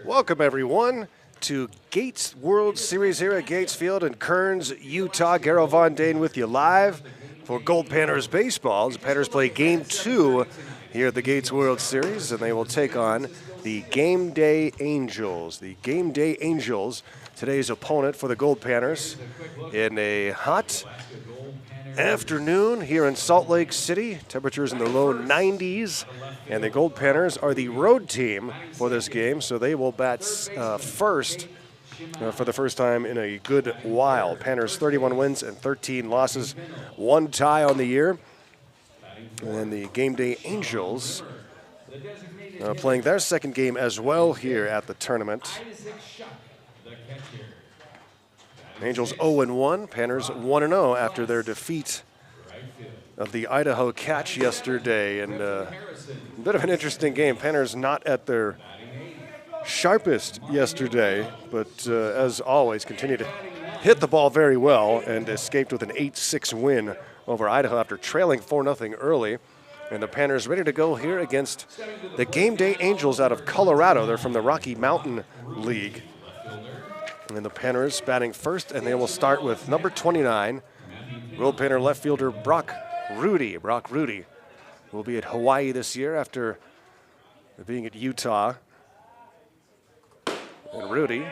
Welcome, everyone, to Gates World Series here at Gates Field in Kearns, Utah. Garrett Von Dane with you live for Goldpanners baseball. The Panners play Game 2 here at the Gates World Series, and they will take on the GameDay Angels. The GameDay Angels, today's opponent for the Goldpanners, in a hot afternoon here in Salt Lake City. Temperatures in the low 90s, and the Goldpanners are the road team for this game, so they will bat first for the first time in a good while. Panners 31 wins and 13 losses, 1 tie on the year. And the GameDay Angels playing their second game as well here at the tournament. Angels 0-1, Panners 1-0 after their defeat of the Idaho Catch yesterday. And a bit of an interesting game. Panners not at their sharpest yesterday, but as always, continue to hit the ball very well and escaped with an 8-6 win over Idaho after trailing 4-0 early. And the Panners ready to go here against the GameDay Angels out of Colorado. They're from the Rocky Mountain League. And the Panners batting first, and they will start with number 29, Goldpanner left fielder Brock Rudy. Brock Rudy will be at Hawaii this year after being at Utah. And Rudy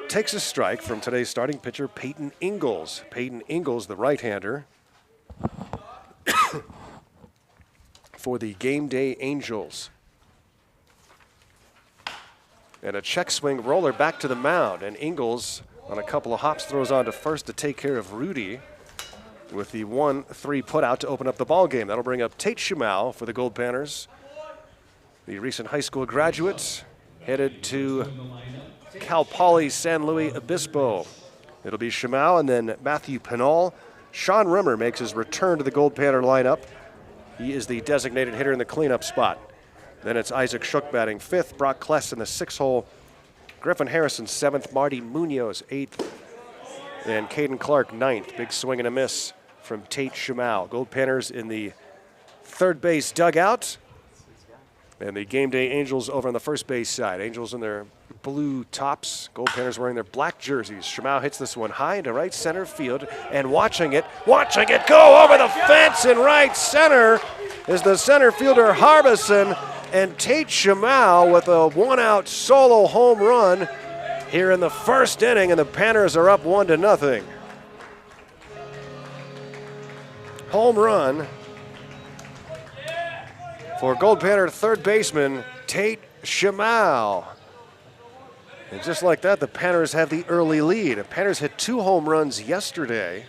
takes a strike from today's starting pitcher, Peyton Ingalls. Peyton Ingalls, the right-hander, for the GameDay Angels. And a check swing roller back to the mound, and Ingalls on a couple of hops throws on to first to take care of Rudy with the 1-3 put out to open up the ball game. That'll bring up Tate Shumau for the Goldpanners, the recent high school graduate, headed to Cal Poly San Luis Obispo. It'll be Shumau and then Matthew Pinal. Sean Rimmer makes his return to the Goldpanner lineup. He is the designated hitter in the cleanup spot. Then it's Isaac Shook batting 5th, Brock Kless in the 6th hole, Griffin Harrison 7th, Marty Munoz 8th, and Caden Clark 9th. Big swing and a miss from Tate Shumau. Goldpanners in the third base dugout, and the GameDay Angels over on the first base side. Angels in their blue tops, Goldpanners wearing their black jerseys. Shumau hits this one high into right center field, and watching it go over the fence in right center is the center fielder Harbison. And Tate Shumau with a one-out solo home run here in the first inning, and the Panners are up 1-0. Home run for Goldpanner third baseman Tate Shumau. And just like that, the Panners have the early lead. The Panners hit 2 home runs yesterday.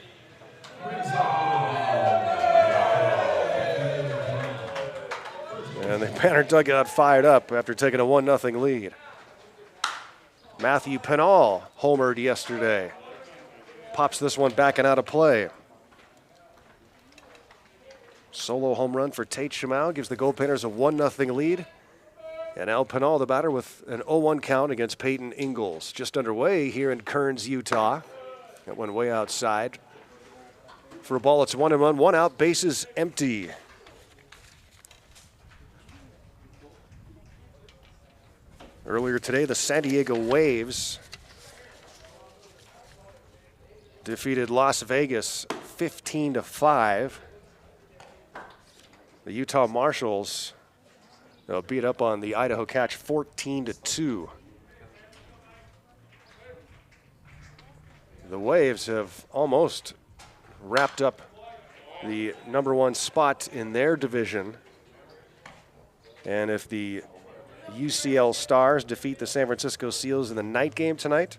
And the Panner dugout fired up after taking a 1-0 lead. Matthew Pinal homered yesterday. Pops this one back and out of play. Solo home run for Tate Shumau gives the Goldpanners a 1-0 lead. And Al Pinal, the batter, with an 0-1 count against Peyton Ingalls. Just underway here in Kearns, Utah. That went way outside. For a ball, it's 1-1, 1 out, bases empty. Earlier today, the San Diego Waves defeated Las Vegas 15-5. The Utah Marshals beat up on the Idaho Catch 14-2. The Waves have almost wrapped up the #1 spot in their division. And if the UCL Stars defeat the San Francisco Seals in the night game tonight,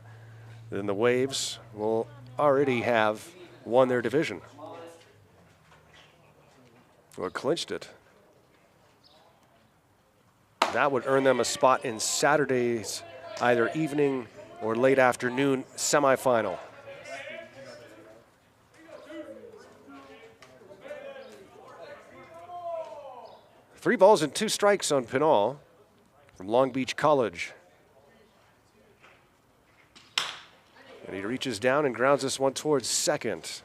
then the Waves will already have won their division. Or clinched it. That would earn them a spot in Saturday's either evening or late afternoon semifinal. Three balls and 2 strikes on Pinal from Long Beach College. And he reaches down and grounds this one towards second.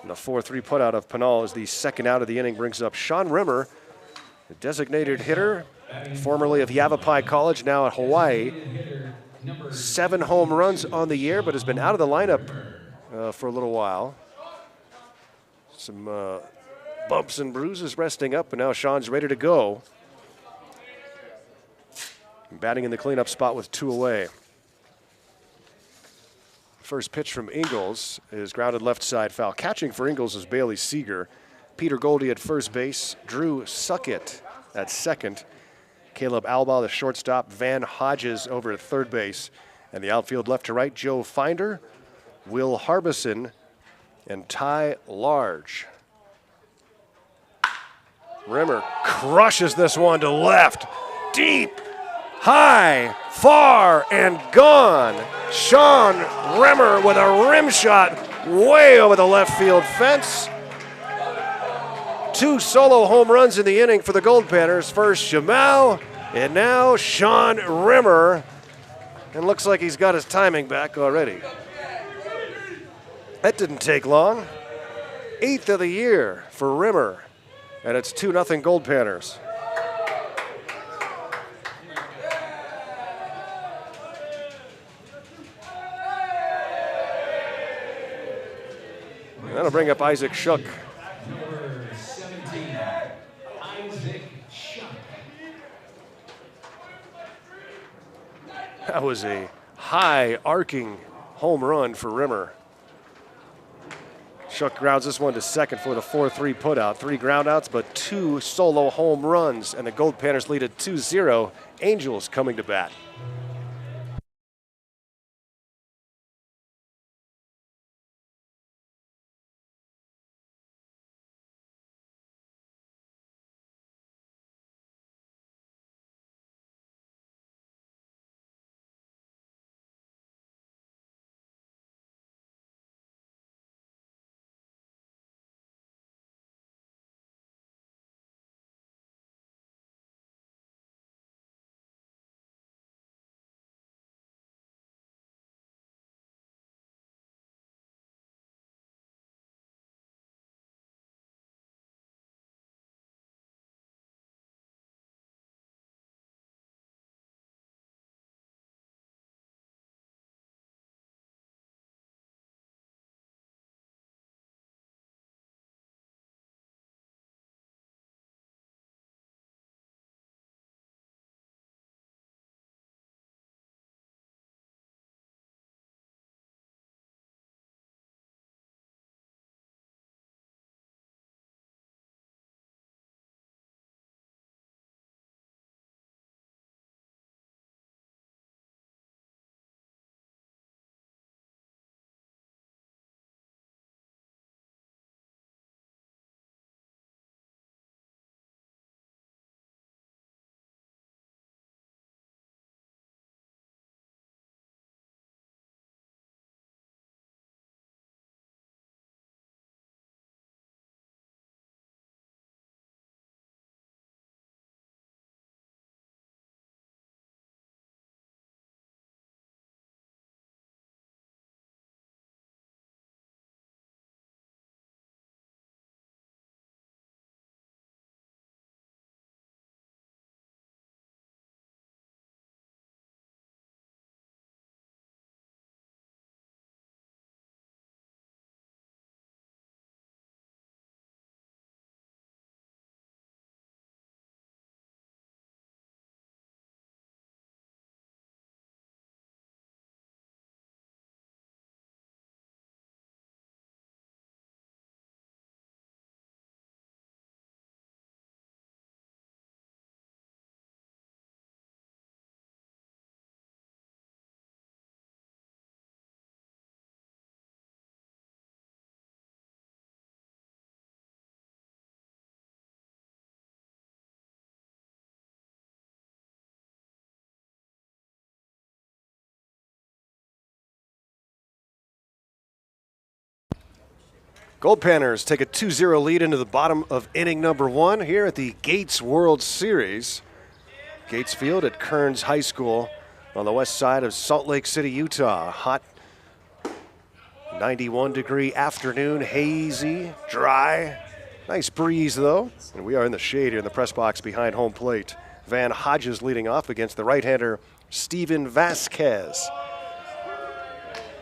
And the 4-3 putout of Pinal is the second out of the inning, brings up Sean Rimmer, the designated hitter formerly of Yavapai College, now at Hawaii. 7 home runs on the year, but has been out of the lineup for a little while. Some bumps and bruises, resting up, and now Sean's ready to go. Batting in the cleanup spot with 2 away. First pitch from Ingles is grounded left side foul. Catching for Ingles is Bailey Seeger. Peter Goldie at first base. Drew Suckett at second. Caleb Alba, the shortstop. Van Hodges over at third base. And the outfield left to right, Joe Finder, Will Harbison, and Ty Large. Rimmer crushes this one to left. Deep, high, far, and gone. Sean Rimmer with a rim shot way over the left field fence. 2 solo home runs in the inning for the Goldpanners. First Shamau, and now Sean Rimmer. And looks like he's got his timing back already. That didn't take long. 8th of the year for Rimmer. And it's 2-0 Goldpanners. That'll bring up Isaac Shook. Number 17, Isaac Shook. That was a high arcing home run for Rimmer. Shook grounds this one to second for the 4-3 putout. 3 groundouts, but 2 solo home runs, and the Goldpanners lead at 2-0. Angels coming to bat. Goldpanners take a 2-0 lead into the bottom of inning number 1 here at the Gates World Series. Gates Field at Kearns High School on the west side of Salt Lake City, Utah. Hot 91-degree afternoon, hazy, dry. Nice breeze, though. And we are in the shade here in the press box behind home plate. Van Hodges leading off against the right-hander Steven Vasquez.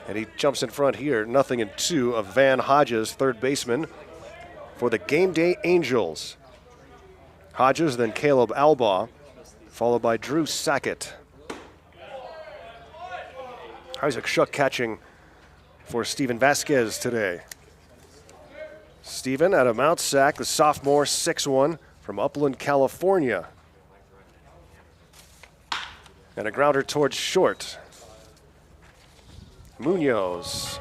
And he jumps in front here, 0-2 of Van Hodges, third baseman for the GameDay Angels. Hodges, then Caleb Albaugh, followed by Drew Sackett. Isaac Shuck catching for Steven Vasquez today. Steven out of Mount Sac, the sophomore, 6'1", from Upland, California. And a grounder towards short. Munoz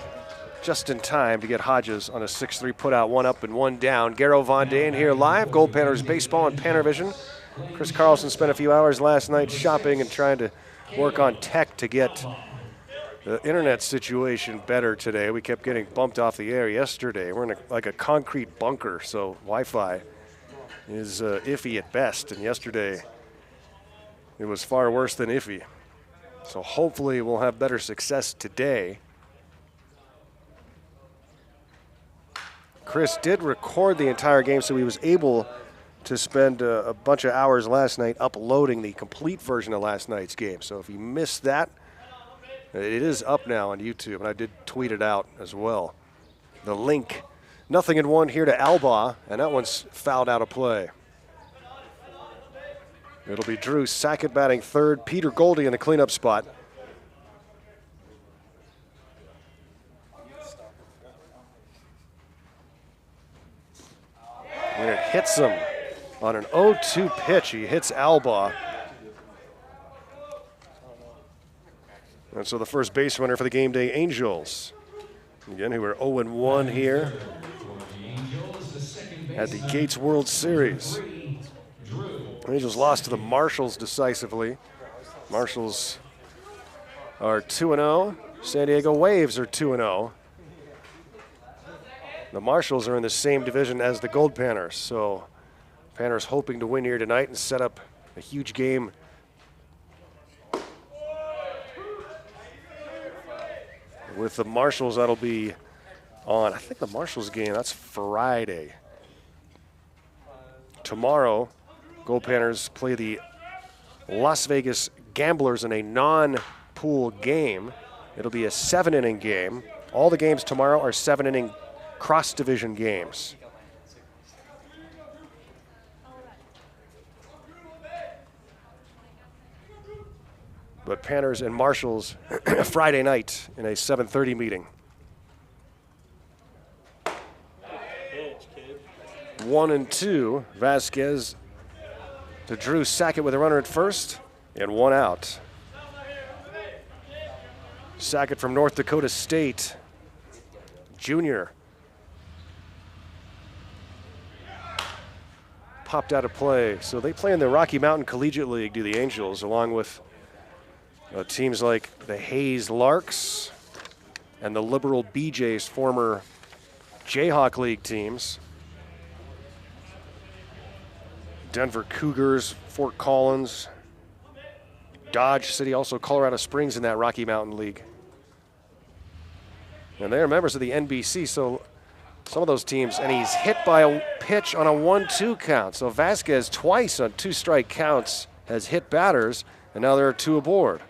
just in time to get Hodges on a 6-3 putout, 1 up and 1 down. Garrow Von Dane here live, Goldpanners baseball and PannerVision. Chris Carlson spent a few hours last night shopping and trying to work on tech to get the internet situation better today. We kept getting bumped off the air yesterday. We're in like a concrete bunker, so Wi-Fi is iffy at best. And yesterday, it was far worse than iffy. So hopefully we'll have better success today. Chris did record the entire game, so he was able to spend a bunch of hours last night uploading the complete version of last night's game. So if you missed that, it is up now on YouTube, and I did tweet it out as well. The link. 0-1 here to Albaugh, and that one's fouled out of play. It'll be Drew Sackett batting third, Peter Goldie in the cleanup spot. And it hits him on an 0-2 pitch. He hits Albaugh. And so the first base runner for the GameDay Angels. Again, who are 0-1 here at the Gates World Series. Angels lost to the Marshals decisively. Marshals are 2-0. San Diego Waves are 2-0. The Marshals are in the same division as the Goldpanners, so Panners hoping to win here tonight and set up a huge game. With the Marshals, that'll be on, I think the Marshals game, that's Friday. Tomorrow, Goldpanners play the Las Vegas Gamblers in a non-pool game. It'll be a 7-inning game. All the games tomorrow are 7-inning cross-division games. But Panners and Marshals Friday night in a 7:30 meeting. 1-2, Vasquez to Drew Sackett with a runner at first and 1 out. Sackett from North Dakota State, junior. Popped out of play. So they play in the Rocky Mountain Collegiate League, do the Angels, along with teams like the Hayes Larks and the Liberal BJ's, former Jayhawk League teams. Denver Cougars, Fort Collins, Dodge City, also Colorado Springs in that Rocky Mountain League. And they are members of the NBC, so some of those teams, and he's hit by a pitch on a 1-2 count. So Vasquez twice on 2-strike counts has hit batters, and now there are 2 aboard.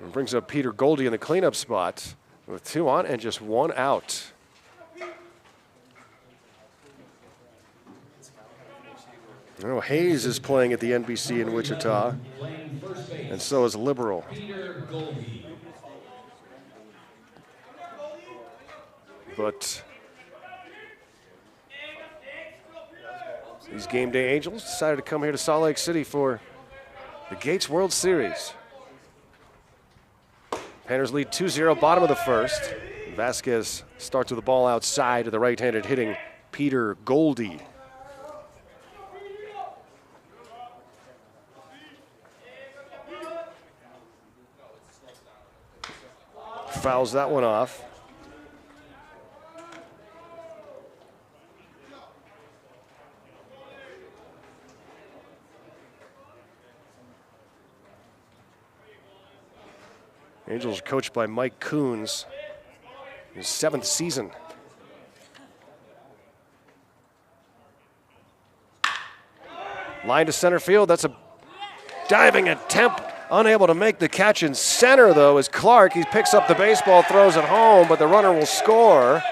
And brings up Peter Goldie in the cleanup spot with 2 on and just 1 out. You know, Hayes is playing at the NBC in Wichita, and so is Liberal. But these GameDay Angels decided to come here to Salt Lake City for the Gates World Series. Panners lead 2-0, bottom of the first. Vasquez starts with the ball outside to the right-handed hitting Peter Goldie. Fouls that one off. Angels coached by Mike Coons, his 7th season. Line to center field. That's a diving attempt. Unable to make the catch in center, though, is Clark. He picks up the baseball, throws it home, but the runner will score.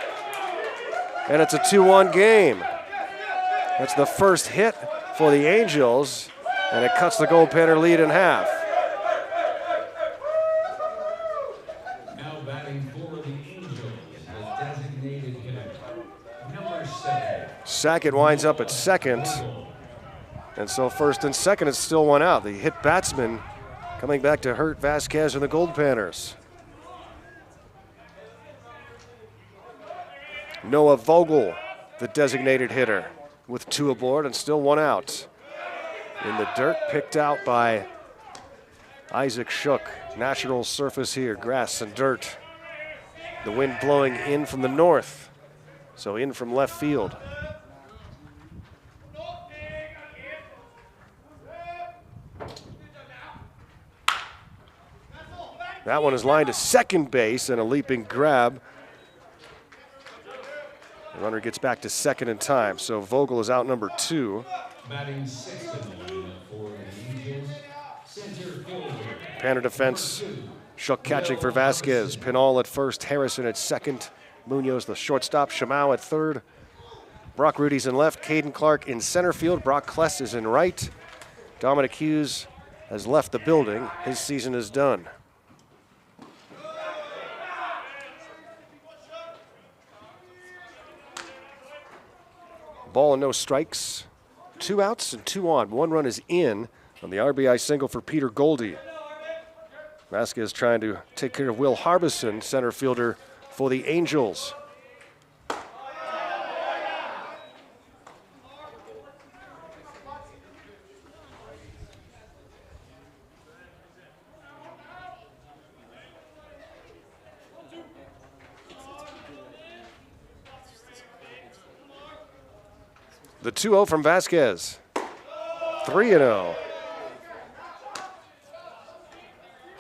And it's a 2-1 game. That's the first hit for the Angels, and it cuts the Goldpanner lead in half. Now batting for the Angels, the designated hitter, number 7. Sackett winds up at second. And so first and second, it's still one out. The hit batsman coming back to hurt Vasquez and the Goldpanners. Noah Vogel, the designated hitter, with 2 aboard and still 1 out. In the dirt, picked out by Isaac Shook. Natural surface here, grass and dirt. The wind blowing in from the north, so in from left field. That one is lined to second base and a leaping grab. The runner gets back to second in time, so Vogel is out number 2. Batting 6th in the lineup for the Angels, center fielder. Panner defense, Shook catching for Vasquez. Pinal at first, Harrison at second. Munoz the shortstop, Shamau at third. Brock Rudy's in left, Caden Clark in center field. Brock Kless is in right. Dominic Hughes has left the building. His season is done. Ball and no strikes. 2 outs and 2 on. 1 run is in on the RBI single for Peter Goldie. Vasquez trying to take care of Will Harbison, center fielder for the Angels. The 2-0 from Vasquez. 3-0.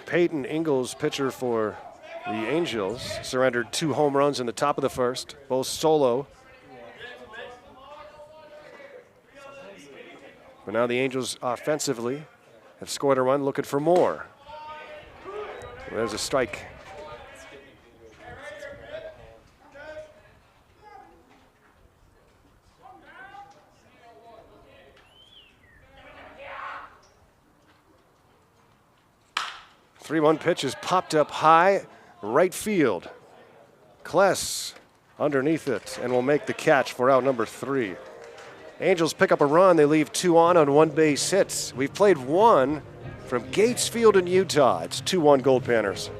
Peyton Ingalls, pitcher for the Angels, surrendered 2 home runs in the top of the first, both solo. But now the Angels offensively have scored a run, looking for more. There's a strike. The 3-1 pitch is popped up high, right field. Kless underneath it and will make the catch for out number 3. Angels pick up a run. They leave 2 on 1 base hits. We've played 1 from Gates Field in Utah. It's 2-1 Goldpanners.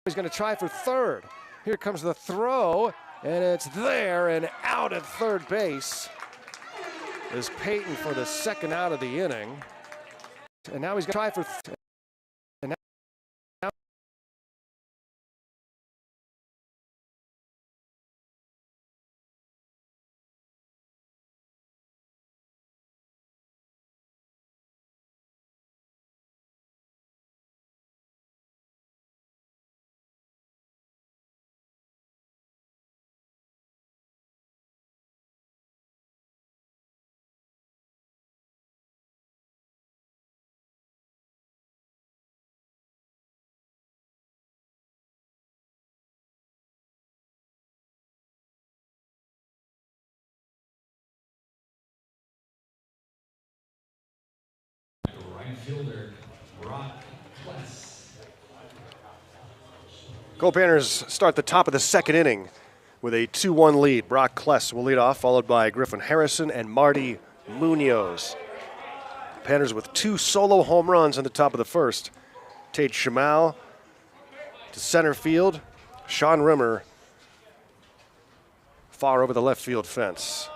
He's going to try for third. Here comes the throw, and it's there and out at third base is Peyton for the second out of the inning. And now he's going to try for and now Fielder, Brock Kless. Goldpanners start the top of the second inning with a 2-1 lead. Brock Kless will lead off, followed by Griffin Harrison and Marty Munoz. Panners with 2 solo home runs in the top of the first. Tate Schamal to center field. Sean Rimmer far over the left field fence.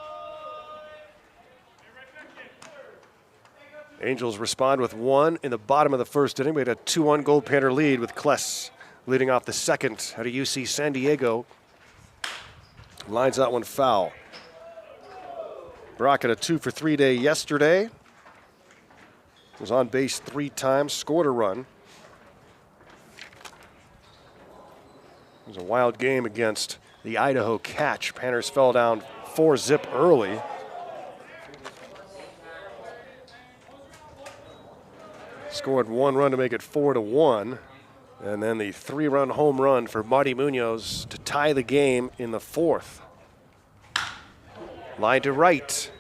Angels respond with 1 in the bottom of the first inning. We had a 2-1 Goldpanner lead with Kless leading off the second out of UC San Diego. Lines that one foul. Brock had a 2-for-3 day yesterday. Was on base 3 times, scored a run. It was a wild game against the Idaho Catch. Panners fell down 4-zip early. Scored 1 run to make it 4-1. And then the 3-run home run for Marty Munoz to tie the game in the 4th. Line to right,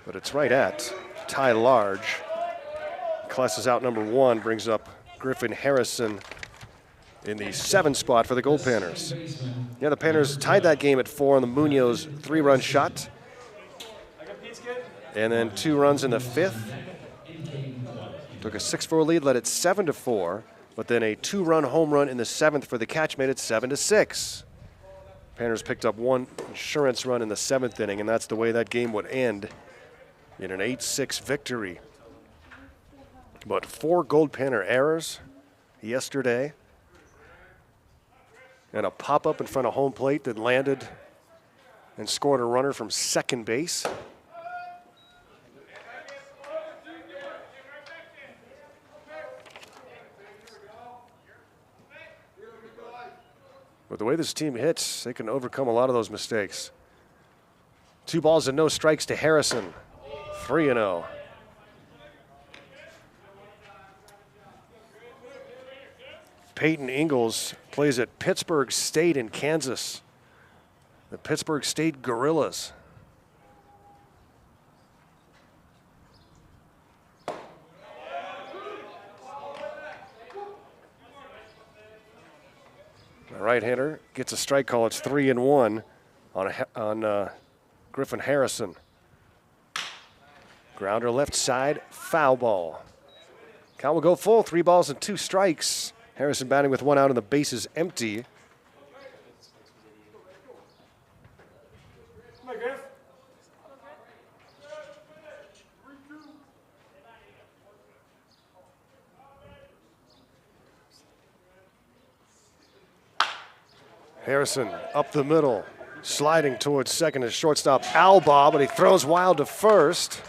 but it's right at Ty Large. Kless is out number 1, brings up Griffin Harrison in the 7th spot for the Goldpanners. Yeah, the Panners tied that game at 4 on the Munoz 3-run shot. And then 2 runs in the 5th. Took a 6-4 lead, led it 7-4, but then a 2-run home run in the 7th for the Catch made it 7-6. Panners picked up 1 insurance run in the 7th inning, and that's the way that game would end in an 8-6 victory. But 4 Goldpanner errors yesterday, and a pop-up in front of home plate that landed and scored a runner from second base. But the way this team hits, they can overcome a lot of those mistakes. 2 balls and no strikes to Harrison, 3-0. Peyton Ingalls plays at Pittsburgh State in Kansas. The Pittsburgh State Gorillas. The right-hander gets a strike call. It's 3-1 on Griffin Harrison. Grounder left side, foul ball. Count will go full, 3 balls and 2 strikes. Harrison batting with 1 out and the bases empty. Harrison up the middle, sliding towards second as shortstop Alba, but he throws wild to first.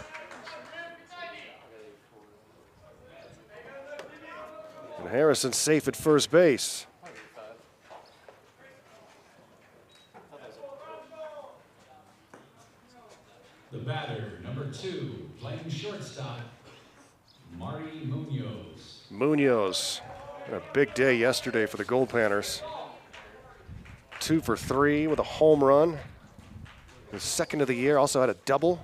And Harrison safe at first base. The batter, number 2, playing shortstop, Marty Munoz. Munoz, a big day yesterday for the Goldpanners. 2 for 3 with a home run. His second of the year, also had a double.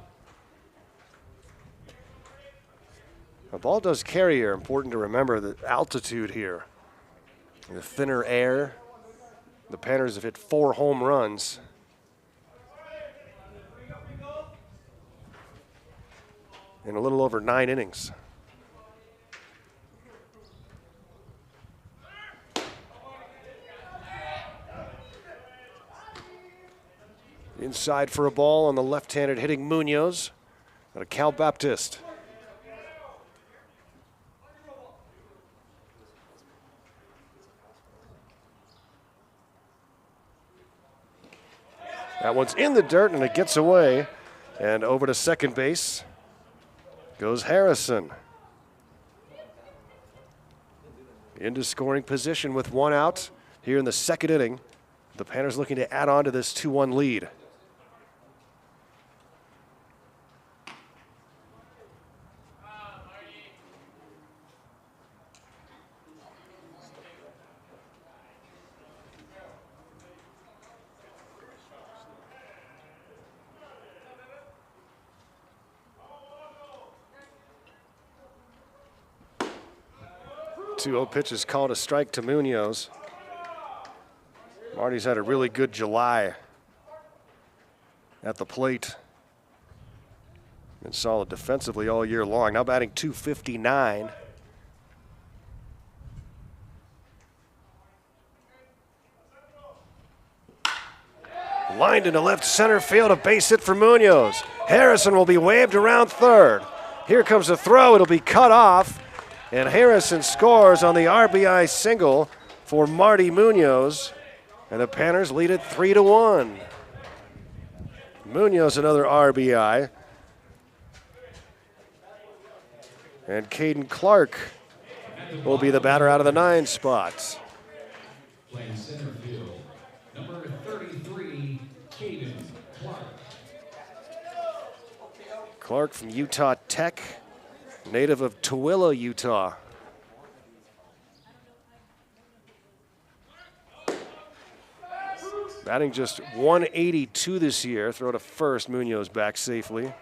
The ball does carry here. Important to remember the altitude here. The thinner air. The Panners have hit 4 home runs. In a little over 9 innings. Inside for a ball on the left-handed hitting Munoz. Got a Cal Baptist. That one's in the dirt and it gets away. And over to second base goes Harrison. Into scoring position with 1 out here in the second inning. The Panners looking to add on to this 2-1 lead. Two pitches called a strike to Munoz. Marty's had a really good July at the plate. Been solid defensively all year long. Now batting .259. Lined into left center field, a base hit for Munoz. Harrison will be waved around third. Here comes a throw, it'll be cut off, and Harrison scores on the RBI single for Marty Munoz, and the Panners lead it 3-1. Munoz another RBI. And Caden Clark will be the batter out of the 9 spot. Playing center field, number 33, Caden Clark. Clark from Utah Tech, native of Tooele, Utah. Batting just .182 this year. Throw to first, Munoz back safely.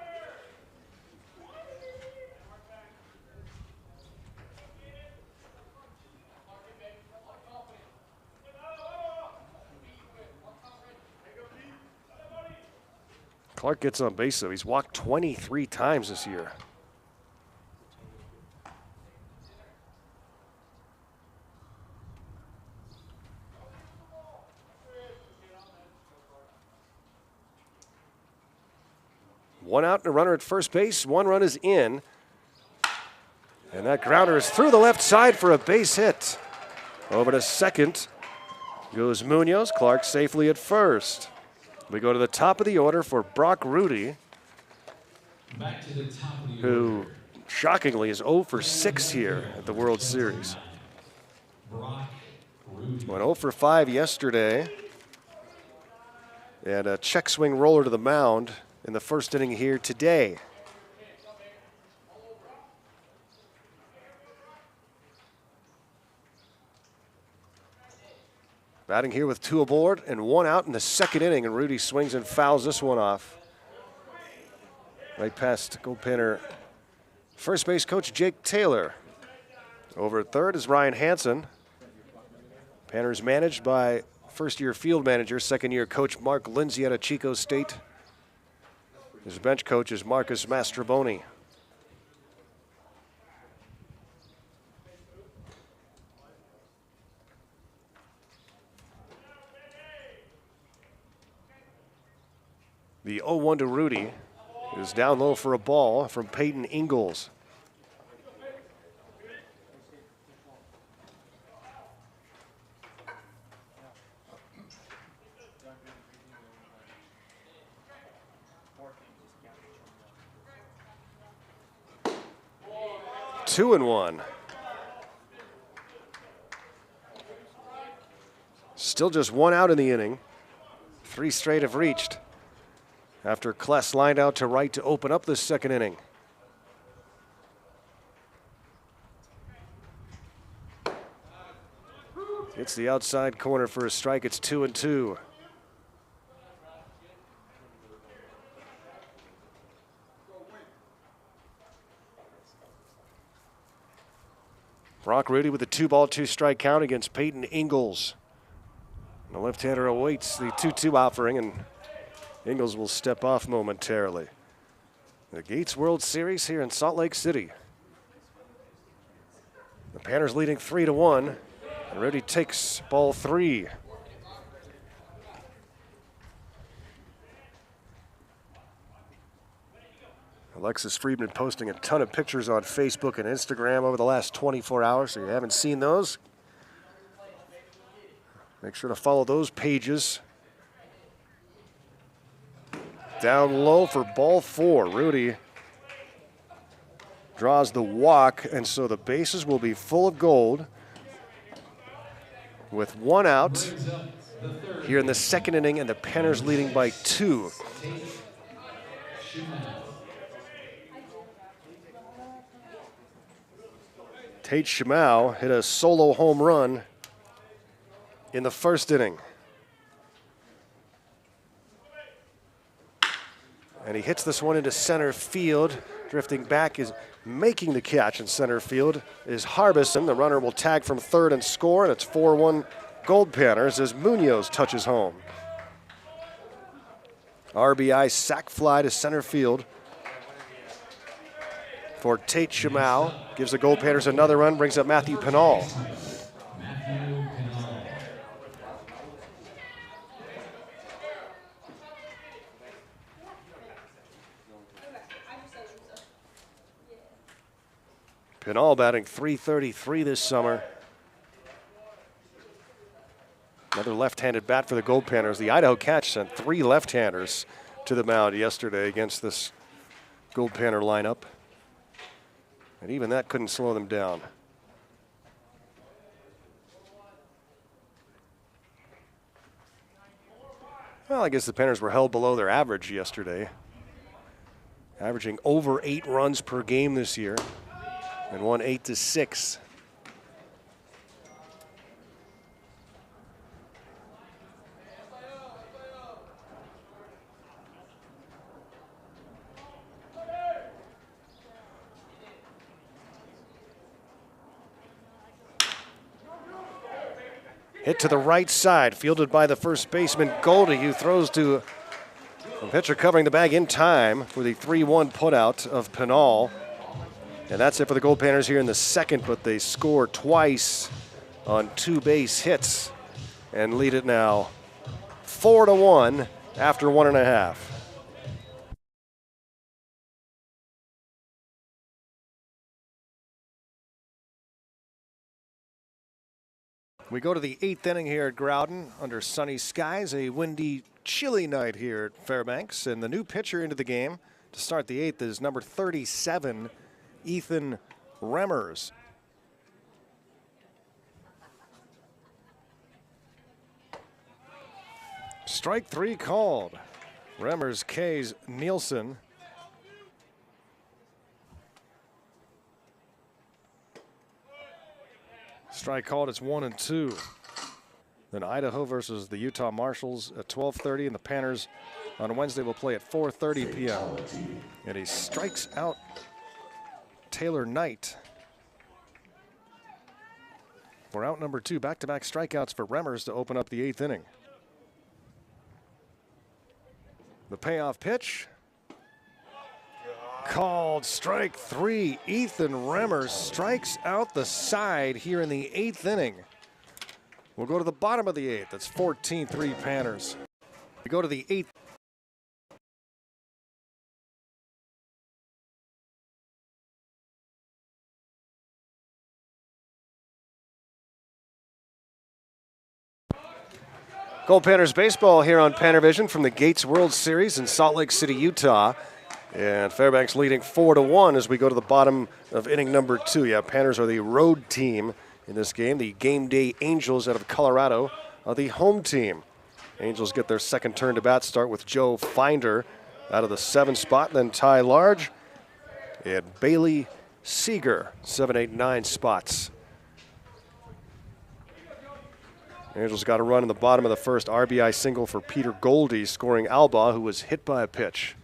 Clark gets on base, though. He's walked 23 times this year. One out and a runner at first base. One run is in. And that grounder is through the left side for a base hit. Over to second goes Munoz. Clark safely at first. We go to the top of the order for Brock Rudy, Back to the top of the who order. shockingly is 0 for 6 here at the World Series. Brock Rudy. Went 0 for 5 yesterday. And a check swing roller to the mound in the first inning here today. Batting here with 2 aboard and 1 out in the second inning, and Rudy swings and fouls this one off. Right past Goldpanner first base coach Jake Taylor. Over at third is Ryan Hansen. Panners managed by first-year field manager, second-year coach Mark Lindsay out of Chico State. His bench coach is Marcus Mastroboni. The 0-1 to Rudy is down low for a ball from Peyton Ingalls. Two and one. Still just 1 out in the inning. 3 straight have reached after Kless lined out to right to open up this second inning. Hits the outside corner for a strike. It's 2-2. Brock Rudy with a 2-ball, 2-strike count against Peyton Ingalls. The left-hander awaits the 2-2 offering, and Ingalls will step off momentarily. The Gates World Series here in Salt Lake City. The Panners leading 3-1, and Rudy takes ball 3. Alexis Friedman posting a ton of pictures on Facebook and Instagram over the last 24 hours, so if you haven't seen those, make sure to follow those pages. Down low for ball 4. Rudy draws the walk, and so the bases will be full of gold with 1 out here in the second inning, and the Panners leading by 2. Tate Shimau hit a solo home run in the first inning. And he hits this one into center field. Drifting back is making the catch in center field is Harbison. The runner will tag from third and score, and it's 4-1 Goldpanners as Munoz touches home. RBI sac fly to center field for Tate Shamau. Gives the Goldpanners another run, brings up Matthew Pinal. Pinal batting .333 this summer. Another left-handed bat for the Goldpanners. The Idaho Catch sent 3 left-handers to the mound yesterday against this Goldpanner lineup. And even that couldn't slow them down. Well, I guess the Panners were held below their average yesterday, averaging over 8 runs per game this year, and won 8-6. Hit to the right side, fielded by the first baseman Goldie, who throws to a pitcher covering the bag in time for the 3-1 putout of Pinal. And that's it for the Goldpanners here in the second, but they score twice on 2 base hits and lead it now 4-1 after 1.5. We go to the 8th inning here at Groudon under sunny skies, a windy, chilly night here at Fairbanks. And the new pitcher into the game to start the 8th is number 37, Ethan Remmers. Strike 3 called. Remmers K's Nielsen. Strike called, it's 1-2. Then Idaho versus the Utah Marshals at 12:30, and the Panners on Wednesday will play at 4:30 p.m. And he strikes out Taylor Knight for out number 2. Back-to-back strikeouts for Remmers to open up the 8th inning. The payoff pitch. Called strike 3. Ethan Remmers strikes out the side here in the 8th inning. We'll go to the bottom of the 8th. That's 14-3 Panners. We go to the 8th. Goldpanners baseball here on PannerVision from the Gates World Series in Salt Lake City, Utah. And Fairbanks leading 4-1 as we go to the bottom of inning number 2. Yeah, Panners are the road team in this game. The GameDay Angels out of Colorado are the home team. Angels get their second turn to bat, start with Joe Finder out of the 7th spot, then Ty Large and Bailey Seeger, 7, 8, 9 spots. Angels got a run in the bottom of the first, RBI single for Peter Goldie, scoring Alba, who was hit by a pitch.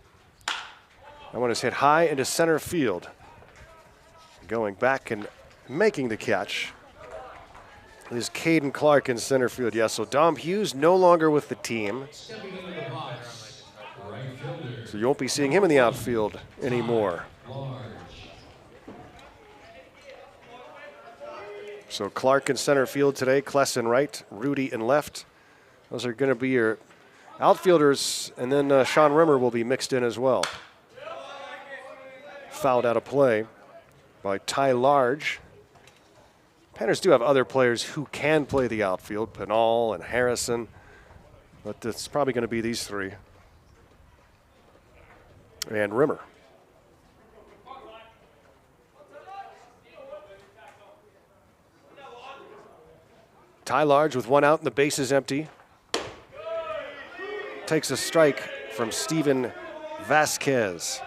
That one is hit high into center field. Going back and making the catch is Caden Clark in center field. Yeah, so Dom Hughes no longer with the team. So you won't be seeing him in the outfield anymore. So Clark in center field today, Kless in right, Rudy in left. Those are going to be your outfielders, and then Sean Rimmer will be mixed in as well. Fouled out of play by Ty Large. Panners do have other players who can play the outfield, Pinal and Harrison, but it's probably going to be these 3. And Rimmer. Ty Large with 1 out and the bases empty. Takes a strike from Steven Vasquez.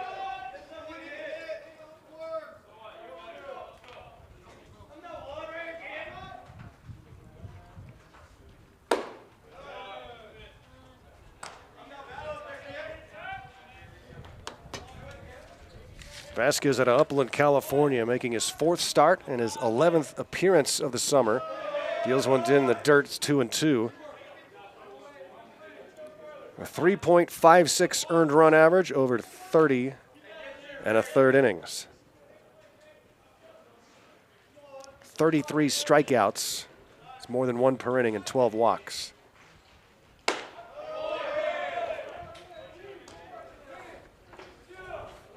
Vasquez out of Upland, California, making his 4th start and his 11th appearance of the summer. Deals one in the dirt, it's 2-2. A 3.56 earned run average over 30 1/3 innings. 33 strikeouts. It's more than one per inning and 12 walks.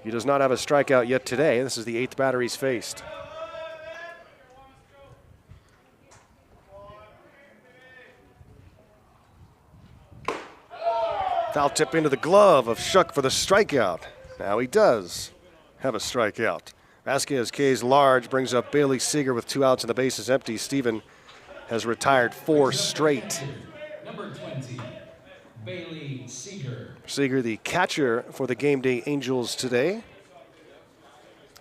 He does not have a strikeout yet today. This is the 8th batter he's faced. Foul tip into the glove of Shuck for the strikeout. Now he does have a strikeout. Vasquez K's large brings up Bailey Seager with 2 outs and the base is empty. Steven has retired 4 straight. Number 20, Bailey Seager. Seager, the catcher for the GameDay Angels today.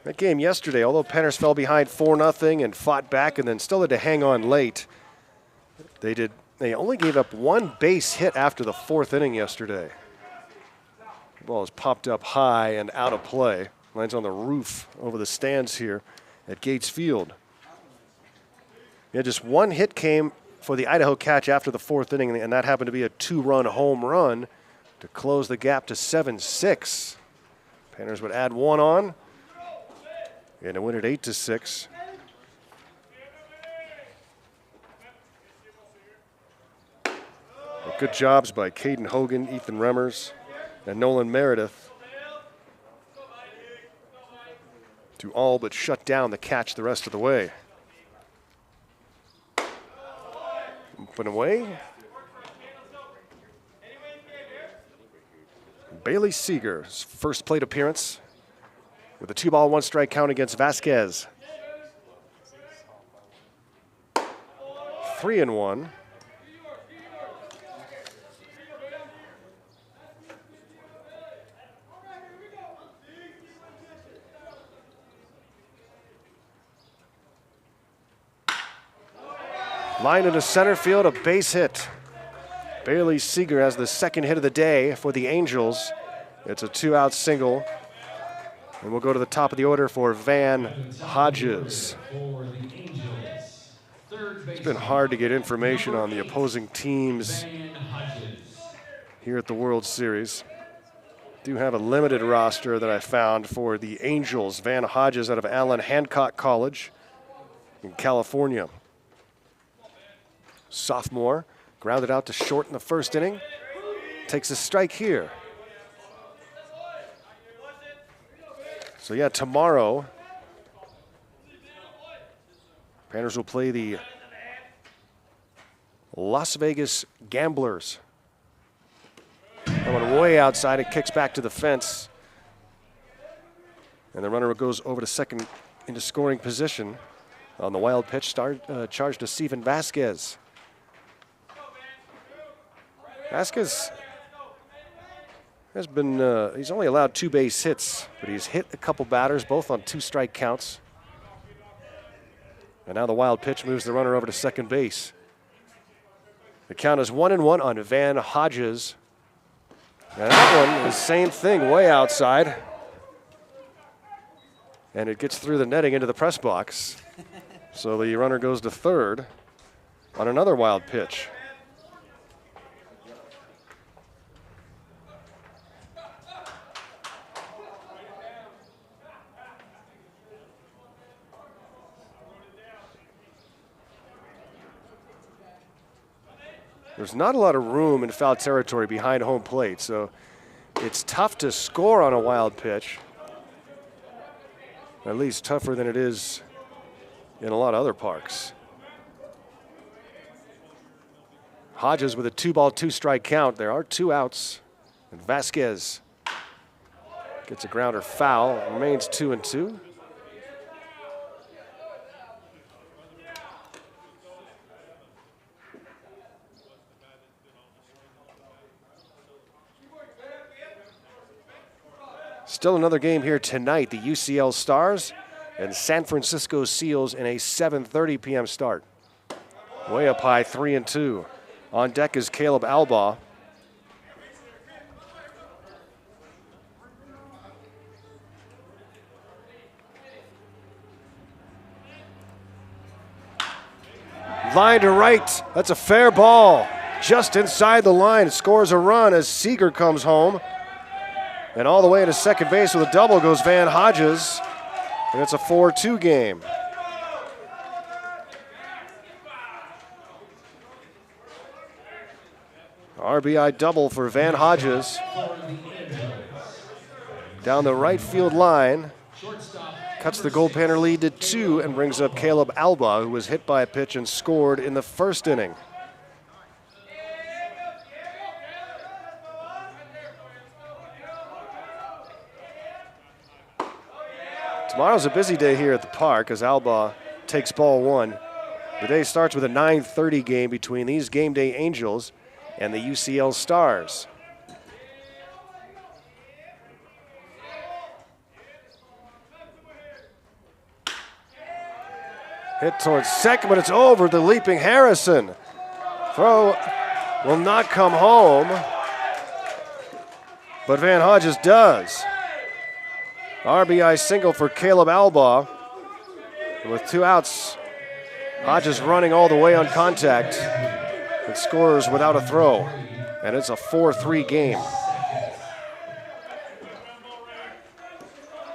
That game yesterday, although Panners fell behind 4-0 and fought back and then still had to hang on late, they only gave up 1 base hit after the 4th inning yesterday. The ball is popped up high and out of play. Lands on the roof over the stands here at Gates Field. Yeah, just 1 hit came for the Idaho Catch after the 4th inning, and that happened to be a 2-run home run to close the gap to 7-6. Panners would add 1 on, and it win at 8-6. Well, good jobs by Caden Hogan, Ethan Remmers, and Nolan Meredith to all but shut down the Catch the rest of the way. Up and away. Bailey Seager's first plate appearance with a 2-ball, 1-strike count against Vasquez. 3-1. Line into center field, a base hit. Bailey Seager has the 2nd hit of the day for the Angels. It's a 2-out single. And we'll go to the top of the order for Van Hodges. It's been hard to get information on the opposing teams here at the World Series. Do have a limited roster that I found for the Angels. Van Hodges out of Allen Hancock College in California. Sophomore, grounded out to short in the 1st inning. Takes a strike here. So yeah, tomorrow, Panners will play the Las Vegas Gamblers. That one way outside, it kicks back to the fence. And the runner goes over to second into scoring position on the wild pitch, charged to Steven Vasquez. Vasquez has been, he's only allowed 2 base hits, but he's hit a couple batters, both on 2-strike counts. And now the wild pitch moves the runner over to second base. The count is 1-1 on Van Hodges. And that one is the same thing, way outside. And it gets through the netting into the press box. So the runner goes to third on another wild pitch. There's not a lot of room in foul territory behind home plate, so it's tough to score on a wild pitch. At least tougher than it is in a lot of other parks. Hodges with a 2-ball, 2-strike count. There are 2 outs. And Vasquez gets a grounder foul. Remains 2-2. Still another game here tonight. The UCL Stars and San Francisco Seals in a 7:30 p.m. start. Way up high, 3-2. On deck is Caleb Albaugh. Line to right. That's a fair ball. Just inside the line. Scores a run as Seager comes home. And all the way to second base with a double goes Van Hodges. And it's a 4-2 game. RBI double for Van Hodges. Down the right field line. Cuts the Goldpanner lead to 2 and brings up Caleb Alba, who was hit by a pitch and scored in the first inning. Tomorrow's a busy day here at the park as Alba takes ball 1. The day starts with a 9:30 game between these GameDay Angels and the UCL Stars. Hit towards second, but it's over. The leaping Harrison. Throw will not come home, but Van Hodges does. RBI single for Caleb Alba. With 2 outs, Hodges running all the way on contact and scores without a throw. And it's a 4-3 game.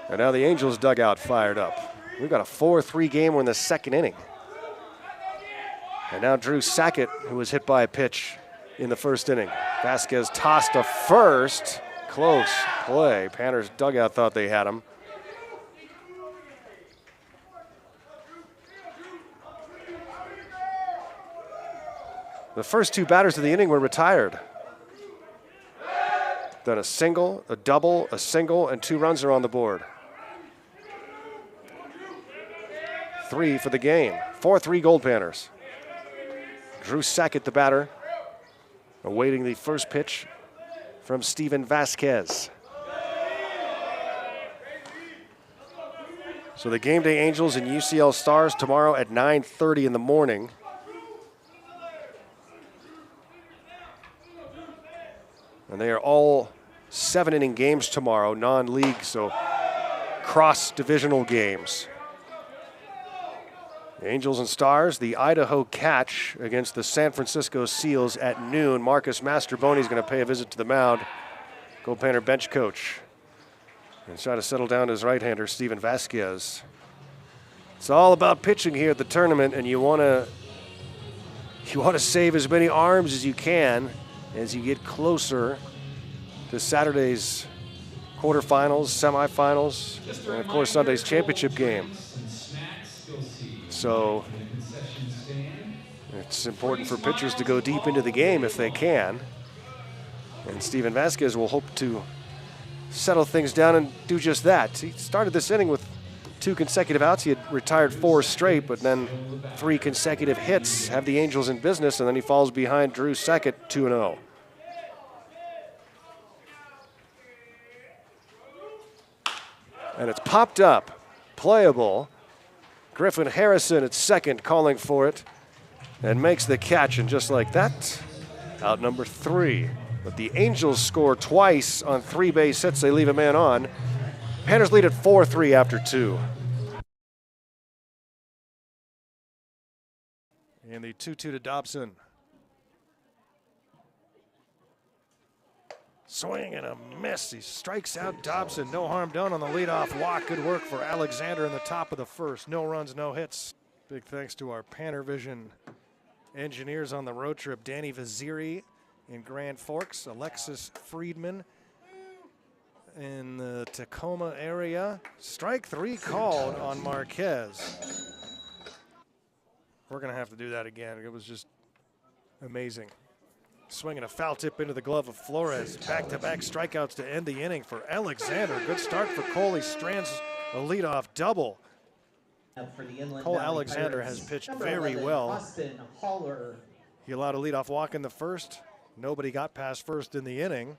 And now the Angels dugout fired up. We've got a 4-3 game. We're in the second inning. And now Drew Sackett, who was hit by a pitch in the first inning. Vasquez tossed to first. Close play. Panner's dugout thought they had him. The first 2 batters of the inning were retired. Then a single, a double, a single, and 2 runs are on the board. 3 for the game. 4-3 Goldpanners. Drew Sackett, the batter, awaiting the first pitch from Steven Vasquez. So the GameDay Angels and UCL Stars tomorrow at 9:30 in the morning. And they are all 7-inning games tomorrow, non-league, so cross-divisional games. The Angels and Stars, the Idaho Catch against the San Francisco Seals at noon. Marcus Masterboni is going to pay a visit to the mound. Goldpanner bench coach. And try to settle down his right-hander, Steven Vasquez. It's all about pitching here at the tournament, and you want to save as many arms as you can as you get closer to Saturday's quarterfinals, semifinals, and of course Sunday's championship game. So it's important for pitchers to go deep into the game if they can. And Steven Vasquez will hope to settle things down and do just that. He started this inning with 2 consecutive outs. He had retired 4 straight, but then 3 consecutive hits have the Angels in business, and then he falls behind Drew Sackett 2-0. And it's popped up, playable. Griffin Harrison at second, calling for it, and makes the catch, and just like that, out number 3. But the Angels score twice on 3 base hits. They leave a man on. Panners lead at 4-3 after 2. And the 2-2 to Dobson. Swing and a miss. He strikes out Dobson. No harm done on the leadoff walk. Good work for Alexander in the top of the first. No runs, no hits. Big thanks to our PannerVision engineers on the road trip. Danny Vaziri in Grand Forks. Alexis Friedman in the Tacoma area. Strike 3 called on Marquez. We're going to have to do that again. It was just amazing. Swinging a foul tip into the glove of Flores. Back-to-back strikeouts to end the inning for Alexander. Good start for Cole. He strands a leadoff double. Cole Alexander has pitched very well. He allowed a leadoff walk in the first. Nobody got past first in the inning.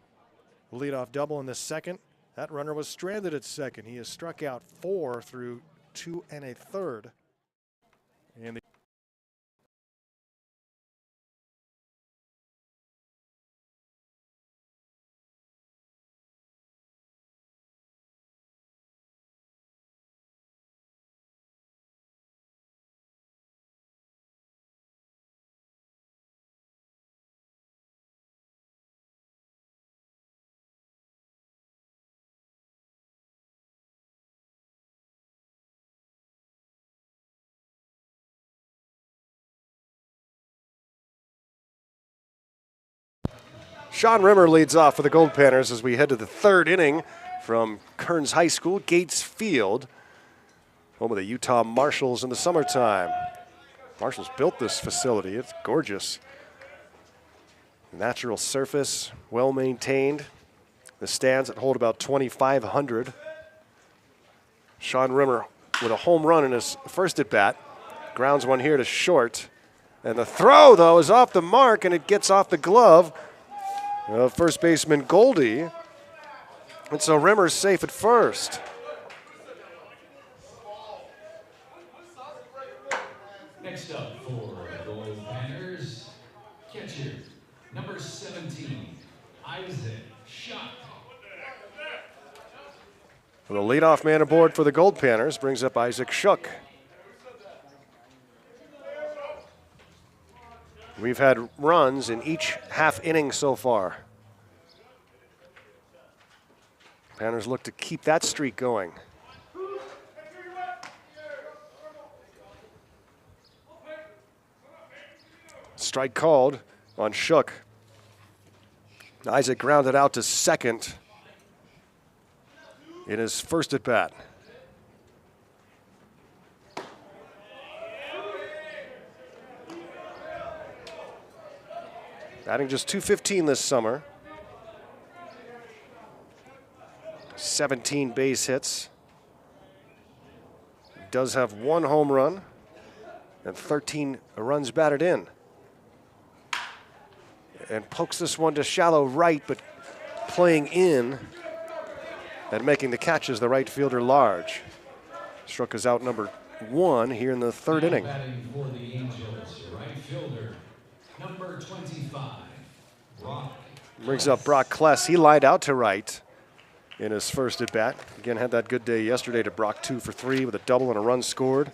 Leadoff double in the second. That runner was stranded at second. He has struck out 4 through 2 1/3. And the Sean Rimmer leads off for the Goldpanners as we head to the third inning from Kearns High School, Gates Field, home of the Utah Marshals in the summertime. Marshals built this facility. It's gorgeous. Natural surface, well maintained. The stands that hold about 2,500. Sean Rimmer with a home run in his first at bat. Grounds one here to short. And the throw, though, is off the mark, and it gets off the glove of first baseman Goldie. And so Rimmer's safe at first. Next up for the Goldpanners, catcher, number 17, Isaac Schuck. The leadoff man aboard for the Goldpanners brings up Isaac Schuck. We've had runs in each half inning so far. Panners look to keep that streak going. Strike called on Schuck. Isaac grounded out to second in his first at bat. Batting just .215 this summer. 17 base hits. Does have one home run and 13 runs batted in. And pokes this one to shallow right, but playing in and making the catch as the right fielder large. Schuck is out number one here in the third inning. Batting for the Angels, right fielder, number 25, Brock. Brings up Brock Kless. He lined out to right in his first at bat. Again, had that good day yesterday to Brock 2 for 3 with a double and a run scored.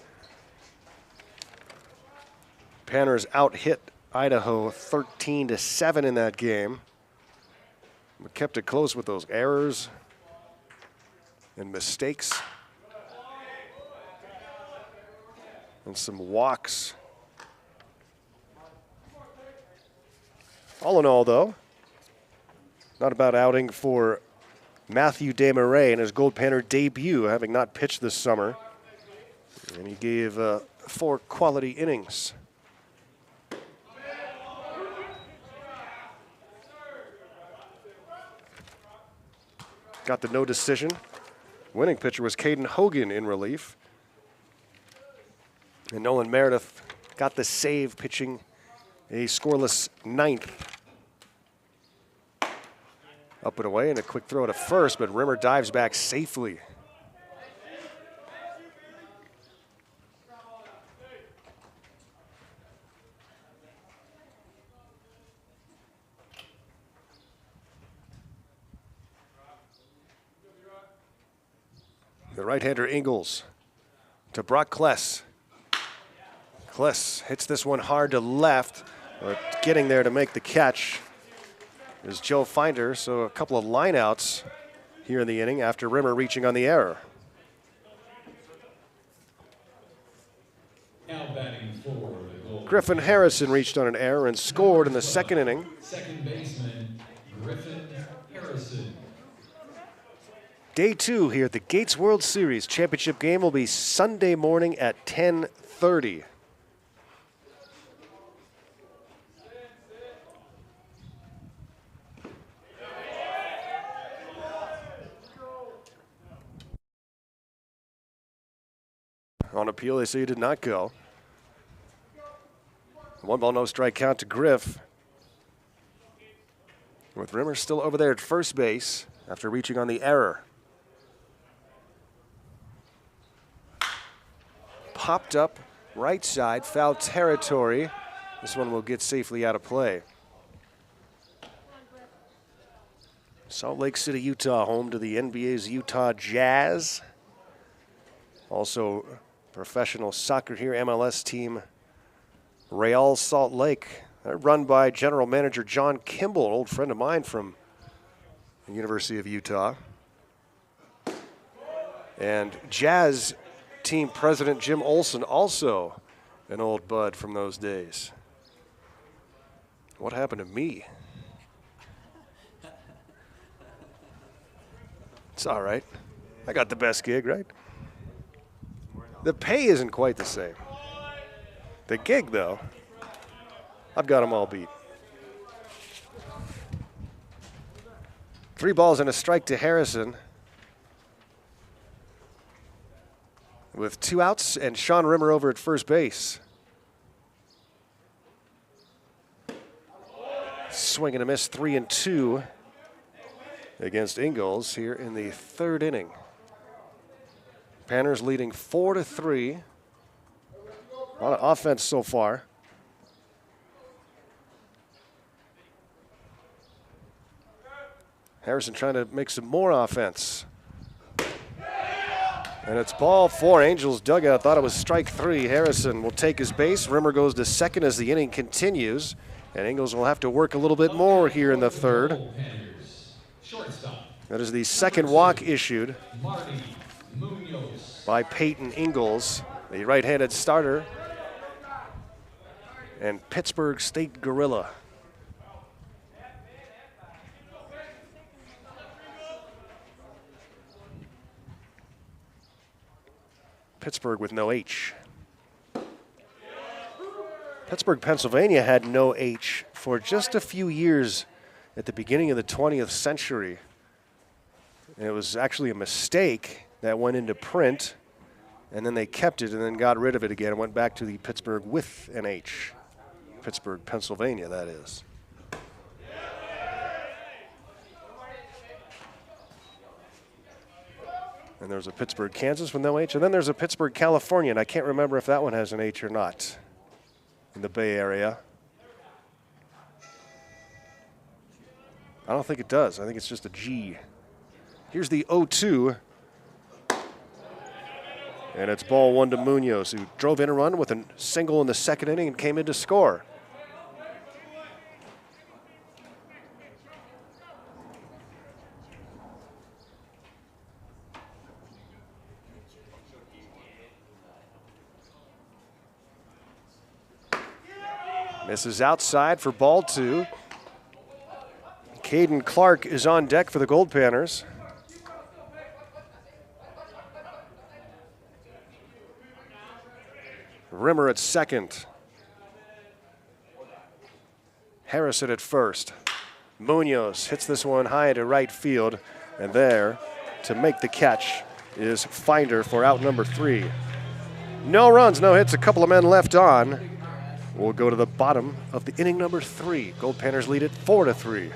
Panners out hit Idaho 13-7 in that game. But kept it close with those errors and mistakes. And some walks. All in all, though, not a bad outing for Matthew Desmarais in his Goldpanner debut, having not pitched this summer. And he gave 4 quality innings. Got the no decision. Winning pitcher was Caden Hogan in relief. And Nolan Meredith got the save, pitching a scoreless 9th. Up and away and a quick throw to first, but Rimmer dives back safely. The right-hander Ingles to Brock Kless. Kless hits this one hard to left, but getting there to make the catch is Joe Finder. So a couple of lineouts here in the inning after Rimmer reaching on the error. Now batting for the Gold. Griffin Harrison reached on an error and scored in the second inning. Second baseman, Griffin Harrison. Day 2 here at the Gates World Series. Championship game will be Sunday morning at 10:30. On appeal, they say he did not go. 1 ball, no strike count to Griff. With Rimmer still over there at first base after reaching on the error. Popped up right side, foul territory. This one will get safely out of play. Salt Lake City, Utah, home to the NBA's Utah Jazz. Also professional soccer here, MLS team Real Salt Lake. They're run by general manager John Kimball, an old friend of mine from the University of Utah. And Jazz team president Jim Olson, also an old bud from those days. What happened to me? It's all right. I got the best gig, right? The pay isn't quite the same. The gig, though, I've got them all beat. 3 balls and a strike to Harrison, with 2 outs and Sean Rimmer over at first base. Swing and a miss, 3-2 against Ingles here in the 3rd inning. Panners leading 4-3. A lot of offense so far. Harrison trying to make some more offense. And it's ball 4. Angels dugout thought it was strike 3. Harrison will take his base. Rimmer goes to second as the inning continues. And Ingles will have to work a little bit more here in the 3rd. That is the 2nd walk issued by Peyton Ingles, the right-handed starter and Pittsburgh State Gorilla. Pittsburgh with no H. Pittsburgh, Pennsylvania had no H for just a few years at the beginning of the 20th century. And it was actually a mistake that went into print, and then they kept it and then got rid of it again and went back to the Pittsburgh with an H. Pittsburgh, Pennsylvania, that is. And there's a Pittsburgh, Kansas with no H, and then there's a Pittsburgh, California, and I can't remember if that one has an H or not in the Bay Area. I don't think it does. I think it's just a G. Here's the 0-2. And it's ball 1 to Munoz, who drove in a run with a single in the 2nd inning and came in to score. Misses outside for ball 2. Caden Clark is on deck for the Goldpanners. Rimmer at second. Harrison at first. Munoz hits this one high to right field, and there to make the catch is Finder for out number 3. No runs, no hits, a couple of men left on. We'll go to the bottom of the inning number 3. Goldpanners lead it 4-3.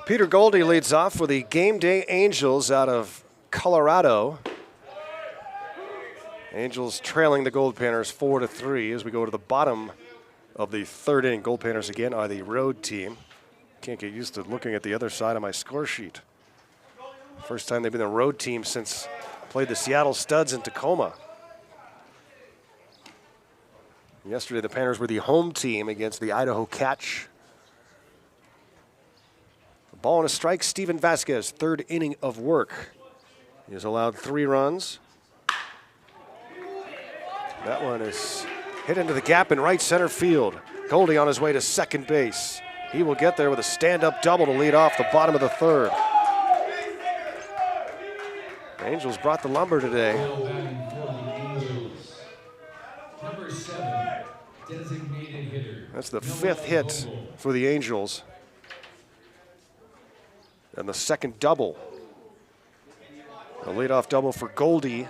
Peter Goldie leads off for the GameDay Angels out of Colorado. Angels trailing the Goldpanners 4-3 as we go to the bottom of the 3rd inning. Goldpanners again are the road team. Can't get used to looking at the other side of my score sheet. First time they've been the road team since played the Seattle Studs in Tacoma. Yesterday the Panners were the home team against the Idaho Catch. Ball and a strike, Steven Vasquez, third inning of work. He has allowed 3 runs. That one is hit into the gap in right center field. Goldie on his way to second base. He will get there with a stand-up double to lead off the bottom of the third. The Angels brought the lumber today. Now batting for the Angels, number 7, designated hitter. That's the Noah 5th hit Vogel. for the Angels. And the second double. A leadoff double for Goldie.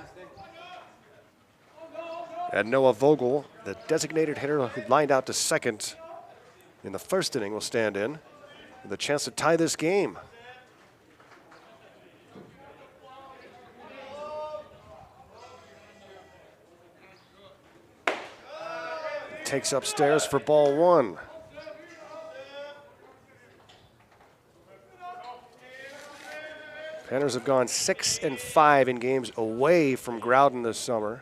And Noah Vogel, the designated hitter who lined out to second in the first inning, will stand in with a chance to tie this game. Takes upstairs for ball 1. Panners have gone 6-5 in games away from Groudon this summer.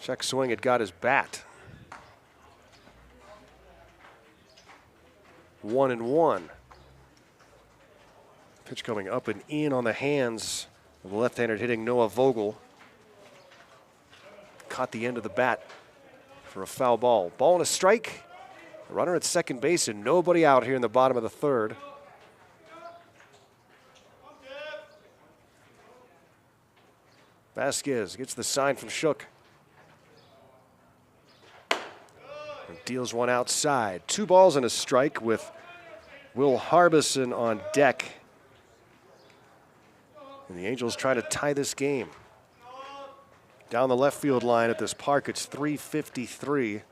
Check swing, it got his bat. 1-1. Pitch coming up and in on the hands of the left-hander hitting Noah Vogel. Caught the end of the bat for a foul ball. Ball and a strike. A runner at second base and nobody out here in the bottom of the third. Vasquez gets the sign from Shook. And deals one outside. 2 balls and a strike with Will Harbison on deck. And the Angels try to tie this game. Down the left field line at this park, it's 353.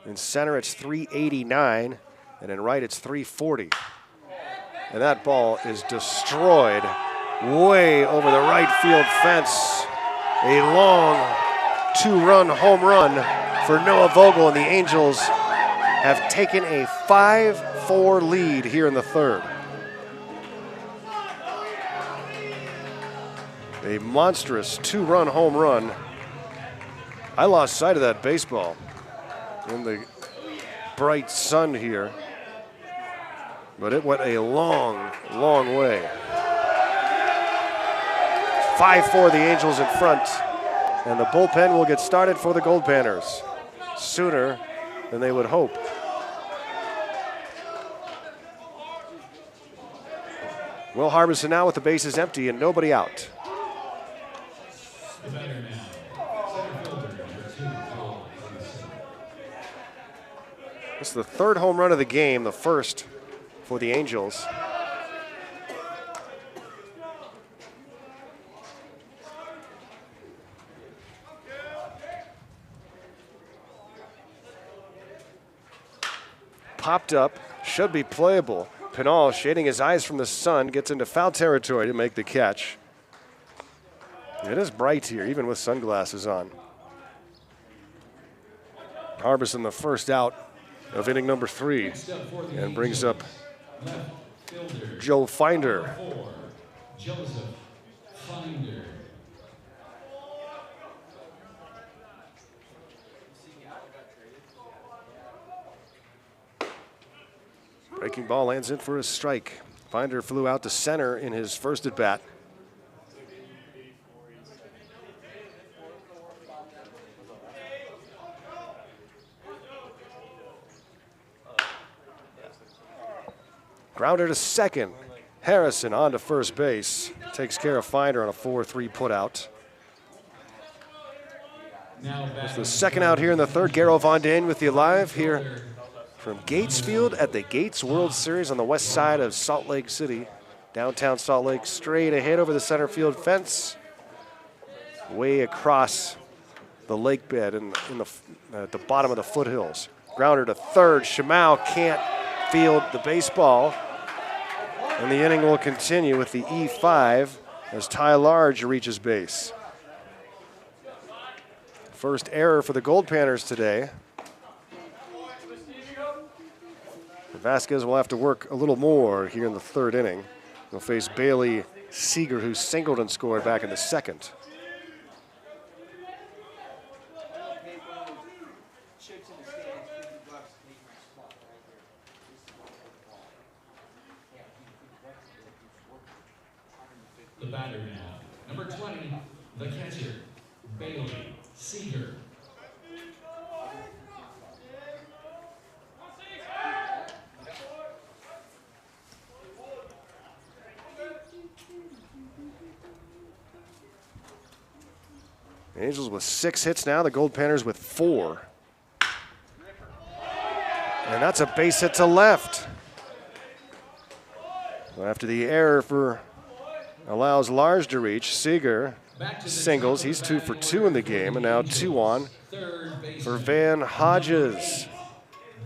In center, it's 389. And in right, it's 340. And that ball is destroyed way over the right field fence. A long 2-run home run for Noah Vogel, and the Angels have taken a 5-4 lead here in the third. A monstrous 2-run home run. I lost sight of that baseball in the bright sun here, but it went a long, long way. 5-4 the Angels in front, and the bullpen will get started for the Goldpanners sooner than they would hope. Will Harbison now with the bases empty and nobody out. The batter now, center fielder, number 2, Paul. This is the 3rd home run of the game, the first for the Angels. Popped up, should be playable. Pinal, shading his eyes from the sun, gets into foul territory to make the catch. It is bright here, even with sunglasses on. Harbison, the first out of inning number 3, and brings up Left fielder, Joe Finder. 4, Joseph Finder. Breaking ball lands in for a strike. Finder flew out to center in his first at bat. Grounder to second. Harrison on to first base. Takes care of Finder on a 4-3 putout. It's the second out here in the third. Garrow Von Dane with you live here from Gates Field at the Gates World Series on the west side of Salt Lake City. Downtown Salt Lake, straight ahead over the center field fence. Way across the lake bed at the bottom of the foothills. Grounder to third. Shamau can't field the baseball. And the inning will continue with the E5 as Ty Large reaches base. First error for the Goldpanners today. Vasquez will have to work a little more here in the third inning. He'll face Bailey Seeger, who singled and scored back in the second. The batter now, number 20, the catcher, Bailey Seeger. Angels with 6 hits now, the Goldpanners with 4. And that's a base hit to left. After the error allows Lars to reach, Seeger singles. He's 2 for 2 in the game, and now 2 on for Van Hodges.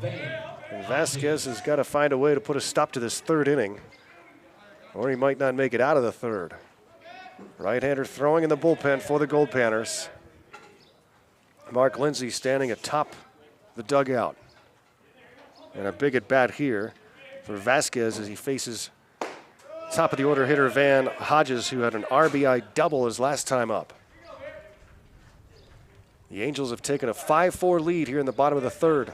And Vasquez has got to find a way to put a stop to this 3rd inning, or he might not make it out of the 3rd. Right-hander throwing in the bullpen for the Goldpanners. Mark Lindsay standing atop the dugout. And a big at-bat here for Vasquez as he faces top of the order hitter Van Hodges, who had an RBI double his last time up. The Angels have taken a 5-4 lead here in the bottom of the 3rd.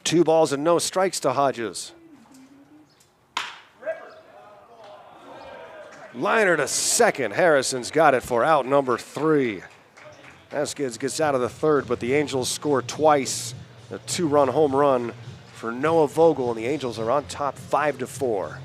Two balls and no strikes to Hodges. Liner to second. Harrison's got it for out number 3. Vasquez gets out of the 3rd, but the Angels score twice. A 2-run home run for Noah Vogel, and the Angels are on top 5-4.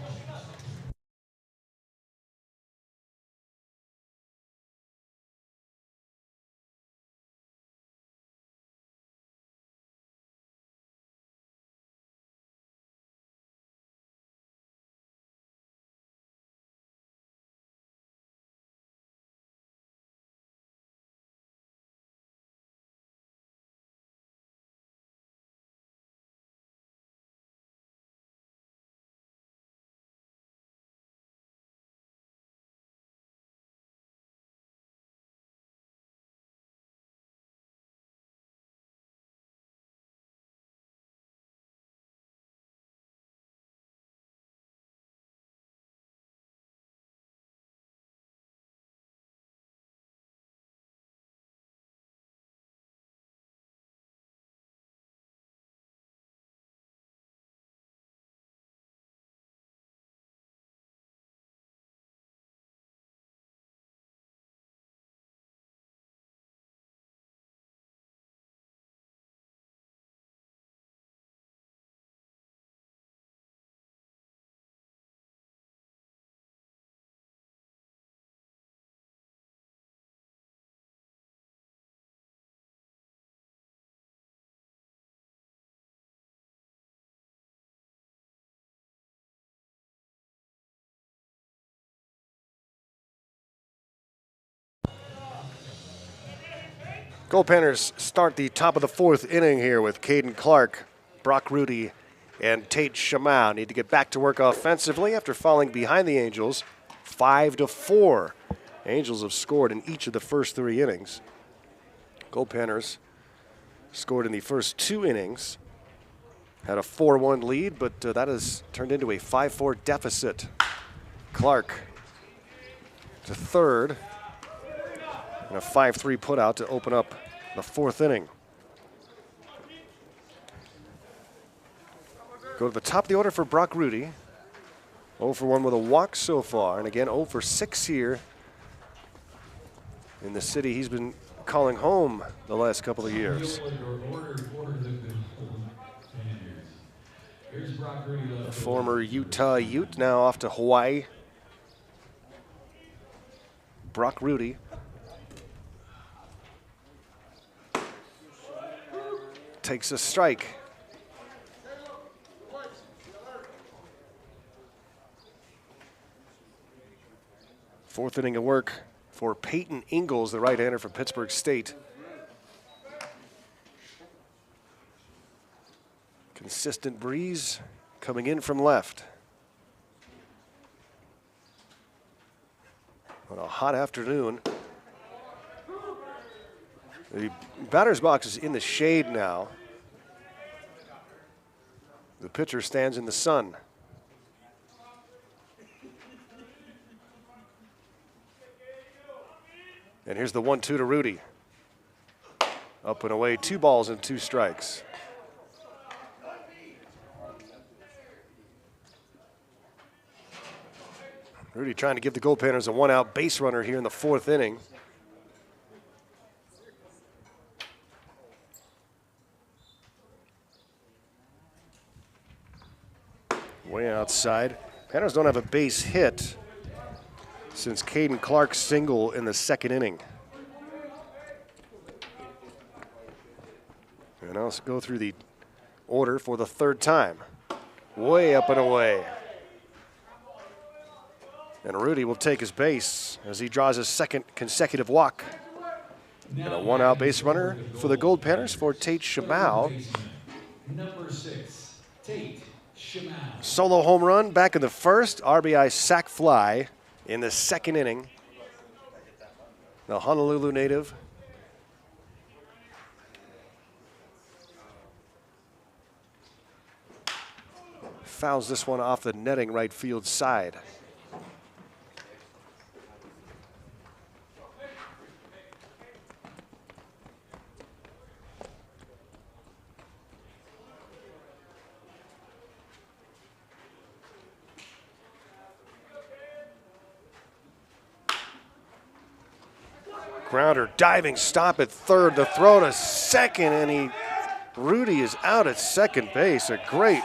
Goldpanners start the top of the 4th inning here with Caden Clark, Brock Rudy, and Tate Shamau. Need to get back to work offensively after falling behind the Angels 5-4. Angels have scored in each of the first 3 innings. Goldpanners scored in the first 2 innings. Had a 4-1 lead, but that has turned into a 5-4 deficit. Clark to 3rd. And a 5-3 putout to open up the 4th inning. Go to the top of the order for Brock Rudy. 0 for 1 with a walk so far, and again 0 for 6 here in the city he's been calling home the last couple of years. The former Utah Ute, now off to Hawaii. Brock Rudy. Takes a strike. Fourth inning of work for Peyton Ingalls, the right-hander from Pittsburgh State. Consistent breeze coming in from left. On a hot afternoon The batter's box is in the shade now. The pitcher stands in the sun. And here's the 1-2 to Rudy. Up and away, 2 balls and 2 strikes. Rudy trying to give the Goldpanners a 1-out base runner here in the 4th inning. Way outside. Panners don't have a base hit since Caden Clark's single in the 2nd inning. And I'll go through the order for the 3rd time. Way up and away. And Rudy will take his base as he draws his 2nd consecutive walk. And a 1-out base runner for the Goldpanners for Tate Shamau. Number 6, Tate Shamau. Solo home run back in the 1st, RBI sac fly in the 2nd inning. The Honolulu native. Fouls this one off the netting right field side. Grounder, diving stop at 3rd, the throw to 2nd, and Rudy is out at 2nd base. A great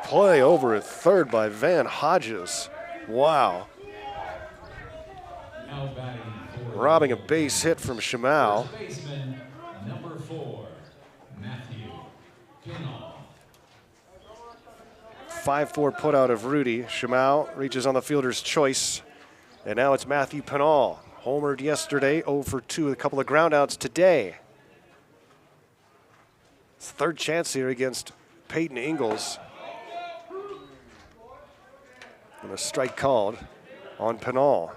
play over at 3rd by Van Hodges. Wow. Now batting for Robbing a base hit from Shamau. first baseman, number 4, Matthew Pinnall. 5-4 put out of Rudy. Shamau reaches on the fielder's choice, and now it's Matthew Pinnall. Homered yesterday, 0 for 2 with a couple of groundouts today. His 3rd chance here against Peyton Ingles. And a strike called on Pinnall.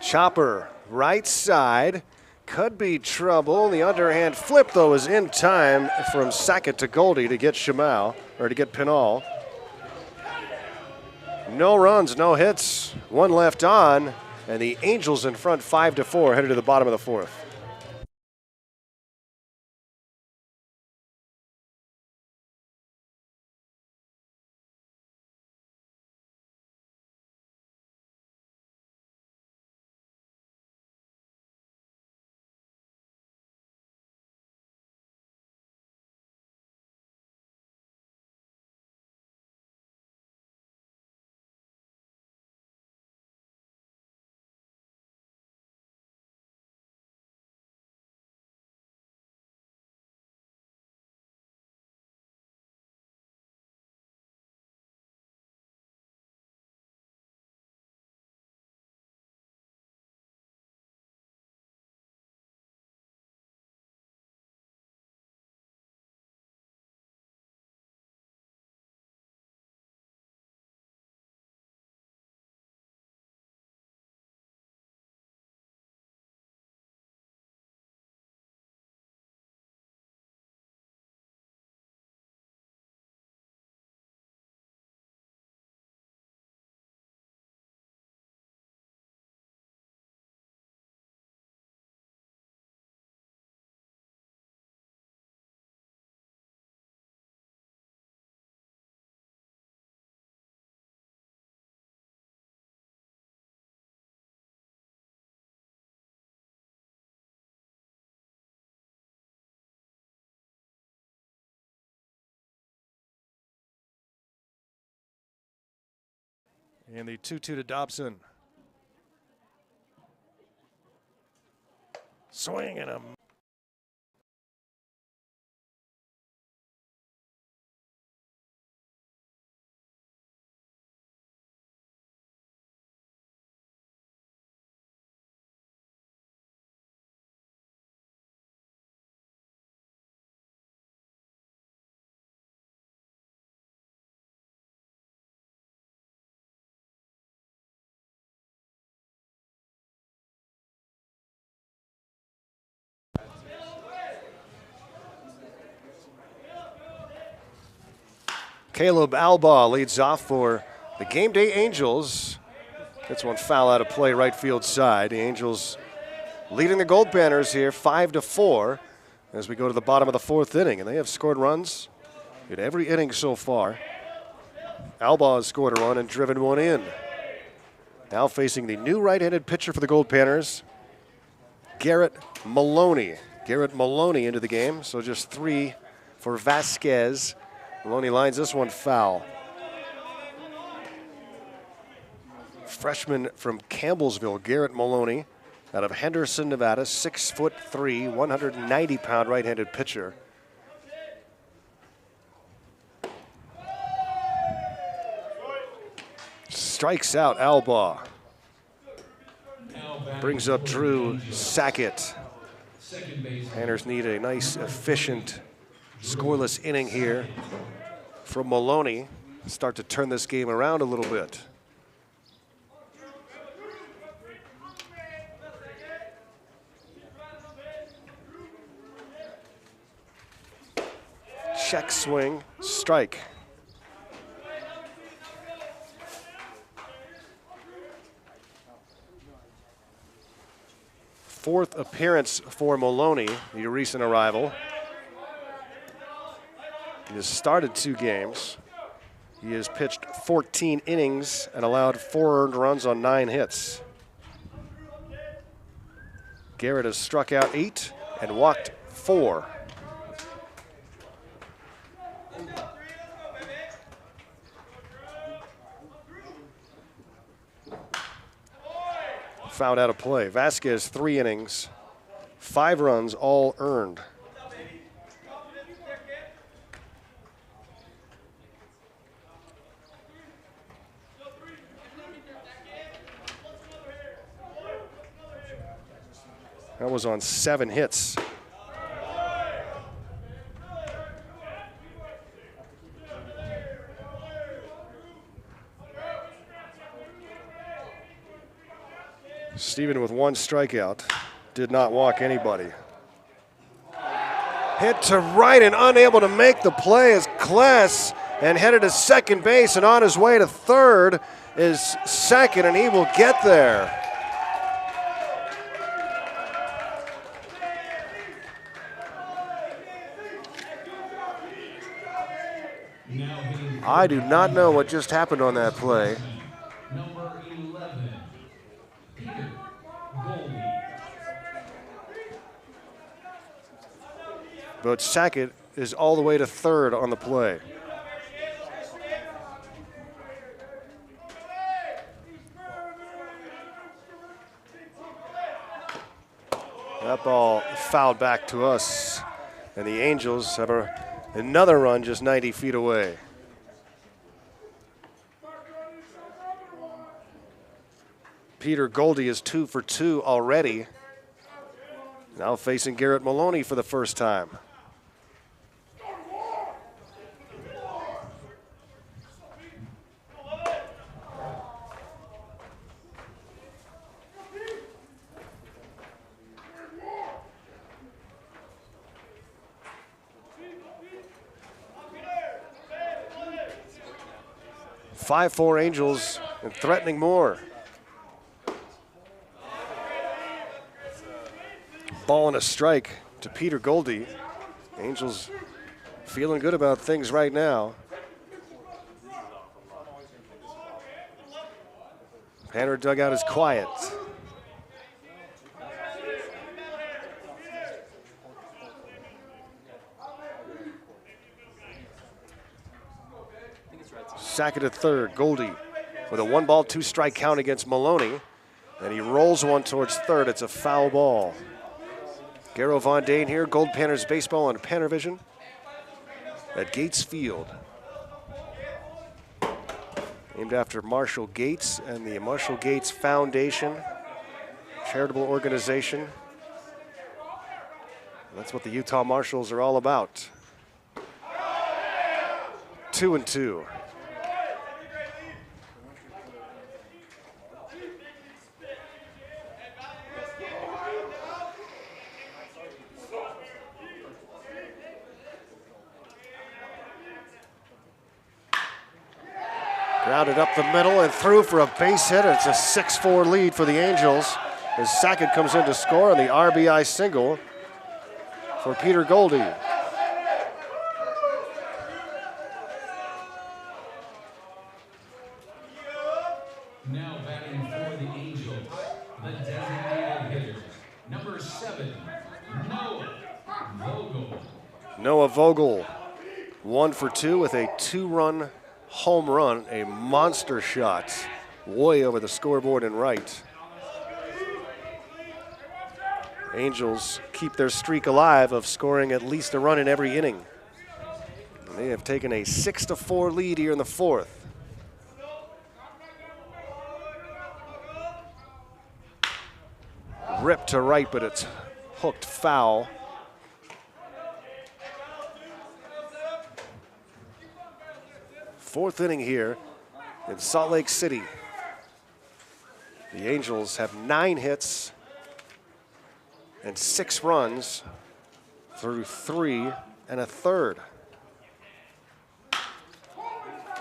Chopper, right side, could be trouble. The underhand flip, though, is in time from Sackett to Goldie to get Shamau, or to get Pinnall. No runs, no hits, 1 left on, and the Angels in front 5-4, headed to the bottom of the 4th. And the 2-2 to Dobson. Swing and a Caleb Albaugh leads off for the GameDay Angels. Gets one foul out of play right field side. The Angels leading the Goldpanners here 5-4 as we go to the bottom of the fourth inning. And they have scored runs in every inning so far. Albaugh has scored a run and driven one in. Now facing the new right-handed pitcher for the Goldpanners, Garrett Maloney. Garrett Maloney into the game, so just 3 for Vasquez. Maloney lines this one foul. Freshman from Campbellsville, Garrett Maloney, out of Henderson, Nevada, 6'3", 190-pound right-handed pitcher. Strikes out Albaugh. Brings up Drew Sackett. Panners need a nice, efficient, scoreless inning here from Maloney. Start to turn this game around a little bit. Check swing, strike. Fourth appearance for Maloney, the recent arrival. He has started 2 games. He has pitched 14 innings and allowed 4 earned runs on 9 hits. Garrett has struck out 8 and walked 4. Fouled out of play. Vasquez 3 innings, 5 runs, all earned. That was on 7 hits. Steven with 1 strikeout, did not walk anybody. Hit to right and unable to make the play is Kless, and headed to second base, and on his way to third is second, and he will get there. I do not know what just happened on that play. But Sackett is all the way to third on the play. That ball fouled back to us, and the Angels have another run just 90 feet away. Peter Goldie is 2 for 2 already. Now facing Garrett Maloney for the first time. Five, 4 Angels and threatening more. Ball and a strike to Peter Goldie. Angels feeling good about things right now. Panner dugout is quiet. Sackett at third. Goldie with a 1-ball, 2-strike count against Maloney. And he rolls one towards third. It's a foul ball. Garrow Von Dane here, Goldpanners baseball on PannerVision at Gates Field. Named after Marshall Gates and the Marshall Gates Foundation, charitable organization. That's what the Utah Marshals are all about. 2-2. Grounded up the middle and through for a base hit. It's a 6-4 lead for the Angels as Sackett comes in to score on the RBI single for Peter Goldie. Now batting for the Angels, the designated hitter, number 7, Noah Vogel. Noah Vogel, 1 for 2 with a 2-run home run, a monster shot, way over the scoreboard and right. Angels keep their streak alive of scoring at least a run in every inning. And they have taken a 6-4 lead here in the 4th. Ripped to right, but it's hooked foul. Fourth inning here in Salt Lake City. The Angels have 9 hits and 6 runs through 3 1/3.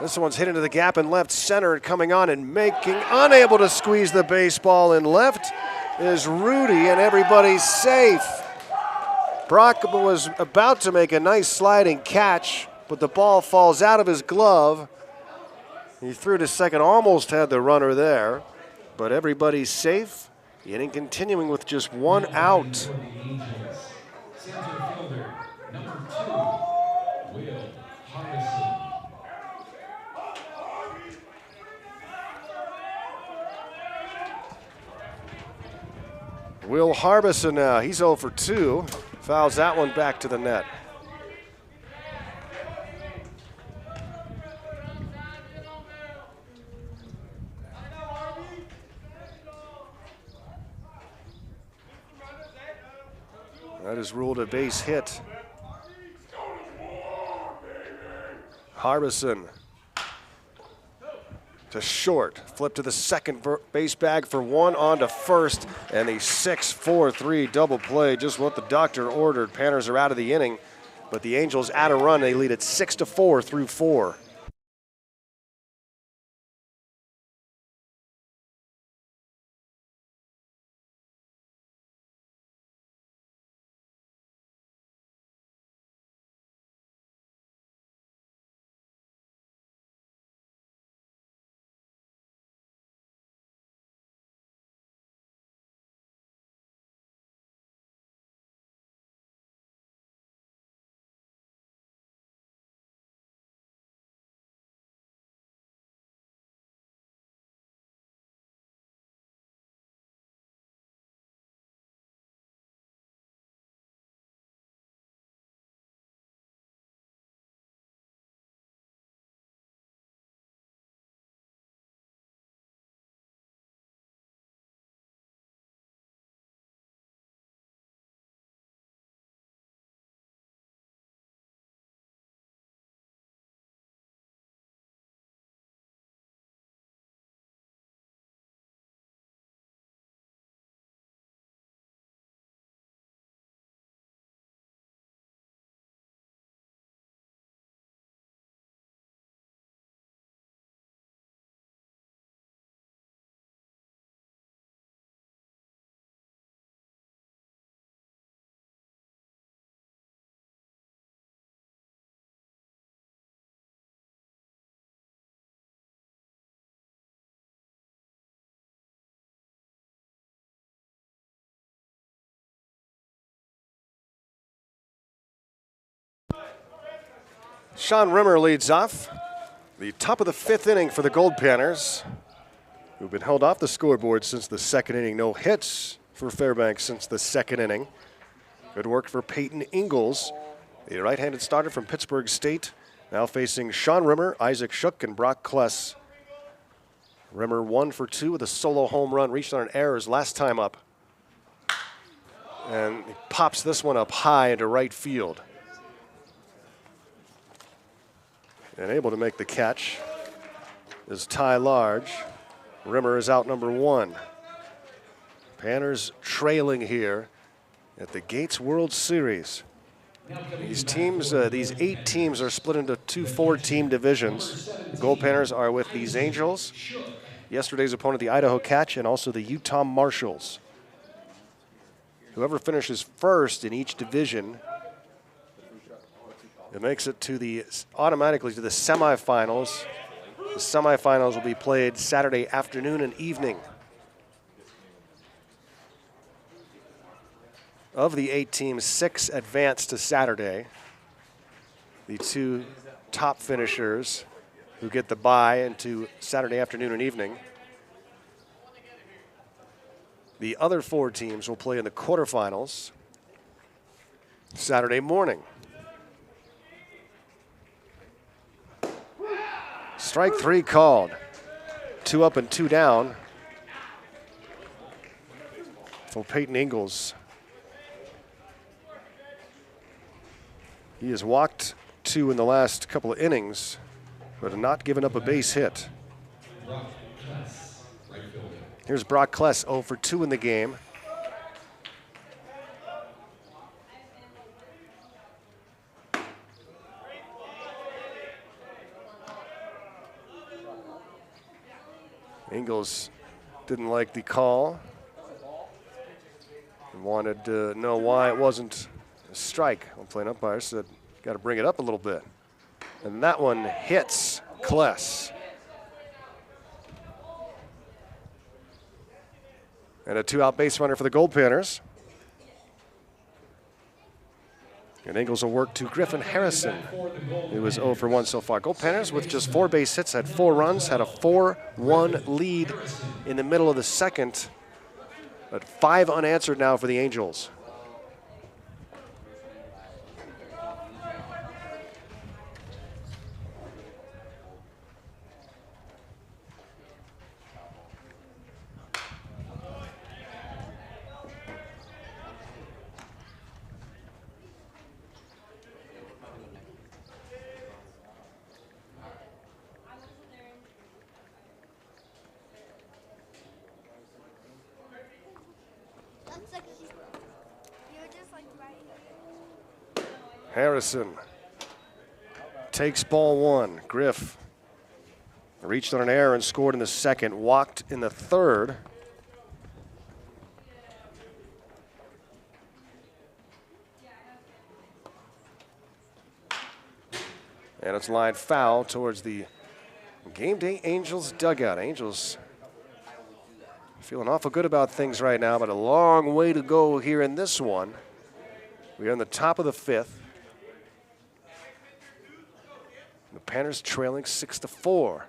This one's hit into the gap in left center and coming on and unable to squeeze the baseball in left is Rudy, and everybody's safe. Brock was about to make a nice sliding catch, but the ball falls out of his glove. He threw to second, almost had the runner there, but everybody's safe. The inning continuing with just 1 out. For the Angels, center fielder, number 2, Will Hardison. Will Harbison now, he's 0 for 2. Fouls that one back to the net. That is ruled a base hit. Harbison to short, flip to the second base bag for 1 on to first, and the 6-4-3 double play, just what the doctor ordered. Panners are out of the inning, but the Angels add a run. They lead it 6-4 through 4. Sean Rimmer leads off the top of the 5th inning for the Goldpanners, who've been held off the scoreboard since the 2nd inning. No hits for Fairbanks since the 2nd inning. Good work for Peyton Ingalls, the right-handed starter from Pittsburgh State, now facing Sean Rimmer, Isaac Shook, and Brock Kless. Rimmer 1 for 2 with a solo home run, reached on an error his last time up. And he pops this one up high into right field. And able to make the catch is Ty Large. Rimmer is out number 1. Panners trailing here at the Gates World Series. These teams, these 8 teams are split into 2 4-team divisions. The Goldpanners are with these Angels, yesterday's opponent, the Idaho Catch, and also the Utah Marshals. Whoever finishes first in each division, it makes it to automatically to the semifinals. The semifinals will be played Saturday afternoon and evening. Of the 8 teams, 6 advance to Saturday. The 2 top finishers who get the bye into Saturday afternoon and evening. The other 4 teams will play in the quarterfinals Saturday morning. Strike 3 called. 2 up and 2 down for Peyton Ingalls. He has walked 2 in the last couple of innings, but not given up a base hit. Here's Brock Kless, 0 for 2 in the game. Ingalls didn't like the call and wanted to know why it wasn't a strike. One umpire said, got to bring it up a little bit. And that one hits Kless. And a 2-out base runner for the Goldpanners. And Ingalls will work to Griffin Harrison, who is 0 for 1 so far. Goldpanners with just 4 base hits, had 4 runs, had a 4-1 lead in the middle of the second, but 5 unanswered now for the Angels. Harrison takes ball 1. Griff reached on an error and scored in the second, walked in the third. And it's lined foul towards the GameDay Angels dugout. Angels feeling awful good about things right now, but a long way to go here in this one. We are in the top of the 5th. The Panners trailing 6-4.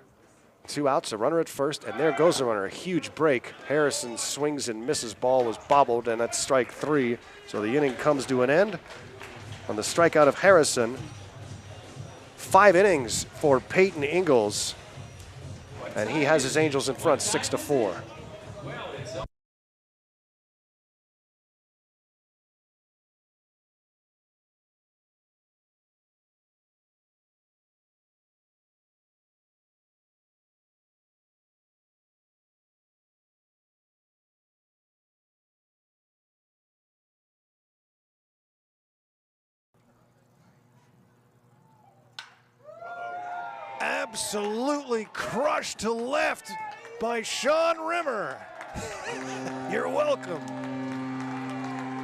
2 outs, a runner at first, and there goes the runner. A huge break. Harrison swings and misses. Ball was bobbled, and that's strike 3. So the inning comes to an end on the strikeout of Harrison. 5 innings for Peyton Ingalls, and he has his Angels in front 6-4. Absolutely crushed to left by Sean Rimmer. You're welcome.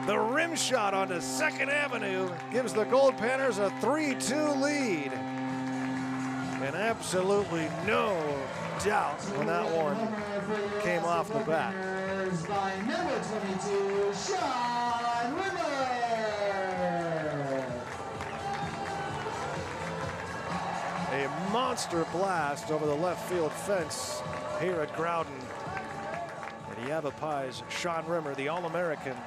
The rim shot onto 2nd Avenue gives the Goldpanners a 3-2 lead. And absolutely no doubt when that one came off the bat. By number 22, Sean Rimmer. A monster blast over the left field fence here at Groudon. And Yavapai Sean Rimmer, the All-American,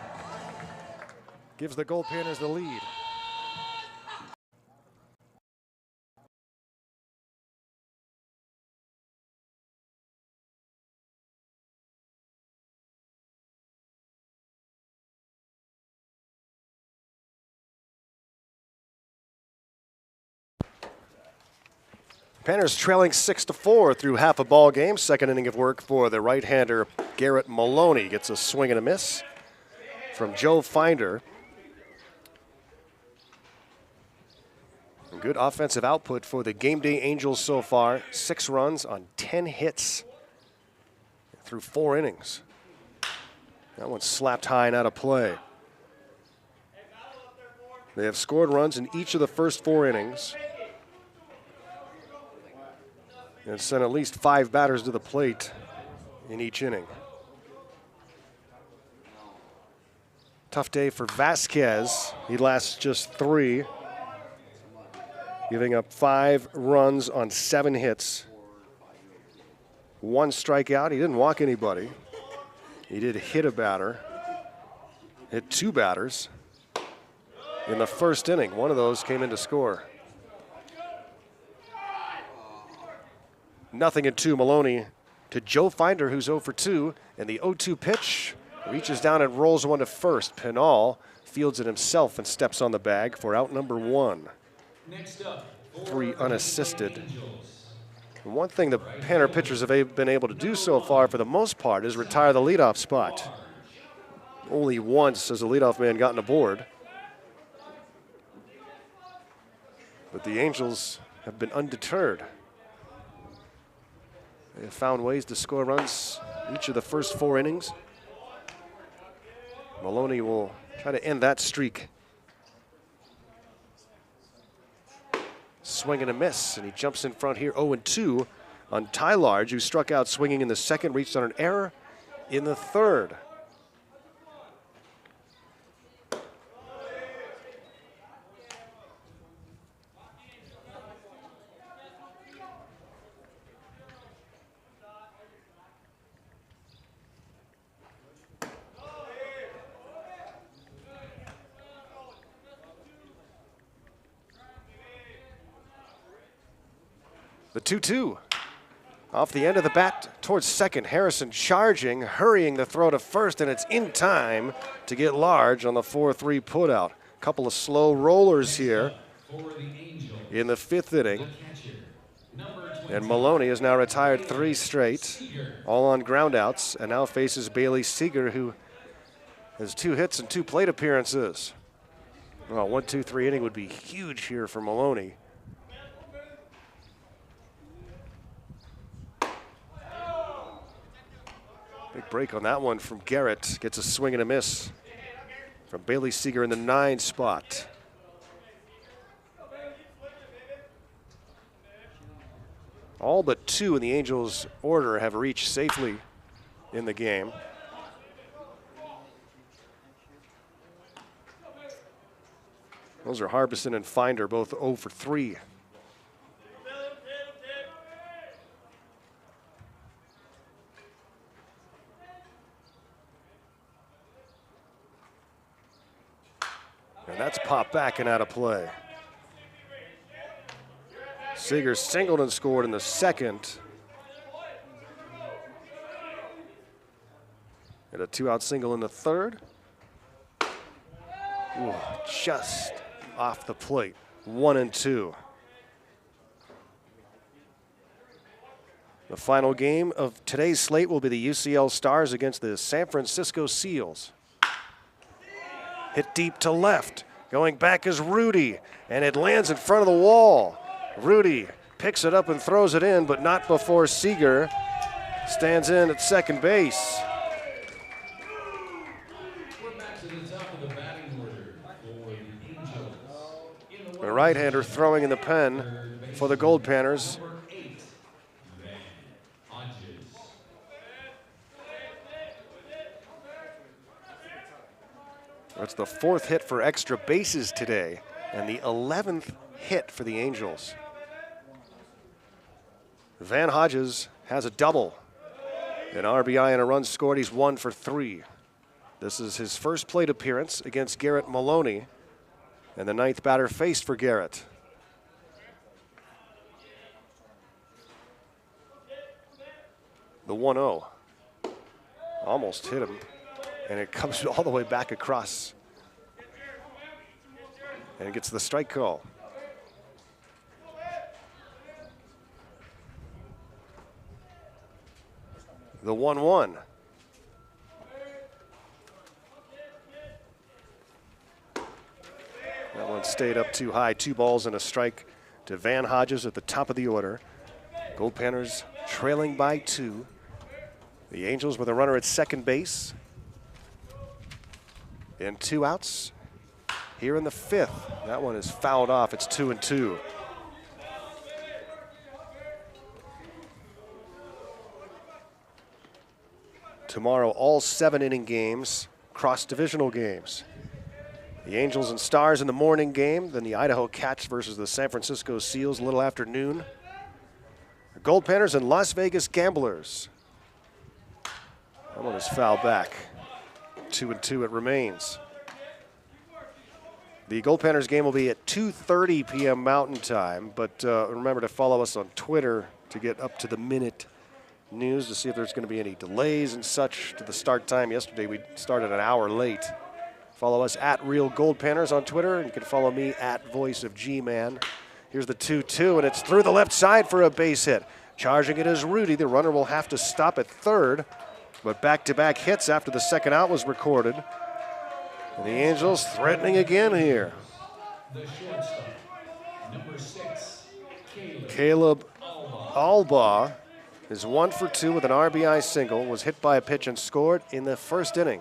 gives the Goldpanners the lead. Panners trailing 6-4 through half a ball game. Second inning of work for the right-hander Garrett Maloney. Gets a swing and a miss from Joe Finder. Good offensive output for the GameDay Angels so far. 6 runs on 10 hits through 4 innings. That one slapped high and out of play. They have scored runs in each of the first 4 innings and sent at least 5 batters to the plate in each inning. Tough day for Vasquez. He lasts just 3, giving up 5 runs on 7 hits. 1 strikeout. He didn't walk anybody. He did hit a batter, hit 2 batters in the first inning. One of those came in to score. 0-2 Maloney to Joe Finder, who's 0 for 2, and the 0-2 pitch reaches down and rolls one to first. Pinal fields it himself and steps on the bag for out number 1. Next up, 3 unassisted. And one thing the Panner pitchers have been able to do so far, for the most part, is retire the leadoff spot. Only once has a leadoff man gotten aboard. But the Angels have been undeterred. They have found ways to score runs each of the first 4 innings. Maloney will try to end that streak. Swing and a miss, and he jumps in front here. 0-2 on Ty Large, who struck out swinging in the second, reached on an error in the third. The 2-2 off the end of the bat towards second. Harrison charging, hurrying the throw to first, and it's in time to get Large on the 4-3 putout. Couple of slow rollers here in the 5th inning. And Maloney has now retired 3 straight, all on groundouts, and now faces Bailey Seeger, who has 2 hits and 2 plate appearances. Well, 1-2-3 inning would be huge here for Maloney. Big break on that one from Garrett. Gets a swing and a miss from Bailey Seeger in the 9 spot. All but 2 in the Angels' order have reached safely in the game. Those are Harbison and Finder, both 0 for 3. And that's popped back and out of play. Seeger singled and scored in the second. And a 2-out single in the third. Ooh, just off the plate. 1-2. The final game of today's slate will be the UCL Stars against the San Francisco Seals. Hit deep to left. Going back is Rudy, and it lands in front of the wall. Rudy picks it up and throws it in, but not before Seeger stands in at second base. We're back to the top of the batting order for the Angels. A right-hander throwing in the pen for the Goldpanners. Number 8, Van Hodges. That's the 4th hit for extra bases today, and the 11th hit for the Angels. Van Hodges has a double, an RBI and a run scored. He's 1 for 3. This is his first plate appearance against Garrett Maloney, and the 9th batter faced for Garrett. The 1-0 almost hit him, and it comes all the way back across and gets the strike call. The 1-1. That one one stayed up too high. 2 balls and a strike to Van Hodges at the top of the order. Goldpanners trailing by 2. The Angels with a runner at second base. And 2 outs here in the 5th. That one is fouled off. It's 2-2. Tomorrow, all 7-inning games, cross-divisional games. The Angels and Stars in the morning game, then the Idaho Catch versus the San Francisco Seals a little after noon. The Goldpanners and Las Vegas Gamblers. That one is fouled back. 2-2 it remains. The Goldpanners game will be at 2:30 p.m. Mountain Time, but remember to follow us on Twitter to get up-to-the-minute news to see if there's going to be any delays and such to the start time. Yesterday we started an hour late. Follow us at Real Goldpanners on Twitter, and you can follow me at Voice of G-Man. Here's the 2-2, and it's through the left side for a base hit. Charging it is Rudy. The runner will have to stop at third, but back-to-back hits after the second out was recorded. And the Angels threatening again here. The shortstop, number 6, Caleb Albaugh is 1 for 2 with an RBI single, was hit by a pitch and scored in the first inning.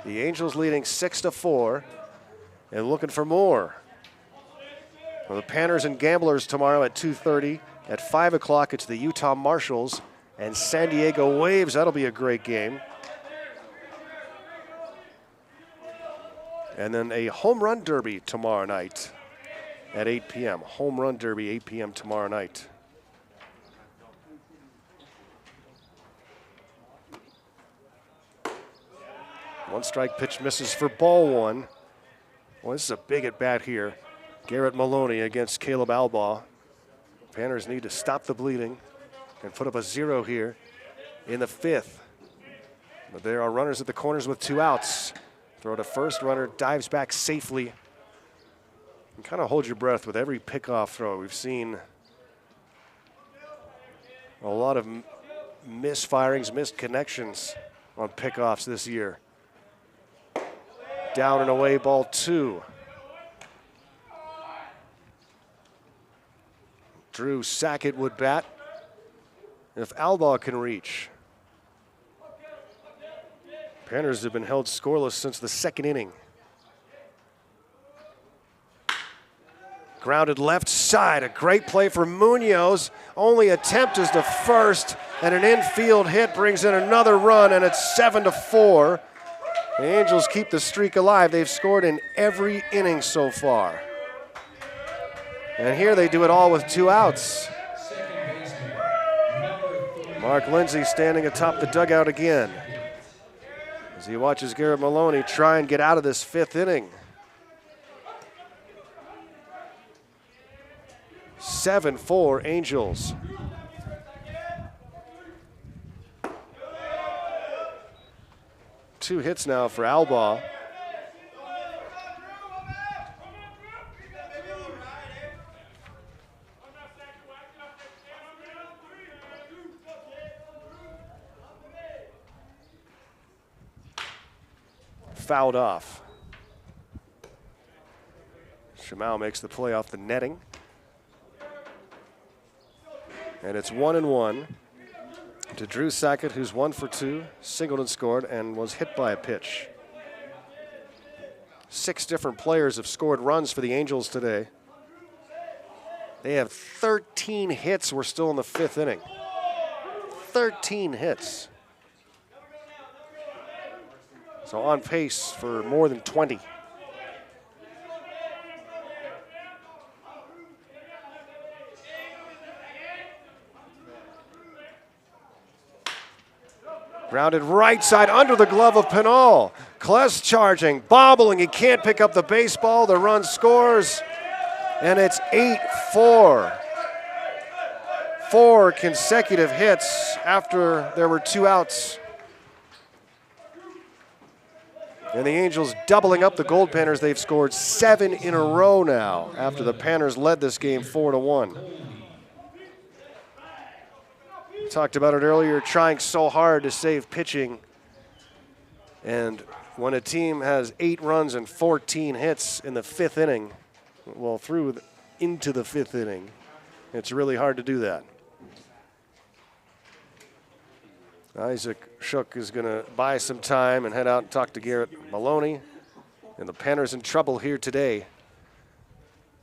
The Angels leading 6-4 and looking for more. Well, the Panners and Gamblers tomorrow at 2:30. At 5 o'clock, it's the Utah Marshals and San Diego Waves. That'll be a great game. And then a home run derby tomorrow night at 8 p.m. Home run derby, 8 p.m. tomorrow night. One strike pitch misses for ball 1. Well, this is a big at bat here. Garrett Maloney against Caleb Albaugh. Panners need to stop the bleeding and put up a 0 here in the 5th. But there are runners at the corners with 2 outs. Throw to first, runner dives back safely. And kind of hold your breath with every pickoff throw. We've seen a lot of misfirings, missed connections on pickoffs this year. Down and away, ball 2. Drew Sackett would bat if Albaugh can reach. Panners have been held scoreless since the 2nd inning. Grounded left side, a great play for Munoz. Only attempt is to first, and an infield hit brings in another run, and it's 7-4. The Angels keep the streak alive. They've scored in every inning so far. And here they do it all with 2 outs. Mark Lindsay standing atop the dugout again as he watches Garrett Maloney try and get out of this 5th inning. 7-4 Angels. Two hits now for Albaugh. Fouled off. Shamau makes the play off the netting. And it's 1-1 to Drew Sackett, who's 1 for 2, singled and scored, and was hit by a pitch. 6 different players have scored runs for the Angels today. They have 13 hits. We're still in the 5th inning. 13 hits. So on pace for more than 20. Grounded right side under the glove of Pinal. Kless charging, bobbling. He can't pick up the baseball. The run scores, and it's 8-4. 4 consecutive hits after there were 2 outs. And the Angels doubling up the Goldpanners. They've scored 7 in a row now after the Panners led this game 4-1. Talked about it earlier, trying so hard to save pitching. And when a team has 8 runs and 14 hits in the 5th inning, well, into the 5th inning. It's really hard to do that. Isaac Shook is going to buy some time and head out and talk to Garrett Maloney. And the Panners in trouble here today,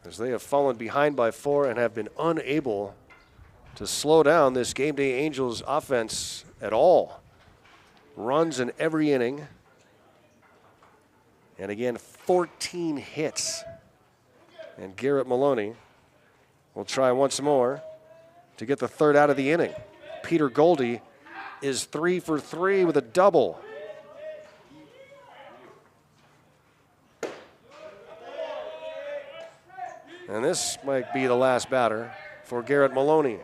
as they have fallen behind by 4 and have been unable to slow down this GameDay Angels offense at all. Runs in every inning. And again, 14 hits. And Garrett Maloney will try once more to get the 3rd out of the inning. Peter Goldie is 3 for 3 with a double. And this might be the last batter for Garrett Maloney.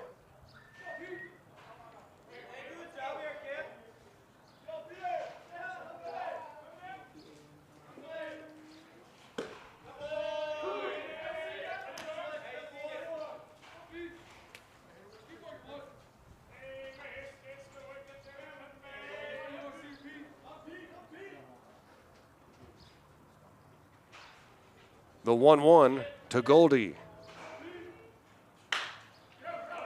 The 1-1 to Goldie.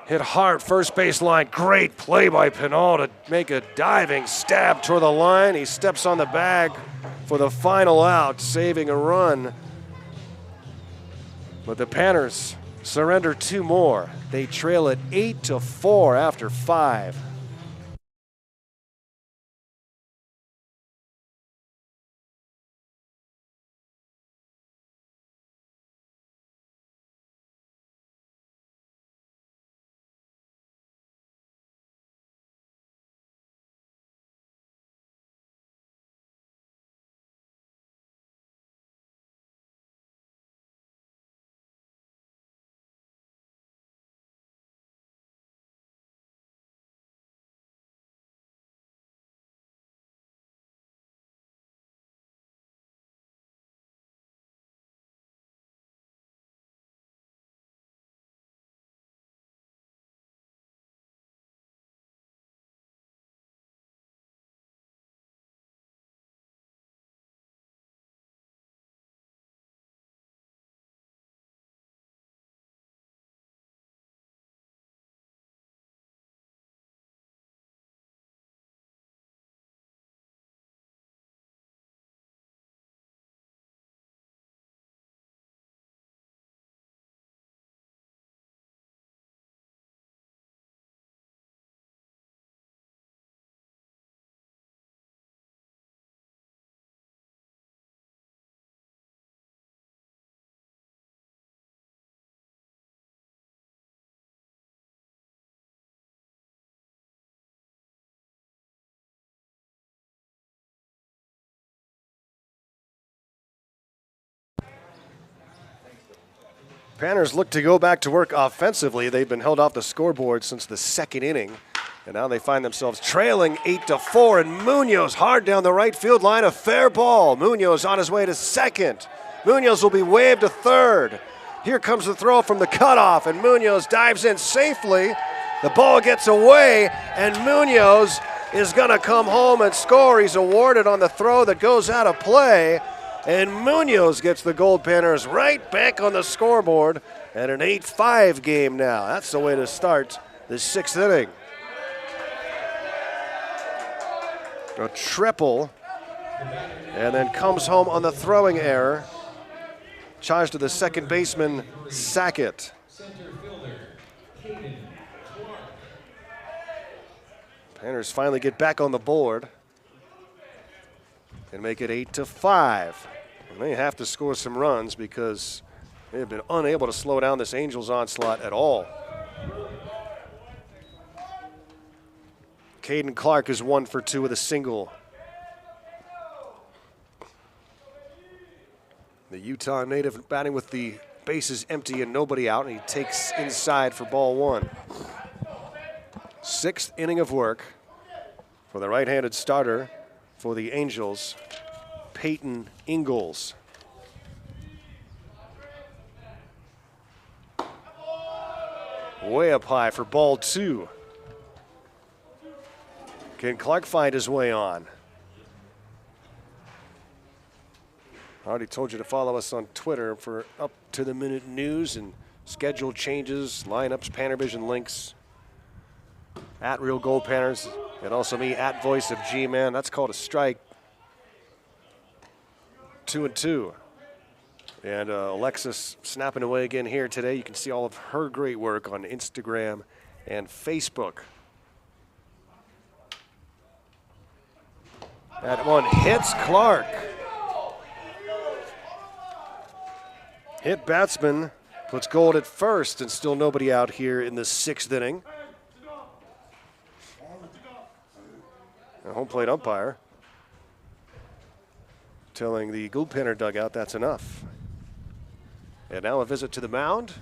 Hit hard, first base line. Great play by Pinal to make a diving stab toward the line. He steps on the bag for the final out, saving a run. But the Panners surrender 2 more. They trail it 8-4 after 5. Panners look to go back to work offensively. They've been held off the scoreboard since the 2nd inning. And now they find themselves trailing 8-4. And Munoz hard down the right field line. A fair ball. Munoz on his way to 2nd. Munoz will be waved to 3rd. Here comes the throw from the cutoff. And Munoz dives in safely. The ball gets away. And Munoz is going to come home and score. He's awarded on the throw that goes out of play. And Munoz gets the Goldpanners right back on the scoreboard at an 8-5 game now. That's the way to start the 6th inning. A triple, and then comes home on the throwing error. Charged to the 2nd baseman, Sackett. Panners finally get back on the board and make it 8-5. And they have to score some runs because they have been unable to slow down this Angels onslaught at all. Caden Clark is 1 for 2 with a single. The Utah native batting with the bases empty and nobody out, and he takes inside for ball 1. 6th inning of work for the right-handed starter for the Angels, Peyton Ingalls. Way up high for ball 2. Can Clark find his way on? I already told you to follow us on Twitter for up-to-the-minute news and schedule changes, lineups, PannerVision links. At Real Goldpanners, and also me at Voice of G-Man. That's called a strike. 2-2. And Alexis snapping away again here today. You can see all of her great work on Instagram and Facebook. That one hits Clark. Hit batsman puts Gold at first, and still nobody out here in the 6th inning. A home plate umpire telling the Goldpanner dugout that's enough. And now a visit to the mound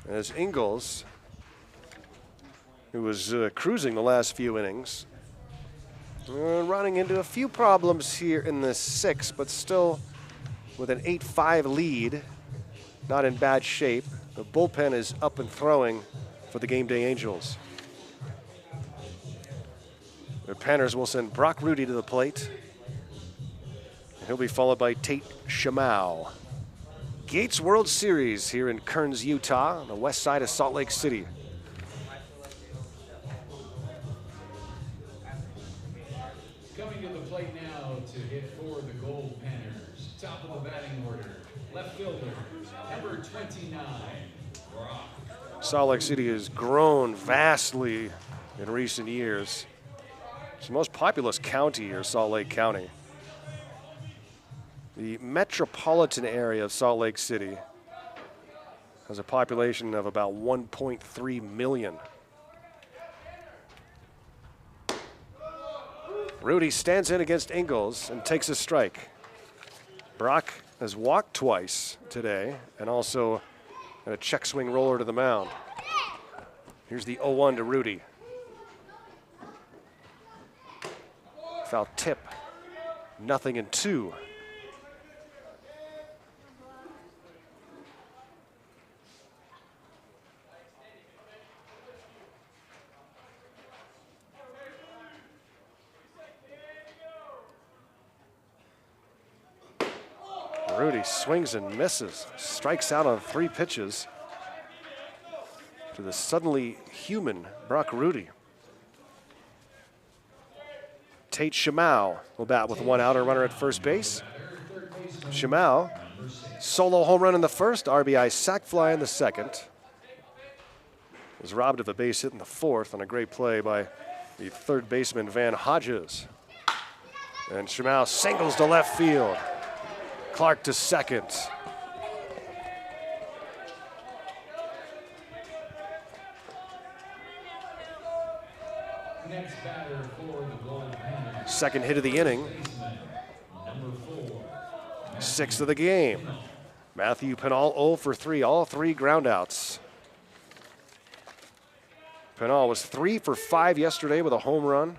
as Ingles, who was cruising the last few innings, running into a few problems here in the 6th, but still with an 8-5 lead, not in bad shape. The bullpen is up and throwing for the GameDay Angels. The Panners will send Brock Rudy to the plate. And he'll be followed by Tate Shamau. Gates World Series here in Kearns, Utah, on the west side of Salt Lake City. Coming to the plate now to hit for the Goldpanners. Top of the batting order, left fielder, number 29, Brock. Salt Lake City has grown vastly in recent years. It's the most populous county here, Salt Lake County. The metropolitan area of Salt Lake City has a population of about 1.3 million. Rudy stands in against Ingles and takes a strike. Brock has walked twice today and also had a check swing roller to the mound. Here's the 0-1 to Rudy. Foul tip, 0-2. Rudy swings and misses, strikes out on 3 pitches to the suddenly human Brock Rudy. Tate Shamau will bat with 1 out, a runner at first base. Shamau, solo home run in the first, RBI sac fly in the second. Was robbed of a base hit in the 4th on a great play by the third baseman Van Hodges. And Shamau singles to left field. Clark to second. Next batter for the Goldpanners. Second hit of the inning. Number 4. 6th of the game. Matthew Pennall 0 for 3, all 3 groundouts. Pennall was 3 for 5 yesterday with a home run.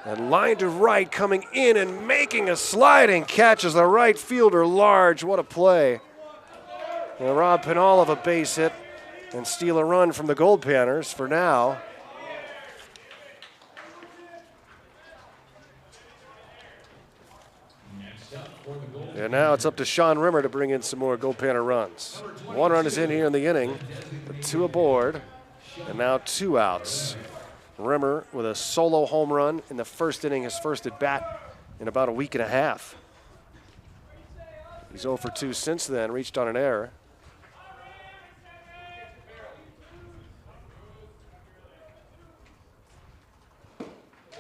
And line to right, coming in and making a sliding catch as the right fielder Large. What a play. And rob Pennall of a base hit and steal a run from the Goldpanners for now. And now it's up to Sean Rimmer to bring in some more Goldpanner runs. 1 run is in here in the inning, 2 aboard, and now 2 outs. Rimmer with a solo home run in the first inning, his first at bat in about a week and a half. He's 0 for 2 since then, reached on an error.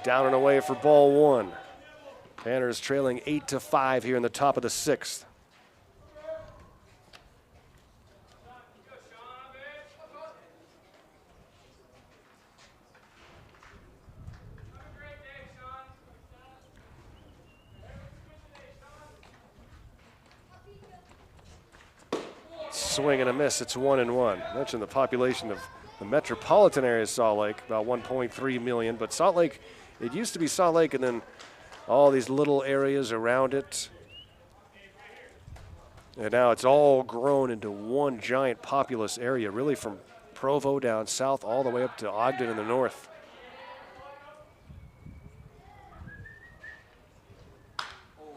Down and away for ball 1. Panners trailing 8-5 here in the top of the 6th. Swing and a miss. It's 1-1. Mentioned the population of the metropolitan area of Salt Lake, about 1.3 million. But Salt Lake, it used to be Salt Lake and then all these little areas around it. And now it's all grown into one giant populous area, really from Provo down south all the way up to Ogden in the north.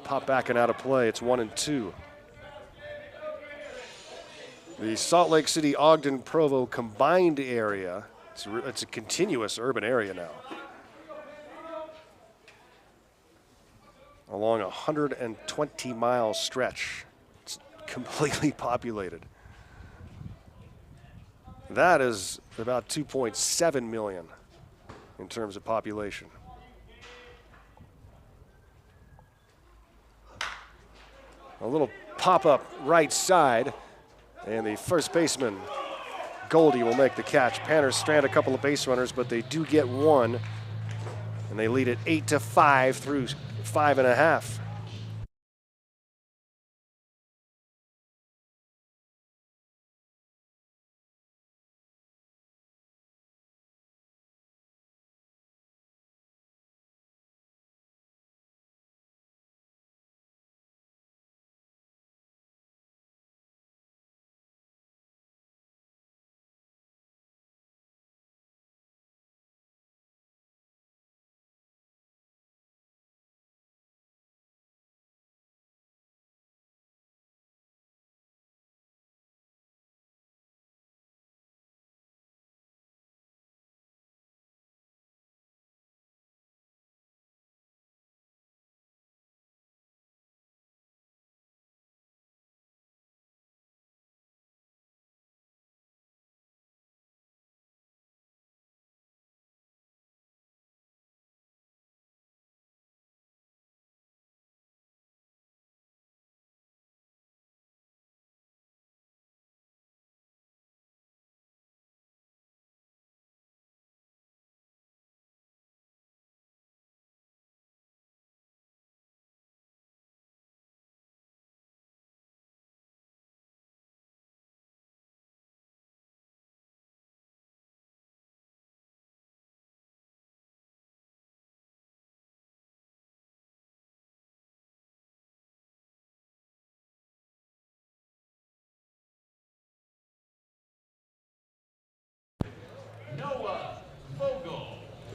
Pop back and out of play. It's 1-2. The Salt Lake City, Ogden, Provo combined area, it's a continuous urban area now. Along a 120-mile stretch. It's completely populated. That is about 2.7 million in terms of population. A little pop-up right side, and the first baseman, Goldie, will make the catch. Panners strand a couple of base runners, but they do get one, and they lead it 8-5 through 5.5.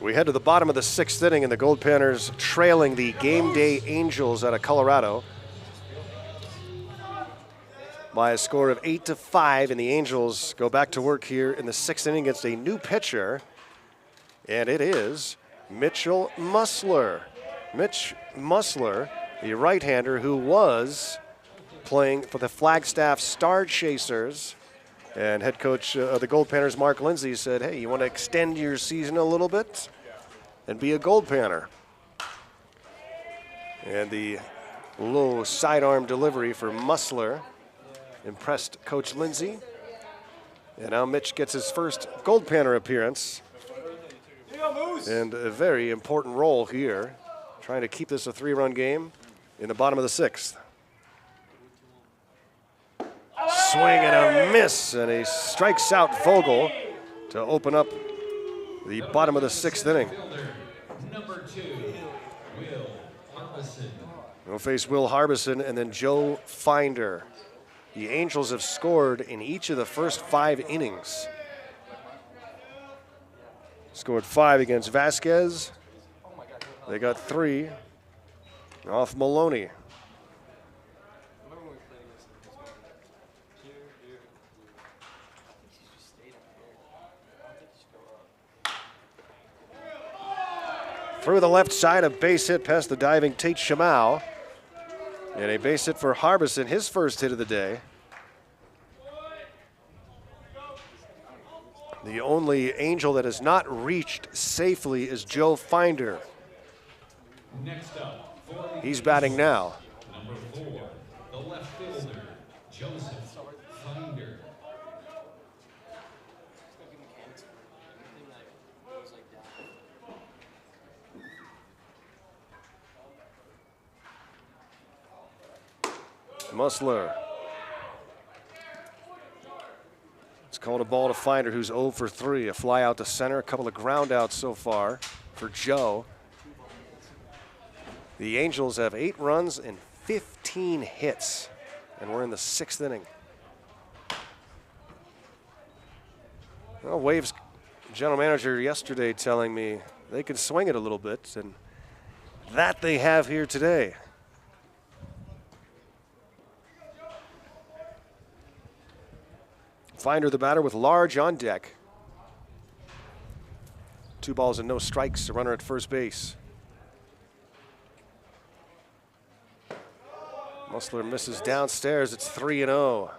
We head to the bottom of the 6th inning, and the Goldpanners trailing the GameDay Angels out of Colorado by a score of 8-5, and the Angels go back to work here in the 6th inning against a new pitcher, and it is Mitchell Musler. Mitch Musler, the right-hander who was playing for the Flagstaff Star Chasers, and head coach of the Goldpanners, Mark Lindsay, said, hey, you want to extend your season a little bit and be a Goldpanner? And the low sidearm delivery for Musler impressed Coach Lindsay. And now Mitch gets his first Goldpanner appearance. And a very important role here, trying to keep this a 3-run game in the bottom of the 6th. Swing and a miss, and he strikes out Vogel to open up the bottom of the 6th inning. Number 2, Will Harbison. We'll face Will Harbison and then Joe Finder. The Angels have scored in each of the first 5 innings. Scored 5 against Vasquez. They got 3 off Maloney. Through the left side, a base hit past the diving Tate Shamau. And a base hit for Harbison, his first hit of the day. The only Angel that has not reached safely is Joe Finder. Next up, He's batting now. number 4, the left fielder, Joseph Finder. Musler. It's called a ball to Finder, who's 0 for 3. A fly out to center, a couple of ground outs so far for Joe. The Angels have 8 runs and 15 hits And we're in the 6th inning. Well, Waves general manager yesterday telling me they can swing it a little bit, and that they have here today. Finder the batter with Large on deck. 2 balls and no strikes, a runner at first base. Musler misses downstairs, it's 3-0.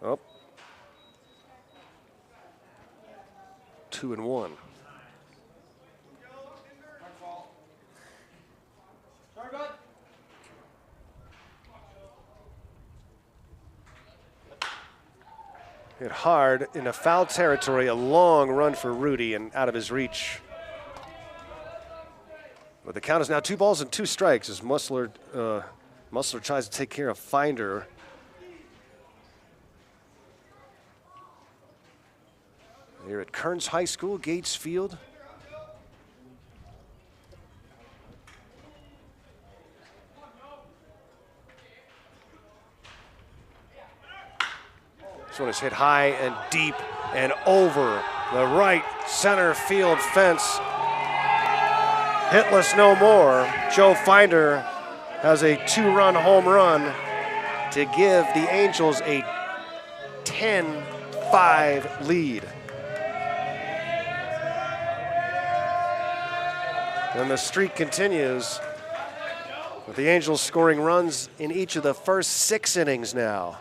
Oh. 2-1. Hit hard in a foul territory, a long run for Rudy and out of his reach. But the count is now 2 balls and 2 strikes as Musler tries to take care of Finder. Here at Kearns High School, Gates Field. This one is hit high and deep and over the right center field fence. Hitless no more. Joe Finder has a 2-run home run to give the Angels a 10-5 lead. And the streak continues with the Angels scoring runs in each of the first 6 innings now.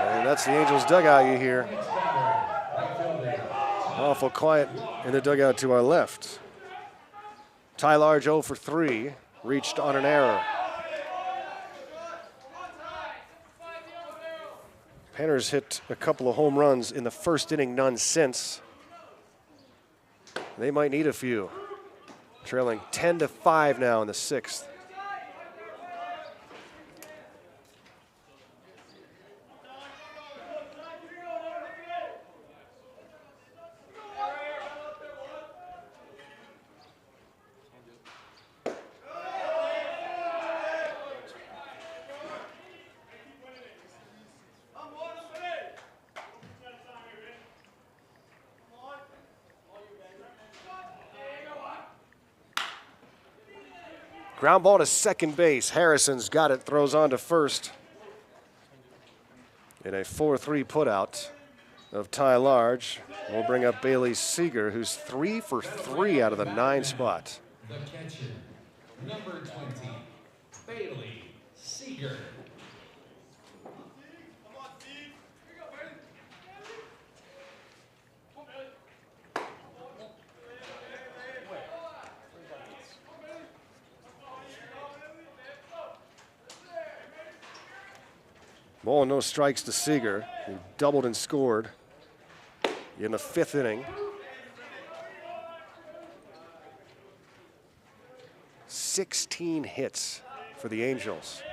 And that's the Angels dugout you hear. Awful quiet in the dugout to our left. Ty Large 0 for 3, reached on an error. Panners hit a couple of home runs in the first inning, none since. They might need a few. Trailing 10-5 now in the 6th. Ground ball to second base. Harrison's got it, throws on to first. In a 4-3 putout of Ty Large. We'll bring up Bailey Seeger, who's 3 for 3 out of the 9 spot. The catcher, number 20, Bailey Seeger. Ball and no strikes to Seeger, who doubled and scored in the 5th inning. 16 hits for the Angels.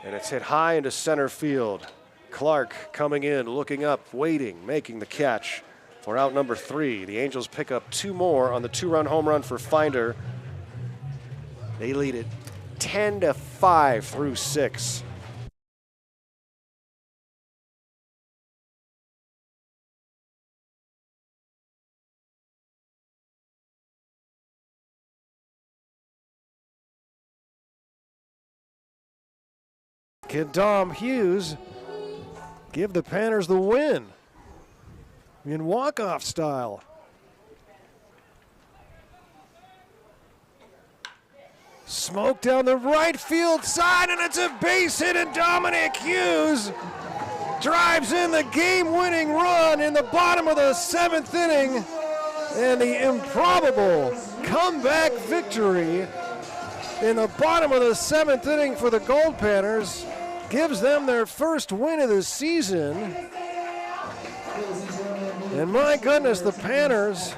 And it's hit high into center field. Clark coming in, looking up, waiting, making the catch for out number 3. The Angels pick up 2 more on the 2-run home run for Finder. They lead it 10-5 through 6. Can Dom Hughes give the Panners the win in walk-off style? Smoke down the right field side, and it's a base hit, and Dominic Hughes drives in the game-winning run in the bottom of the 7th inning, and the improbable comeback victory in the bottom of the 7th inning for the Goldpanners gives them their first win of the season. And my goodness, the Panners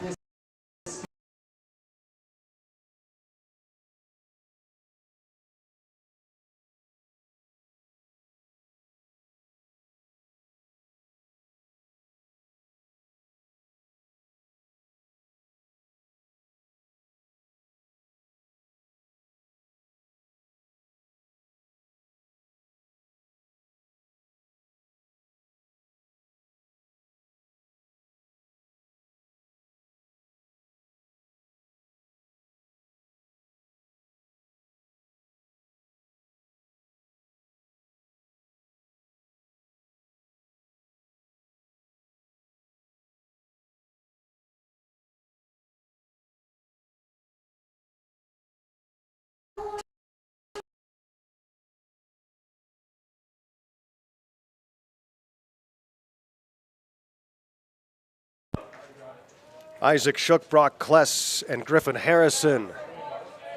Isaac Shook, Brock Kless, and Griffin Harrison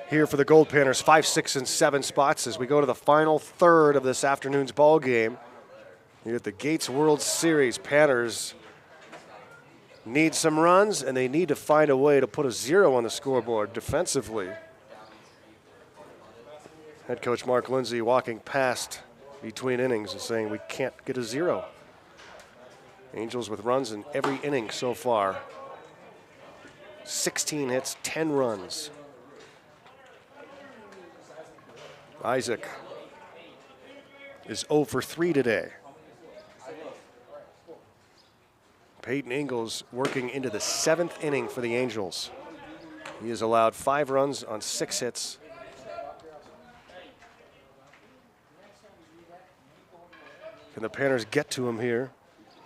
here for the Goldpanners, 5, 6, and 7 spots as we go to the final third of this afternoon's ball game. Here at the Gates World Series, Panners need some runs, and they need to find a way to put a 0 on the scoreboard defensively. Head coach Mark Lindsay walking past between innings and saying we can't get a 0. Angels with runs in every inning so far. 16 hits, 10 runs. Isaac is 0 for 3 today. Peyton Ingles working into the 7th inning for the Angels. He has allowed 5 runs on 6 hits. Can the Panners get to him here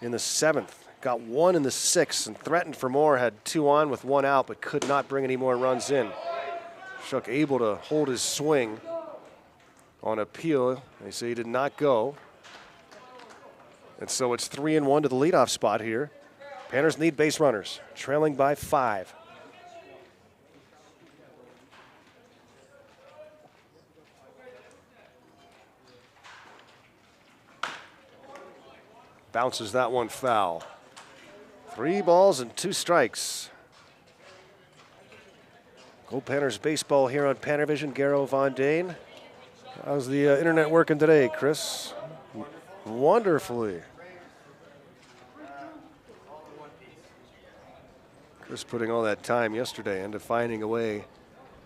in the 7th? Got 1 in the 6th and threatened for more, had 2 on with 1 out, but could not bring any more runs in. Shook able to hold his swing on appeal. They say he did not go. And so it's 3-1 to the leadoff spot here. Panners need base runners, trailing by 5. Bounces that one foul. 3 balls and 2 strikes. Goldpanners baseball here on PannerVision. Garrow Von Dane. How's the internet working today, Chris? Wonderfully. Chris putting all that time yesterday into finding a way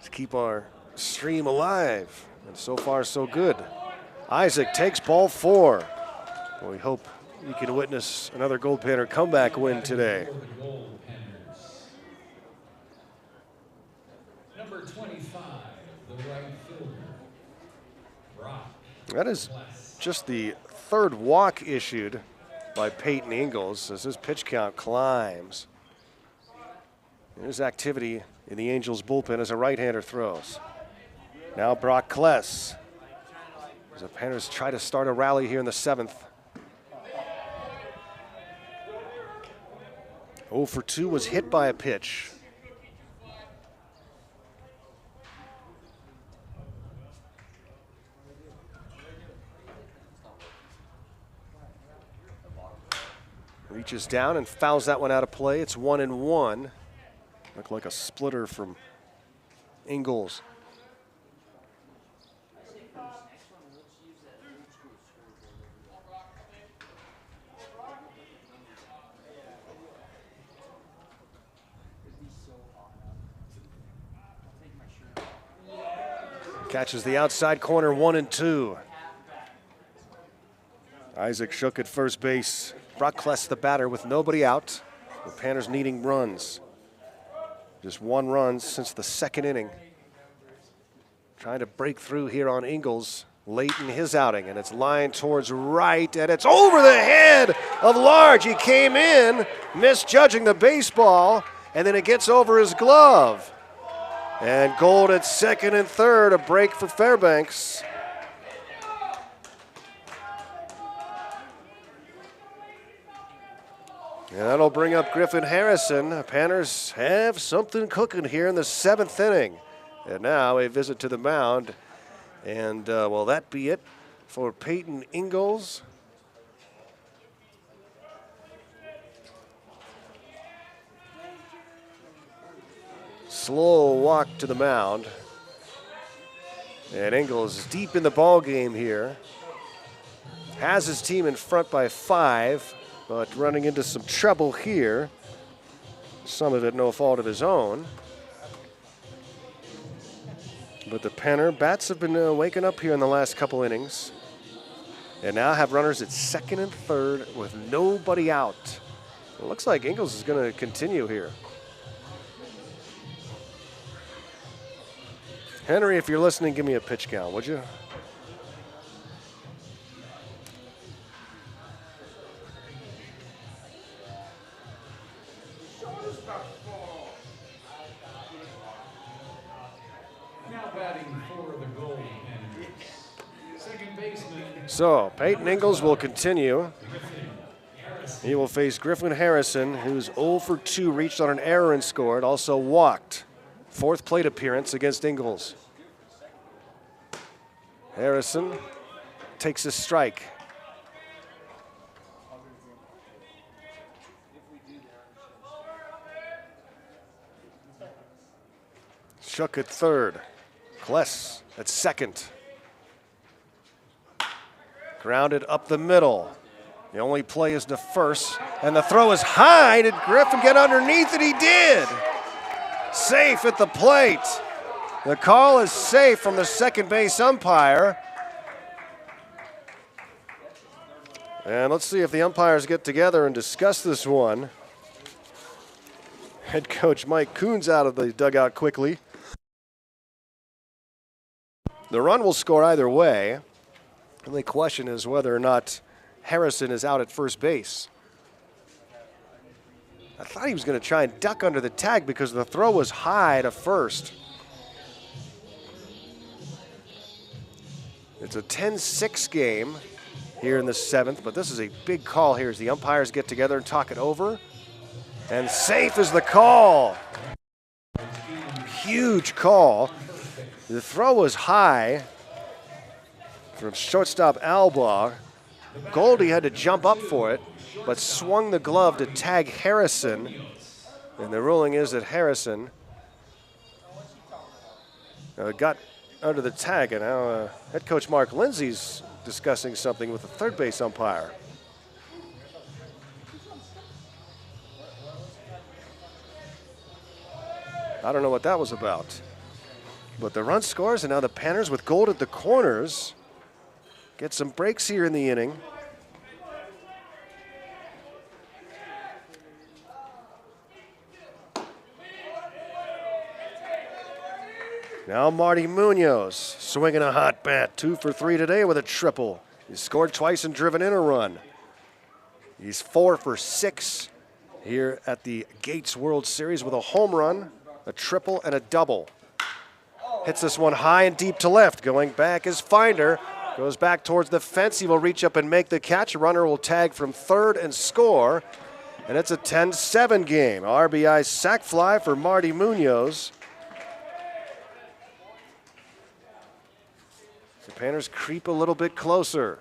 to keep our stream alive. And so far, so good. Isaac takes ball 4. Well, we hope you can witness another Goldpanner comeback win today. Number 25, the right fielder, Brock. That is just the 3rd walk issued by Peyton Ingles as his pitch count climbs. There's activity in the Angels bullpen as a right-hander throws. Now Brock Kless. As the Panners try to start a rally here in the 7th. 0 for 2 was hit by a pitch. Reaches down and fouls that one out of play. It's 1-1. Looked like a splitter from Ingles. Catches the outside corner, 1-2. Isaac Shook at first base. Brock Kless the batter with nobody out. The Panners needing runs. Just 1 run since the 2nd inning. Trying to break through here on Ingles late in his outing, and it's lined towards right, and it's over the head of Large. He came in, misjudging the baseball, and then it gets over his glove. And Gold at 2nd and 3rd, a break for Fairbanks. And that'll bring up Griffin Harrison. Panners have something cooking here in the 7th inning. And now a visit to the mound. And will that be it for Peyton Ingles? Slow walk to the mound. And Ingles is deep in the ball game here. Has his team in front by 5, but running into some trouble here. Some of it no fault of his own. But the Panner bats have been waking up here in the last couple innings. And now have runners at 2nd and 3rd with nobody out. It looks like Ingles is going to continue here. Henry, if you're listening, give me a pitch count, would you? Now batting for the Goldpanners, second baseman. So Peyton Ingles will continue. Harrison. He will face Griffin Harrison, who's 0 for 2, reached on an error and scored, also walked. 4th plate appearance against Ingles. Harrison takes a strike. Shook at third. Kless at second. Grounded up the middle. The only play is to first, and the throw is high. Did Griffin get underneath it? He did. Safe at the plate. The call is safe from the second base umpire. And let's see if the umpires get together and discuss this one. Head coach Mike Coons out of the dugout quickly. The run will score either way. The only question is whether or not Harrison is out at first base. I thought he was going to try and duck under the tag because the throw was high to first. It's a 10-6 game here in the 7th, but this is a big call here as the umpires get together and talk it over. And safe is the call. Huge call. The throw was high from shortstop Albaugh. Goldie had to jump up for it, but swung the glove to tag Harrison. And the ruling is that Harrison got under the tag. And now head coach Mark Lindsay's discussing something with the third base umpire. I don't know what that was about. But the run scores, and now the Panners with Gold at the corners get some breaks here in the inning. Now Marty Munoz swinging a hot bat, 2 for 3 today with a triple. He's scored twice and driven in a run. He's 4 for 6 here at the Gates World Series with a home run, a triple, and a double. Hits this one high and deep to left. Going back is Finder. Goes back towards the fence. He will reach up and make the catch. A runner will tag from third and score. And it's a 10-7 game. RBI sac fly for Marty Munoz. The Panners creep a little bit closer.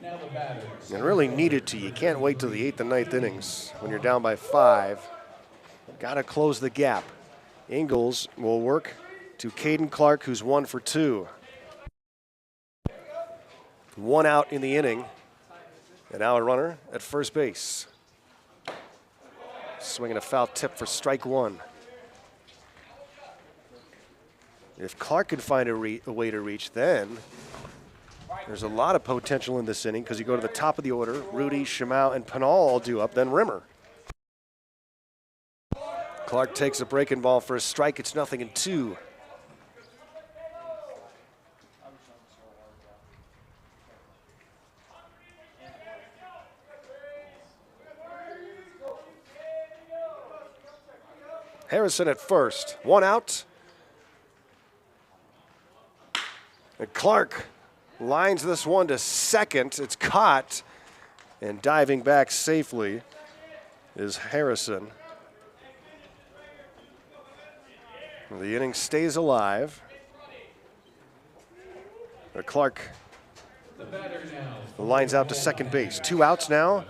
Now the batters. And really needed to. You can't wait till the 8th and 9th innings when you're down by 5. Got to close the gap. Ingles will work to Caden Clark, who's 1 for 2. 1 out in the inning. And now a runner at first base. Swinging a foul tip for strike 1. If Clark can find a way to reach, then there's a lot of potential in this inning because you go to the top of the order. Rudy, Shimau, and Pinal all due up, then Rimmer. Clark takes a breaking ball for a strike. It's 0-2. Harrison at first. 1 out. And Clark lines this one to second. It's caught. And diving back safely is Harrison. The inning stays alive. Clark lines out to second base. 2 outs now.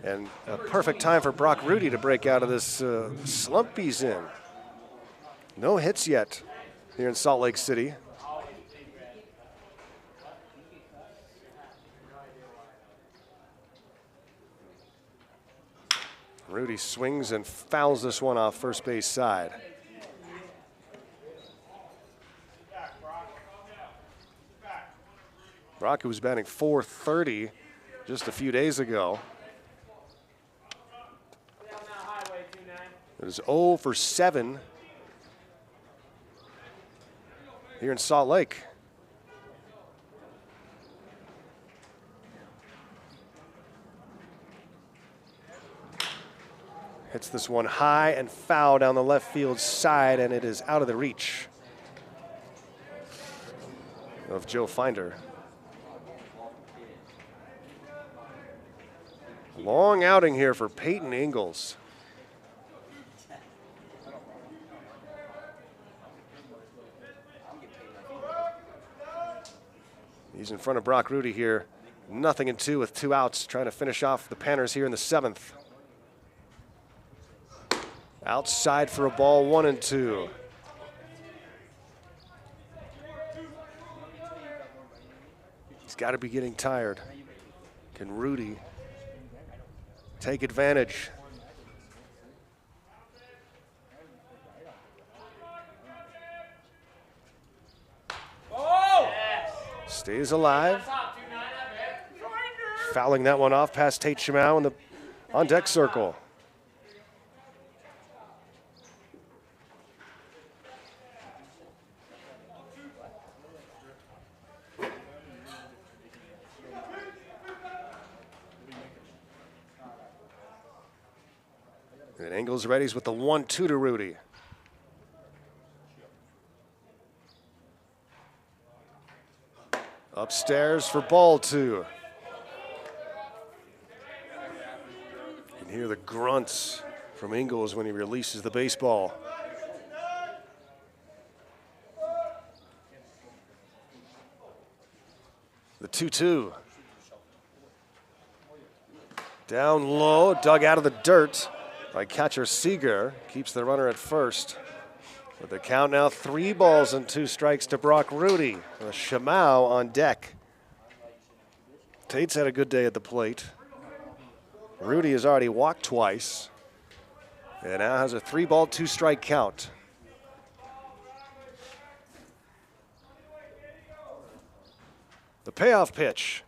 And a perfect time for Brock Rudy to break out of this slump he's in. No hits yet here in Salt Lake City. Rudy swings and fouls this one off first base side. Brock, who was batting .430 just a few days ago. It is 0 for 7 here in Salt Lake. Hits this one high and foul down the left field side, and it is out of the reach of Joe Finder. Long outing here for Peyton Ingles. He's in front of Brock Rudy here. 0-2 with 2 outs, trying to finish off the Panners here in the 7th. Outside for a ball, 1-2. He's got to be getting tired. Can Rudy take advantage? Stays alive. Fouling that one off past Tate Shimau in the on-deck circle. And Ingles readies with the 1-2 to Rudy. Upstairs for ball 2. You can hear the grunts from Ingles when he releases the baseball. The 2-2. Down low, dug out of the dirt by catcher Seager. Keeps the runner at first. With the count now 3 balls and 2 strikes to Brock Rudy. Shimau on deck. Tate's had a good day at the plate. Rudy has already walked twice. And now has a 3-ball, 2-strike count. The payoff pitch.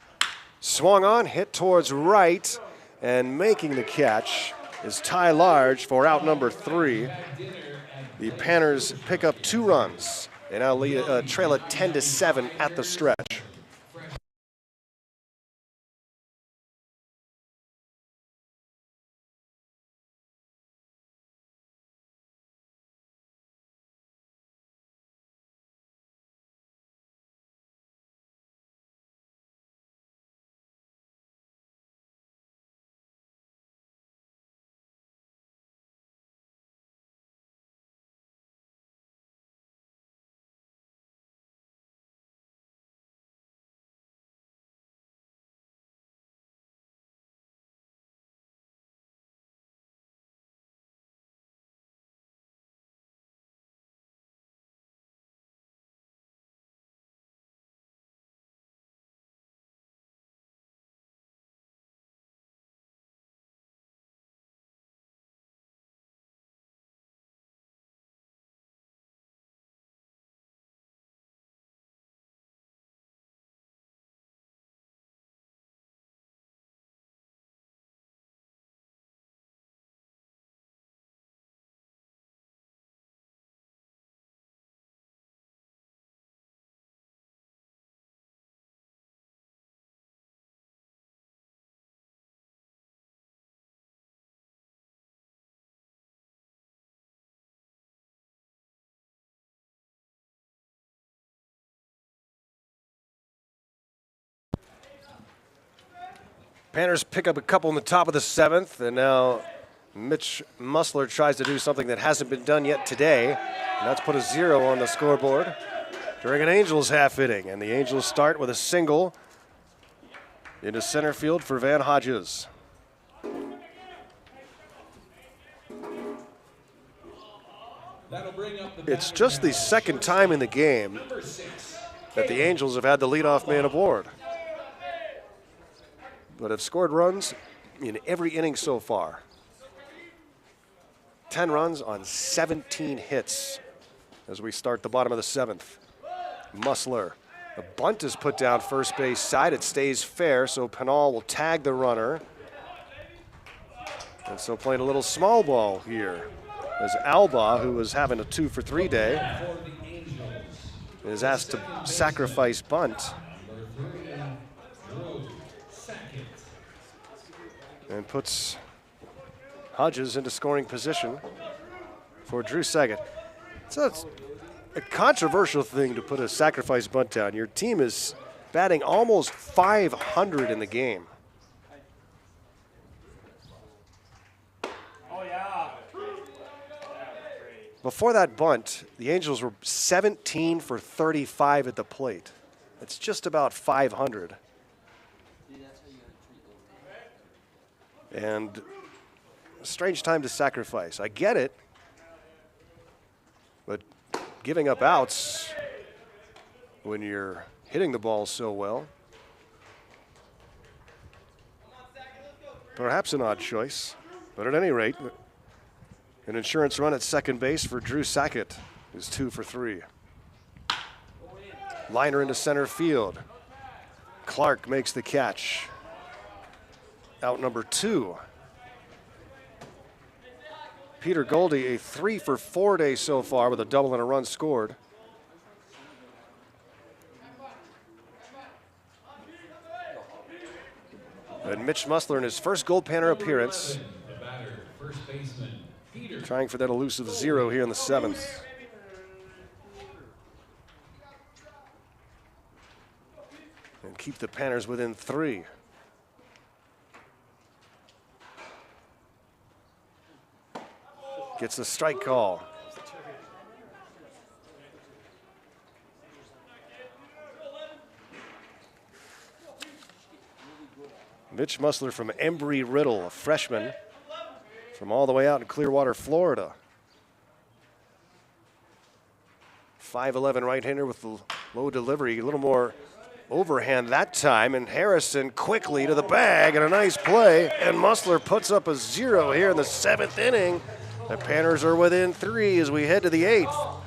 Swung on, hit towards right, and making the catch is Ty Large for out number 3. The Panners pick up 2 runs. They now trail it 10-7 at the stretch. Panners pick up a couple in the top of the 7th, and now Mitch Musler tries to do something that hasn't been done yet today, and that's put a 0 on the scoreboard during an Angels half inning. And the Angels start with a single into center field for Van Hodges. It's just the second time in the game that the Angels have had the leadoff man aboard, but have scored runs in every inning so far. 10 runs on 17 hits as we start the bottom of the 7th. Musler, the bunt is put down first base side. It stays fair, so Penal will tag the runner. And so playing a little small ball here as Alba, who was having a 2-for-3 day, is asked to sacrifice bunt. And puts Hodges into scoring position for Drew Saget. So it's a controversial thing to put a sacrifice bunt down. Your team is batting almost 500 in the game. Before that bunt, the Angels were 17 for 35 at the plate. It's just about 500. And a strange time to sacrifice. I get it, but giving up outs when you're hitting the ball so well, perhaps an odd choice. But at any rate, an insurance run at second base for Drew Sackett is 2 for 3. Liner into center field. Clark makes the catch. Out number 2. Peter Goldie, a 3 for 4 day so far with a double and a run scored. And Mitch Musler in his first Goldpanner appearance, The batter, first baseman, Peter. trying for that elusive 0 here in the 7th. And keep the Panners within 3. Gets the strike call. Mitch Musler from Embry-Riddle, a freshman from all the way out in Clearwater, Florida. 5'11" right-hander with the low delivery, a little more overhand that time, and Harrison quickly to the bag and a nice play, and Musler puts up a 0 here in the 7th inning. The Panners are within 3 as we head to the 8th.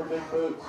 Big boots.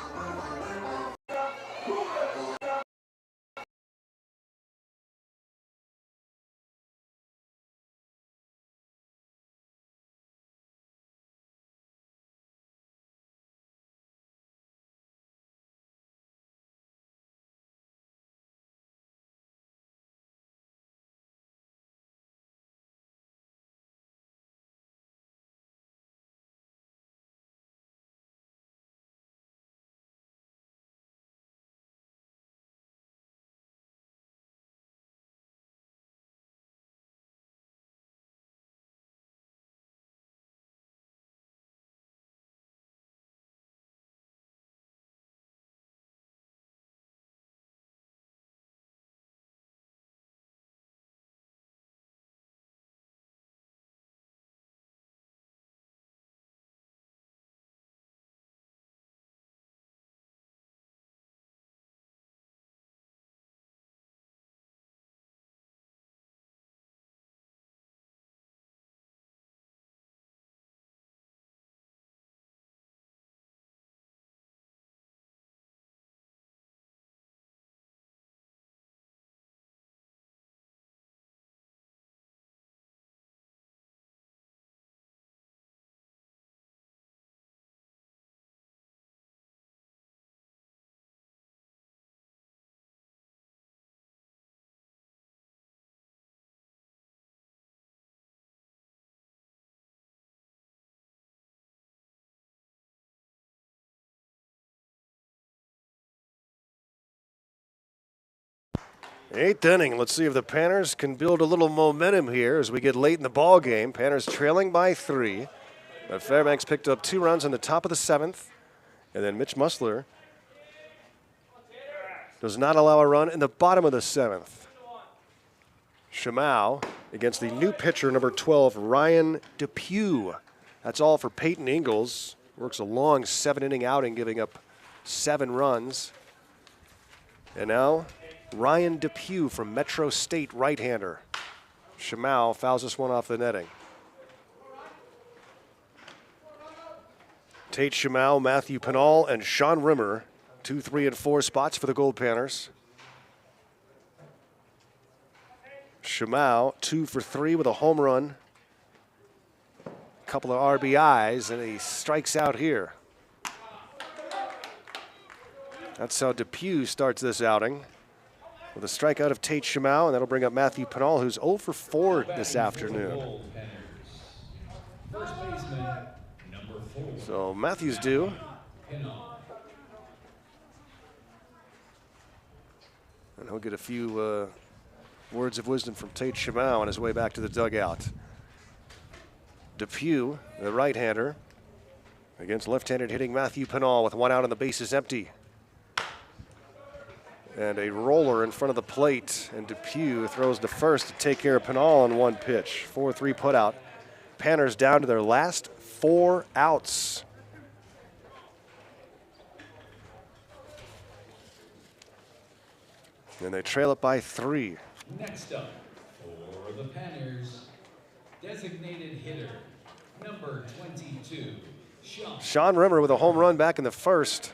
Eighth inning. Let's see if the Panners can build a little momentum here as we get late in the ball game. Panners trailing by 3. But Fairbanks picked up 2 runs in the top of the 7th. And then Mitch Musler does not allow a run in the bottom of the 7th. Shamau against the new pitcher, number 12, Ryan Depew. That's all for Peyton Ingalls. Works a long 7-inning outing, giving up 7 runs. And now Ryan Depew from Metro State, right-hander. Shamau fouls this one off the netting. Tate Shamau, Matthew Pinal, and Sean Rimmer, 2, 3, and 4 spots for the Goldpanners. Shamau, 2 for 3 with a home run couple of RBIs, and he strikes out here. That's how Depew starts this outing, with a strikeout of Tate Shimau, and that'll bring up Matthew Pinal, who's 0 for 4 this afternoon. First baseman, number 4. So Matthew's due. And he'll get a few words of wisdom from Tate Shimau on his way back to the dugout. Depew, the right-hander, against left-handed hitting Matthew Pinal with 1 out and the bases empty. And a roller in front of the plate, and Depew throws to first to take care of Pinal on 1 pitch. 4-3 putout. Panners down to their last 4 outs. And they trail it by 3. Next up, for the Panners, designated hitter, number 22, Sean Rimmer with a home run back in the first.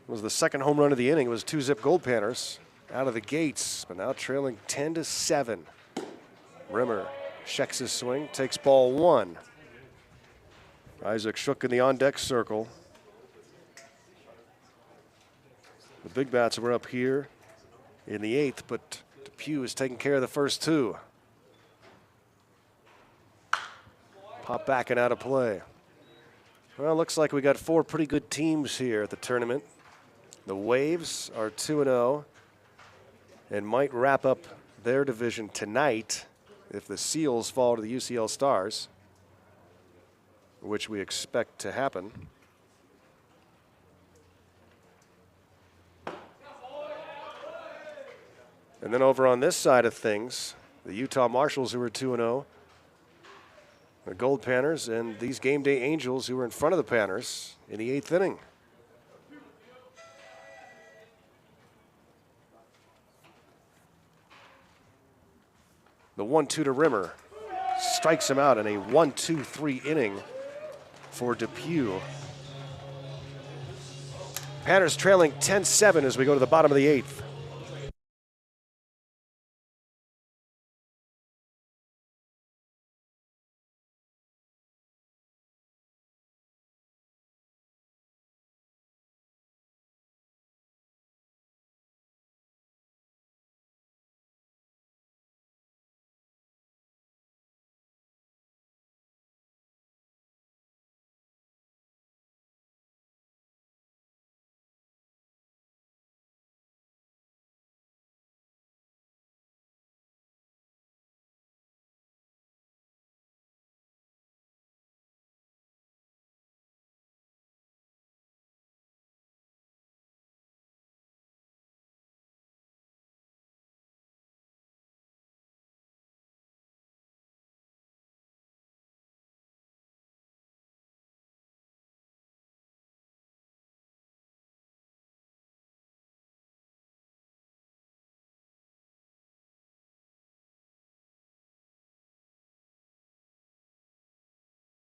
It was the second home run of the inning. It was 2-zip Goldpanners out of the gates, but now trailing 10-7. Rimmer checks his swing, takes ball 1. Isaac Shook in the on-deck circle. The big bats were up here in the 8th, but Depew is taking care of the first 2. Pop back and out of play. Well, it looks like we got 4 pretty good teams here at the tournament. The Waves are 2-0 and might wrap up their division tonight if the Seals fall to the UCL Stars, which we expect to happen. And then over on this side of things, the Utah Marshals, who are 2-0, the Goldpanners, and these GameDay Angels, who were in front of the Panners in the 8th inning. The 1-2 to Rimmer strikes him out in a 1-2-3 inning for Depew. Panners trailing 10-7 as we go to the bottom of the 8th.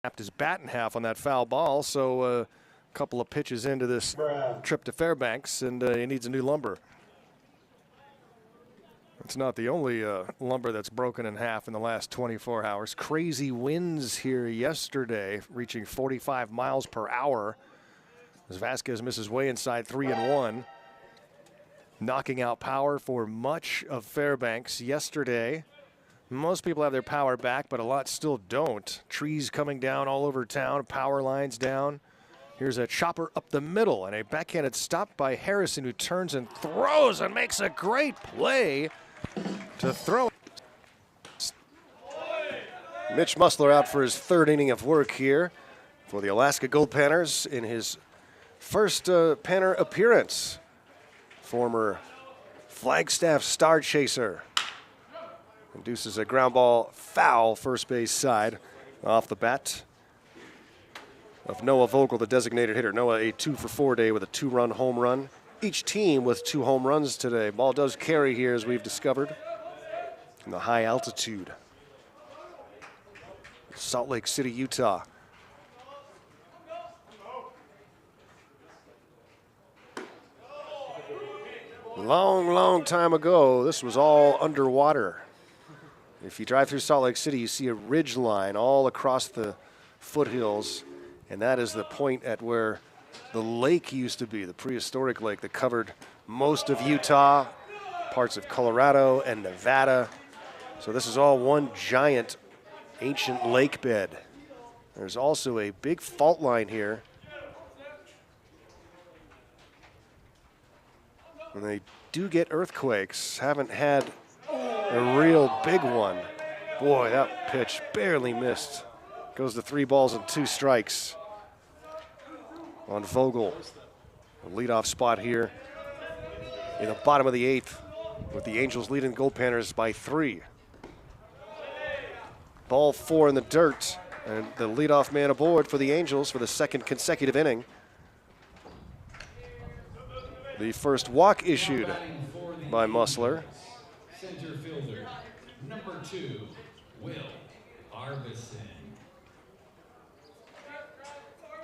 Tapped his bat in half on that foul ball, so a couple of pitches into this trip to Fairbanks, and he needs a new lumbar. It's not the only lumbar that's broken in half in the last 24 hours. Crazy winds here yesterday, reaching 45 miles per hour, as Vasquez misses way inside 3-1, knocking out power for much of Fairbanks yesterday. Most people have their power back, but a lot still don't. Trees coming down all over town, power lines down. Here's a chopper up the middle, and a backhanded stop by Harrison, who turns and throws and makes a great play to throw. Mitch Musler out for his 3rd inning of work here for the Alaska Goldpanners in his first Panner appearance. Former Flagstaff star chaser. Induces a ground ball foul first base side off the bat of Noah Vogel, the designated hitter. Noah, a 2-for-4 day with a 2-run home run. Each team with 2 home runs today. Ball does carry here, as we've discovered, in the high altitude. Salt Lake City, Utah. Long, long time ago, this was all underwater. If you drive through Salt Lake City, you see a ridge line all across the foothills, and that is the point at where the lake used to be, the prehistoric lake that covered most of Utah, parts of Colorado and Nevada. So this is all one giant ancient lake bed. There's also a big fault line here. And they do get earthquakes, haven't had a real big one. Boy, that pitch barely missed. Goes to 3 balls and 2 strikes on Vogel. A leadoff spot here in the bottom of the 8th, with the Angels leading the Goldpanners by 3. Ball 4 in the dirt, and the leadoff man aboard for the Angels for the 2nd consecutive inning. The first walk issued by Musler. Center fielder, number 2, Will Harbison.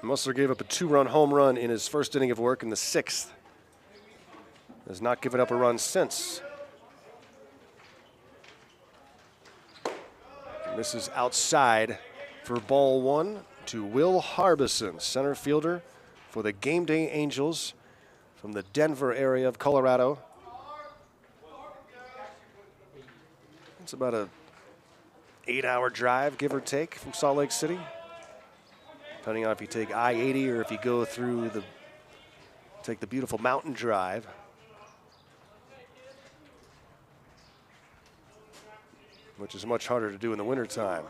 Musler gave up a 2-run home run in his first inning of work in the 6th. Has not given up a run since. And this is outside for ball 1 to Will Harbison, center fielder for the GameDay Angels from the Denver area of Colorado. It's about a 8-hour drive, give or take, from Salt Lake City, depending on if you take I-80 or if you go through take the beautiful mountain drive. Which is much harder to do in the wintertime.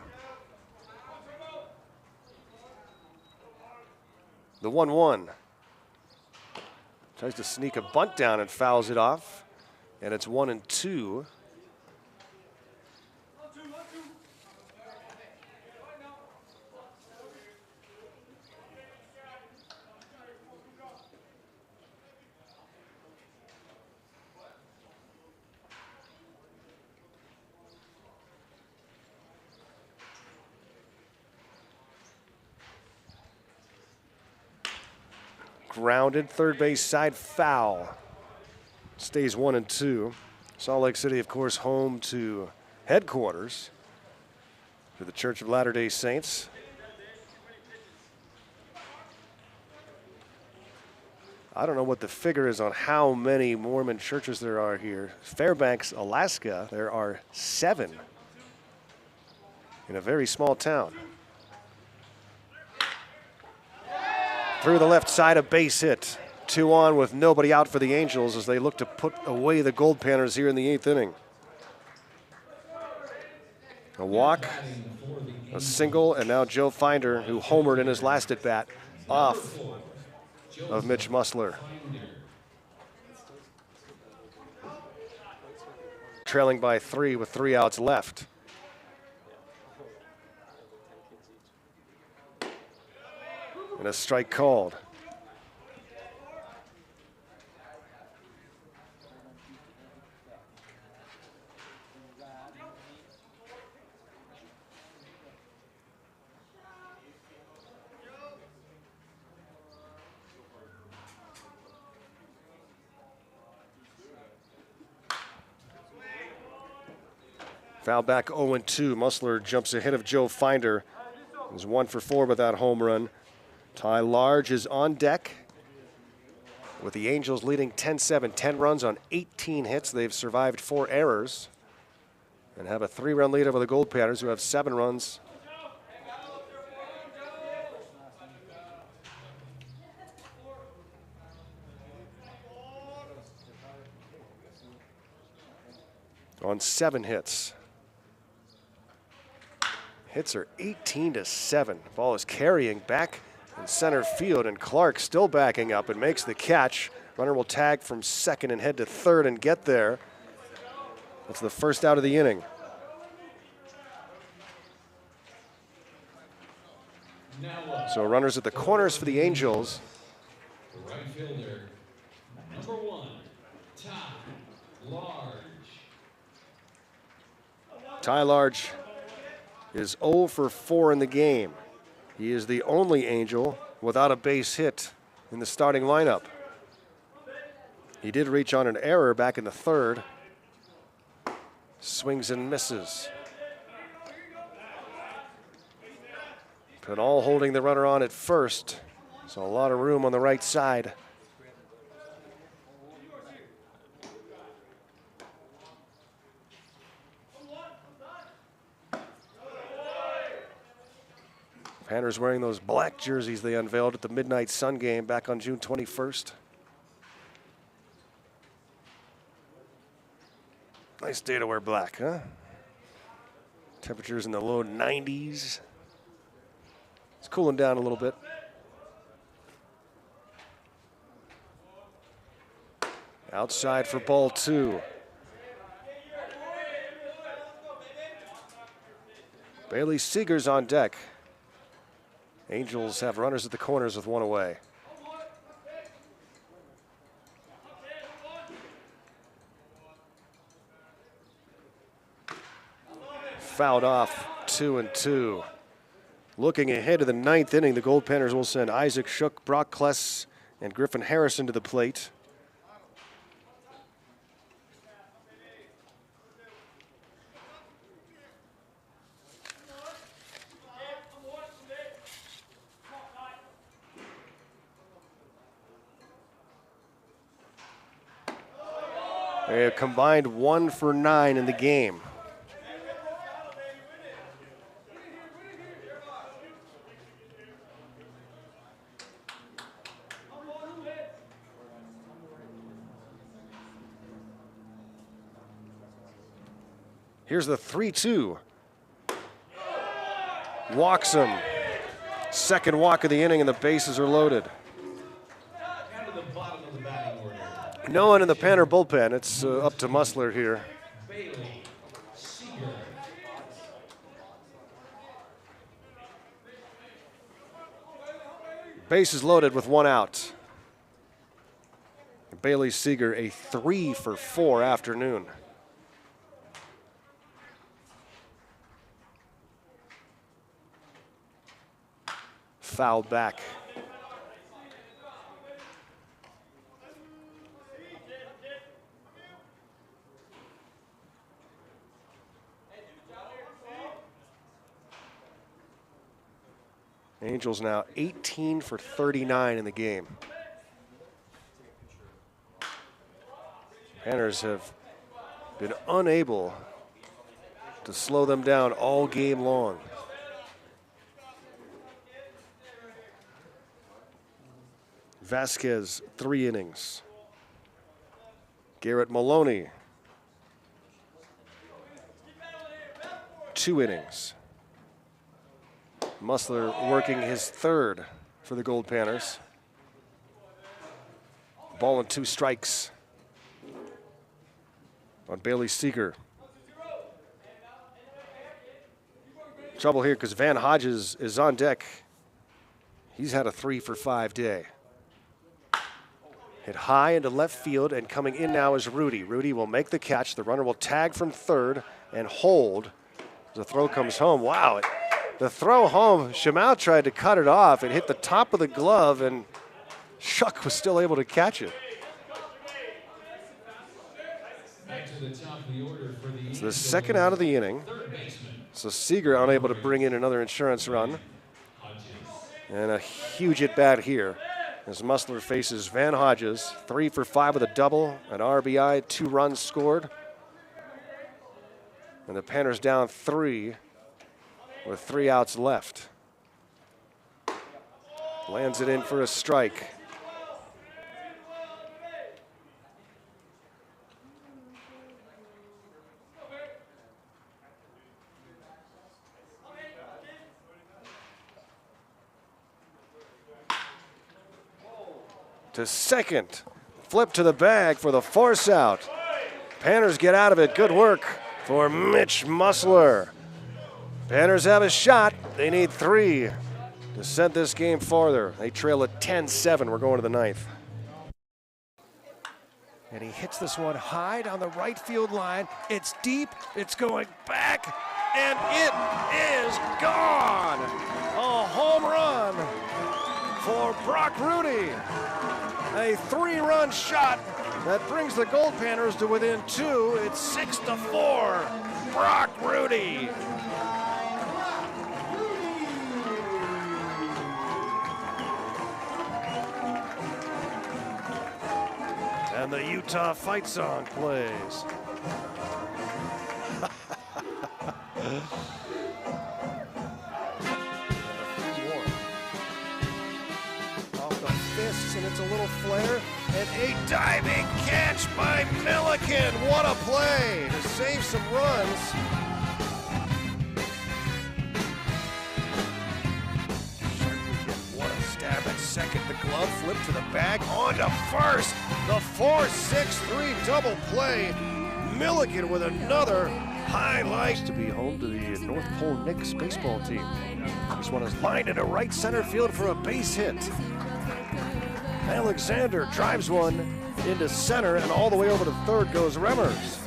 The 1-1. Tries to sneak a bunt down and fouls it off. And it's 1-2. Grounded, third base side foul. Stays 1-2. Salt Lake City, of course, home to headquarters for the Church of Latter-day Saints. I don't know what the figure is on how many Mormon churches there are here. Fairbanks, Alaska, there are 7 in a very small town. Through the left side, a base hit. 2 on with nobody out for the Angels as they look to put away the Goldpanners here in the 8th inning. A walk, a single, and now Joe Finder, who homered in his last at-bat, off of Mitch Musler. Trailing by 3 with 3 outs left. And a strike called. Foul back 0-2. Musler jumps ahead of Joe Finder. He's 1 for 4 with that home run. Ty Large is on deck with the Angels leading 10-7, 10 runs on 18 hits. They've survived 4 errors and have a 3-run lead over the Goldpanners, who have 7 runs. On 7 hits. Hits are 18-7. Ball is carrying back in center field, and Clark still backing up and makes the catch. Runner will tag from second and head to third and get there. That's the first out of the inning. So runners at the corners for the Angels. The right fielder, number 1, Ty Large. Ty Large is 0 for 4 in the game. He is the only Angel without a base hit in the starting lineup. He did reach on an error back in the 3rd. Swings and misses. But all holding the runner on at first. So a lot of room on the right side. Panners wearing those black jerseys they unveiled at the Midnight Sun game back on June 21st. Nice day to wear black, huh? Temperatures in the low 90s. It's cooling down a little bit. Outside for ball 2. Bailey Seeger's on deck. Angels have runners at the corners with 1 away. Fouled off, 2-2. Looking ahead to the 9th inning, the Goldpanners will send Isaac Shook, Brock Kless, and Griffin Harrison to the plate. They have combined 1 for 9 in the game. Here's the 3-2. Walks him. Second walk of the inning, and the bases are loaded. No one in the Panner bullpen. It's up to Musler here. Bases loaded with 1 out. Bailey Seeger, a 3 for 4 afternoon. Fouled back. Angels now 18 for 39 in the game. Panners have been unable to slow them down all game long. Vasquez, 3 innings. Garrett Maloney, 2 innings. Musler working his 3rd for the Goldpanners. Ball and 2 strikes on Bailey Seeger. Trouble here because Van Hodges is on deck. He's had a 3 for 5 day. Hit high into left field, and coming in now is Rudy. Rudy will make the catch. The runner will tag from 3rd and hold. The throw comes home. Wow. The throw home, Shamau tried to cut it off. It hit the top of the glove, and Shuck was still able to catch it. It's the 2nd out of the inning. So Seeger unable to bring in another insurance run. And a huge at-bat here as Musler faces Van Hodges. 3 for 5 with a double, an RBI, 2 runs scored. And the Panners down 3 with 3 outs left. Lands it in for a strike. To second. Flip to the bag for the force out. Panners get out of it. Good work for Mitch Musler. Panners have a shot. They need 3 to send this game farther. They trail at 10-7. We're going to the 9th. And he hits this one high down the right field line. It's deep. It's going back. And it is gone. A home run for Brock Rudy. A 3-run shot that brings the Goldpanners to within 2. It's 6-4. Brock Rudy. And the Utah fight song plays. Off the fists, and it's a little flare. And a diving catch by Milliken. What a play to save some runs. What a stab at second. The glove flip to the bag. On to first. The 4-6-3 double play. Milliken with another highlight to be home to the North Pole Knicks baseball team. This one is lined into right center field for a base hit. Alexander drives one into center, and all the way over to third goes Remmers.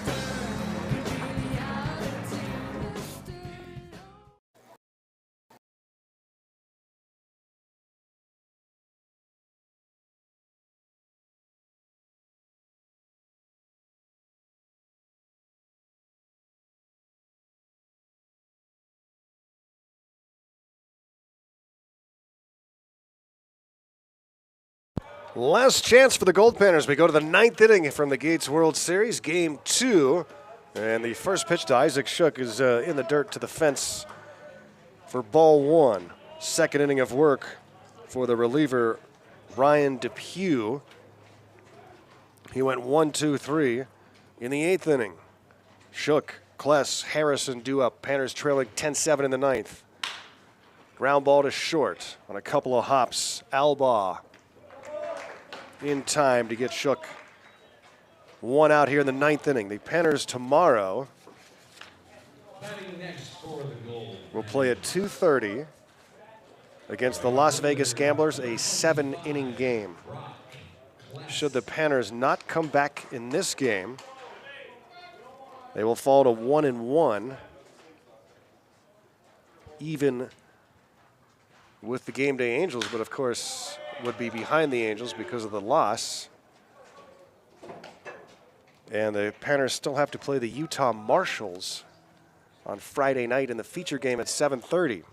Last chance for the Goldpanners. We go to the 9th inning from the Gates World Series, Game 2. And the first pitch to Isaac Shook is in the dirt to the fence for ball 1. Second inning of work for the reliever, Ryan Depew. He went 1-2-3 in the 8th inning. Shook, Kless, Harrison due up. Panners trailing 10-7 in the 9th. Ground ball to short on a couple of hops. Albaugh in time to get Shook one out here in the 9th inning. The Panners tomorrow will play at 2:30 against the Las Vegas Gamblers, a 7-inning game. Should the Panners not come back in this game, they will fall to 1-1, even with the GameDay Angels, but of course would be behind the Angels because of the loss. And the Panners still have to play the Utah Marshals on Friday night in the feature game at 7:30.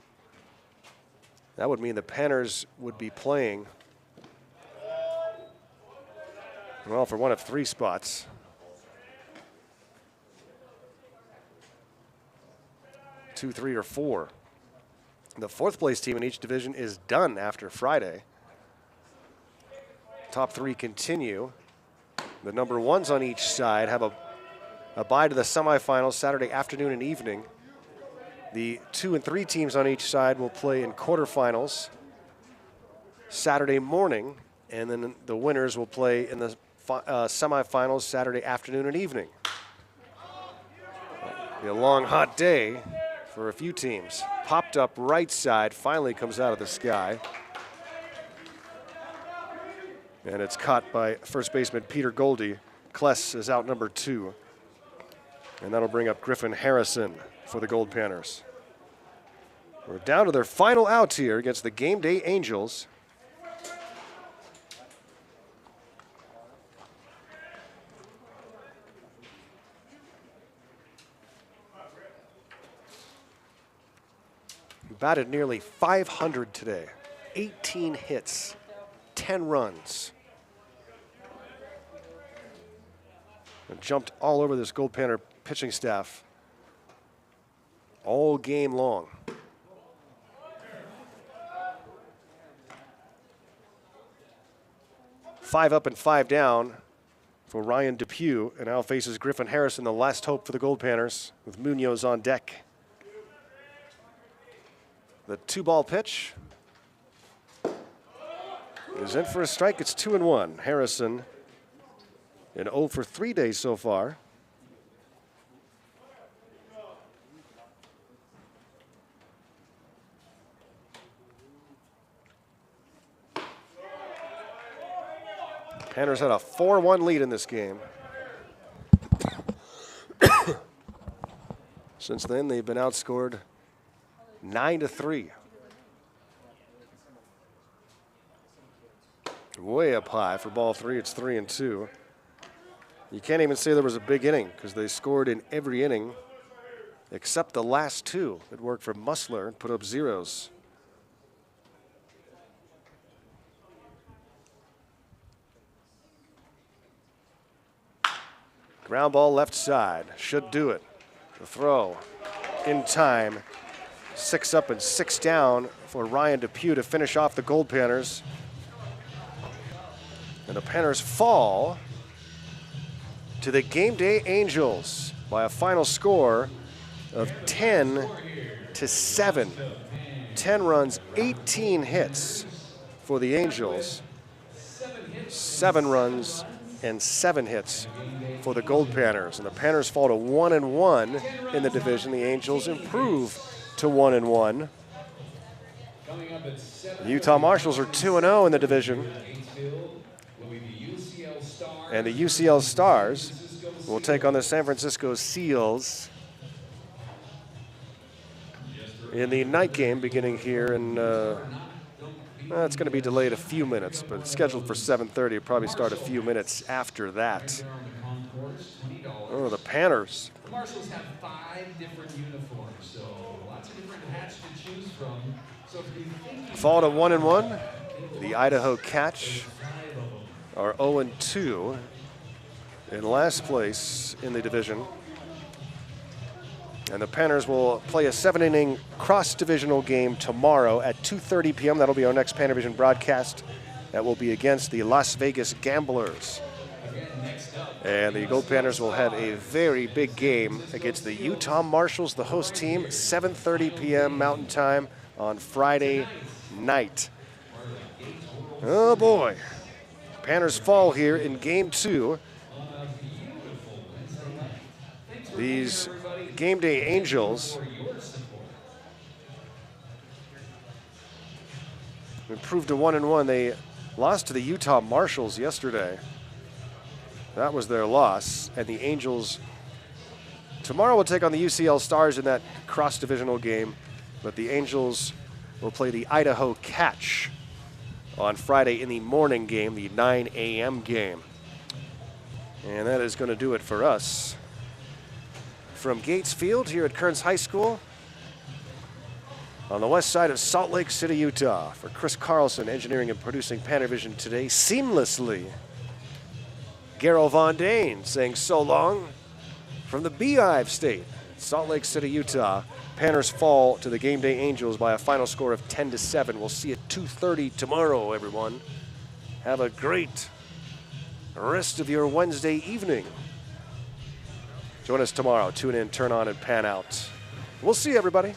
That would mean the Panners would be playing, well, for one of 3 spots. 2, 3, or 4. The 4th place team in each division is done after Friday. Top 3 continue. The number 1s on each side have a bye to the semifinals Saturday afternoon and evening. The 2 and 3 teams on each side will play in quarterfinals Saturday morning, and then the winners will play in the semifinals Saturday afternoon and evening. It'll be a long, hot day for a few teams. Popped up right side, finally comes out of the sky. And it's caught by first baseman Peter Goldie. Kless is out number 2. And that'll bring up Griffin Harrison for the Goldpanners. We're down to their final outs here against the GameDay Angels. He batted nearly 500 today. 18 hits. 10 runs. And jumped all over this Goldpanner pitching staff all game long. Five up and 5 down for Ryan Depew, and now faces Griffin Harrison, the last hope for the Goldpanners, with Munoz on deck. The 2-ball pitch is in for a strike. It's 2-1. Harrison in 0 for 3 days so far. Panners had a 4-1 lead in this game. Since then, they've been outscored 9-3. Way up high for ball 3. It's 3-2. You can't even say there was a big inning because they scored in every inning except the last 2. It worked for Musler and put up zeros. Ground ball left side. Should do it. The throw in time. 6 up and 6 down for Ryan Depew to finish off the Goldpanners. And the Panners fall to the GameDay Angels by a final score of 10-7. 10 runs, 18 hits for the Angels. 7 runs and 7 hits for the Goldpanners. And the Panners fall to 1-1 in the division. The Angels improve to 1-1. The Utah Marshals are 2-0 in the division. And the UCL Stars will take on the San Francisco Seals in the night game beginning here in, it's going to be delayed a few minutes, but it's scheduled for 7:30. It'll probably start a few minutes after that. Oh, the Panners. The Marshals have 5 different uniforms, so lots of different hats to choose from. So if you think Fall to 1-1. The Idaho Catch are 0-2 in last place in the division. And the Panners will play a 7-inning cross-divisional game tomorrow at 2:30 p.m. That'll be our next PannerVision broadcast. That will be against the Las Vegas Gamblers. And the Goldpanners will have a very big game against the Utah Marshals, the host team, 7:30 p.m. Mountain Time on Friday night. Oh boy. Panners fall here in game 2. These GameDay Angels improved to 1-1. They lost to the Utah Marshals yesterday. That was their loss. And the Angels tomorrow will take on the UCL Stars in that cross-divisional game. But the Angels will play the Idaho Catch on Friday in the morning game, the 9 a.m. game. And that is going to do it for us. From Gates Field here at Kearns High School on the west side of Salt Lake City, Utah. For Chris Carlson, engineering and producing PannerVision today seamlessly. Garrel Von Dane saying so long from the Beehive State, Salt Lake City, Utah. Panners fall to the GameDay Angels by a final score of 10-7. We'll see you at 2:30 tomorrow, everyone. Have a great rest of your Wednesday evening. Join us tomorrow. Tune in, turn on, and pan out. We'll see you, everybody.